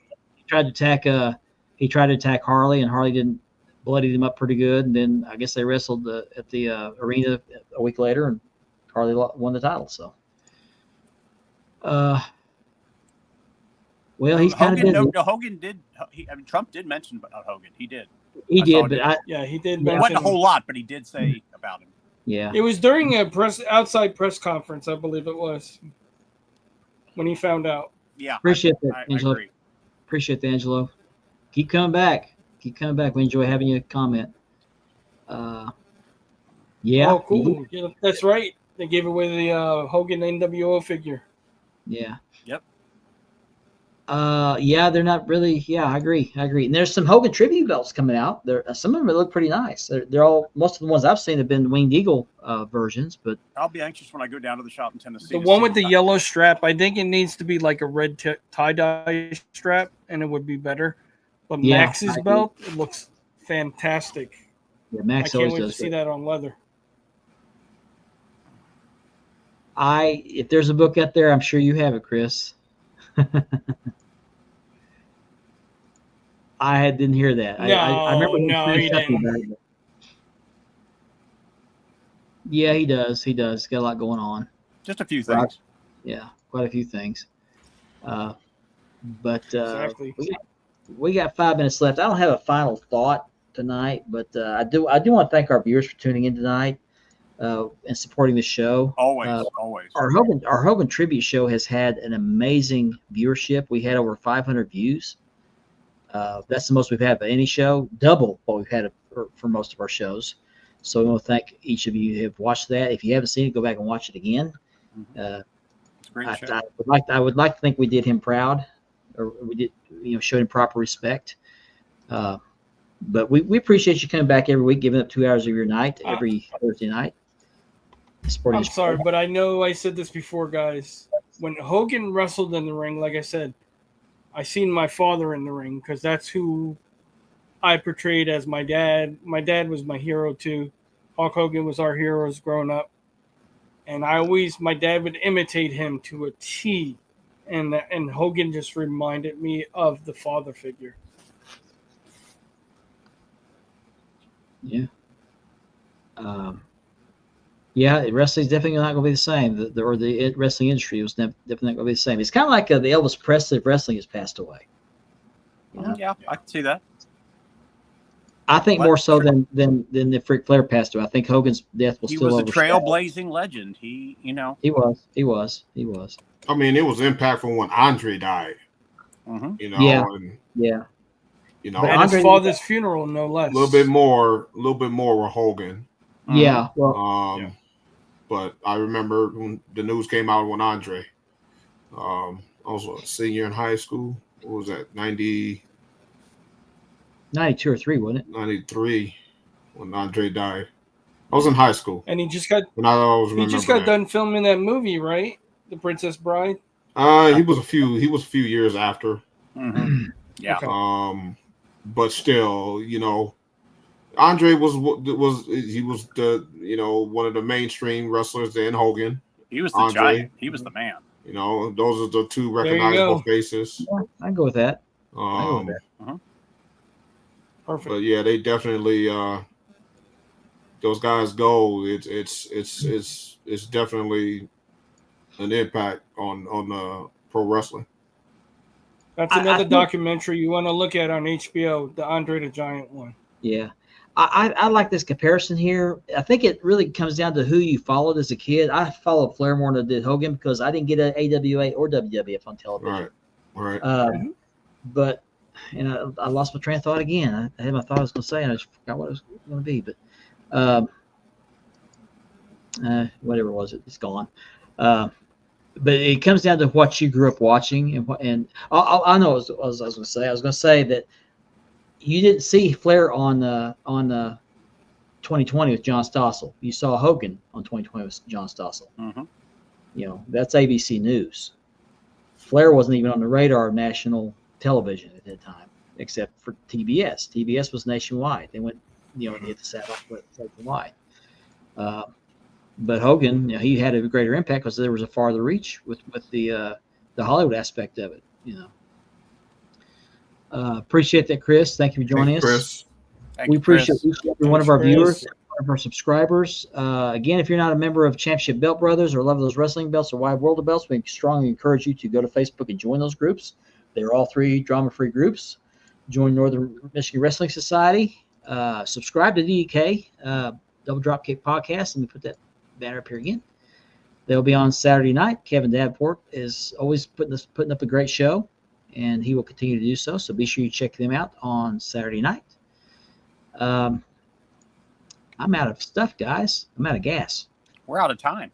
tried to attack Harley, and Harley bloodied him up pretty good. And then I guess they wrestled at the arena a week later, and Harley won the title. So, well, he's kind of busy. Hogan did. Trump did mention about Hogan. He did. He did. He did. It wasn't a whole lot, but he did say about him. Yeah. It was during a outside press conference, I believe it was, when he found out. Yeah. Appreciate that, Angelo. I agree. Appreciate that, Angelo. Keep coming back. We enjoy having you comment. Yeah. Oh, cool. Yeah, that's right. They gave away the Hogan NWO figure. Yeah. Yep. Yeah, they're not really. Yeah, I agree. And there's some Hogan tribute belts coming out. There, some of them look pretty nice. They're all, most of the ones I've seen have been Winged Eagle versions, but I'll be anxious when I go down to the shop in Tennessee. The one with the yellow strap, I think it needs to be like a red tie-dye strap, and it would be better. But Yeah, Max's belt, it looks fantastic. yeah, I Max can't always wait to does. see that on leather. If there's a book out there, I'm sure you have it, Chris. Didn't hear that. I remember him No, saying he something didn't. about it, but- Yeah, he does. He does. Got a lot going on. Just a few things. Yeah, quite a few things. But Exactly. we got 5 minutes left. I don't have a final thought tonight, but I do want to thank our viewers for tuning in tonight and supporting the show. Always. Our Hogan tribute show has had an amazing viewership. We had over 500 views. That's the most we've had by any show, double what we've had for most of our shows. So we want to thank each of you who have watched that. If you haven't seen it, go back and watch it again. It's a great show. I would like to think we did him proud, or we did, showed him proper respect. But we appreciate you coming back every week, giving up 2 hours of your night every Thursday night. I'm sorry, but I know I said this before, guys. When Hogan wrestled in the ring, like I said, I seen my father in the ring because that's who I portrayed as my dad. My dad was my hero too. Hulk Hogan was our heroes growing up. And my dad would imitate him to a T. And Hogan just reminded me of the father figure. Yeah. Yeah, wrestling's definitely not going to be the same. The wrestling industry was definitely not going to be the same. It's kind of like the Elvis Presley of wrestling has passed away. Yeah, I can see that. I think more so than the Ric Flair passed away. I think Hogan's death was still. He was a trailblazing legend. He was. He was. I mean, it was impactful when Andre died. Mm-hmm. Yeah. And, yeah. At his father's funeral, no less. A little bit more with Hogan. Yeah. Well. But I remember when the news came out when Andre. I was a senior in high school. What was that? 92 or 3, wasn't it? 93 when Andre died. I was in high school. And he just got done filming that movie, right? The Princess Bride. He was a few years after. Mm-hmm. Yeah. Okay. But still, Andre was the one of the mainstream wrestlers then. Hogan. He was the giant. He was the man. Those are the two recognizable faces. Yeah, I go with that. Perfect. But yeah, they definitely those guys go. It's definitely an impact on pro wrestling. That's another documentary you want to look at on HBO, the Andre the Giant one. Yeah. I like this comparison here. I think it really comes down to who you followed as a kid. I followed Flair more than I did Hogan because I didn't get an AWA or WWF on television. Right. But I lost my train of thought again. I had my thought I was going to say, and I just forgot what it was going to be. But whatever it was, it's gone. But it comes down to what you grew up watching, and I know what I was going to say. I was going to say that you didn't see Flair on 2020 with John Stossel. You saw Hogan on 2020 with John Stossel. Mm-hmm. That's ABC News. Flair wasn't even on the radar of national television at that time, except for TBS. TBS was nationwide. They went, and hit the satellite wide. But Hogan, he had a greater impact because there was a farther reach with the Hollywood aspect of it. Appreciate that, Chris. Thank you for joining us. Chris. We appreciate each and every one of our viewers, one of our subscribers. Again, if you're not a member of Championship Belt Brothers or Love of Those Wrestling Belts or Wide World of Belts, we strongly encourage you to go to Facebook and join those groups. They're all 3 drama-free groups. Join Northern Michigan Wrestling Society. Subscribe to DDK, Double Dropkick Podcast. Let me put that banner up here again. They'll be on Saturday night. Kevin Davenport is always putting up a great show, and he will continue to do so. So be sure you check them out on Saturday night. I'm out of stuff, guys. I'm out of gas. We're out of time.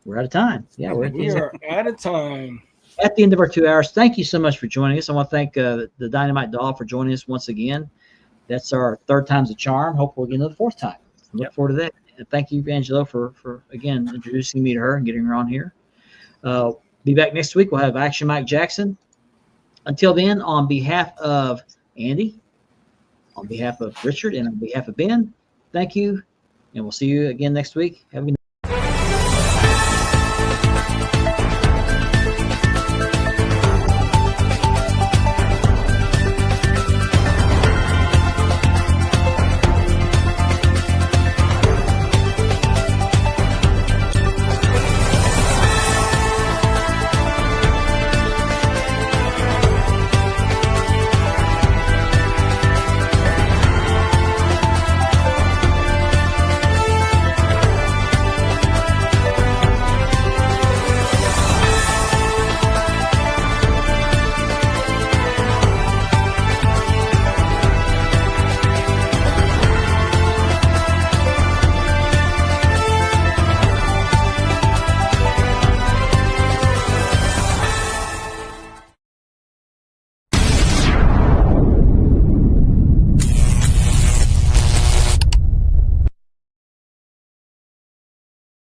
We're out of time. Yeah, we are out of time. at the end of our 2 hours. Thank you so much for joining us. I want to thank the Dynamite Doll for joining us once again. That's our 3rd time's a charm. Hope we'll get another 4th time. Look forward to that. And thank you, Angelo, for again introducing me to her and getting her on here. Be back next week. We'll have Action Mike Jackson. Until then, on behalf of Andy, on behalf of Richard, and on behalf of Ben, thank you, and we'll see you again next week. Have a good night.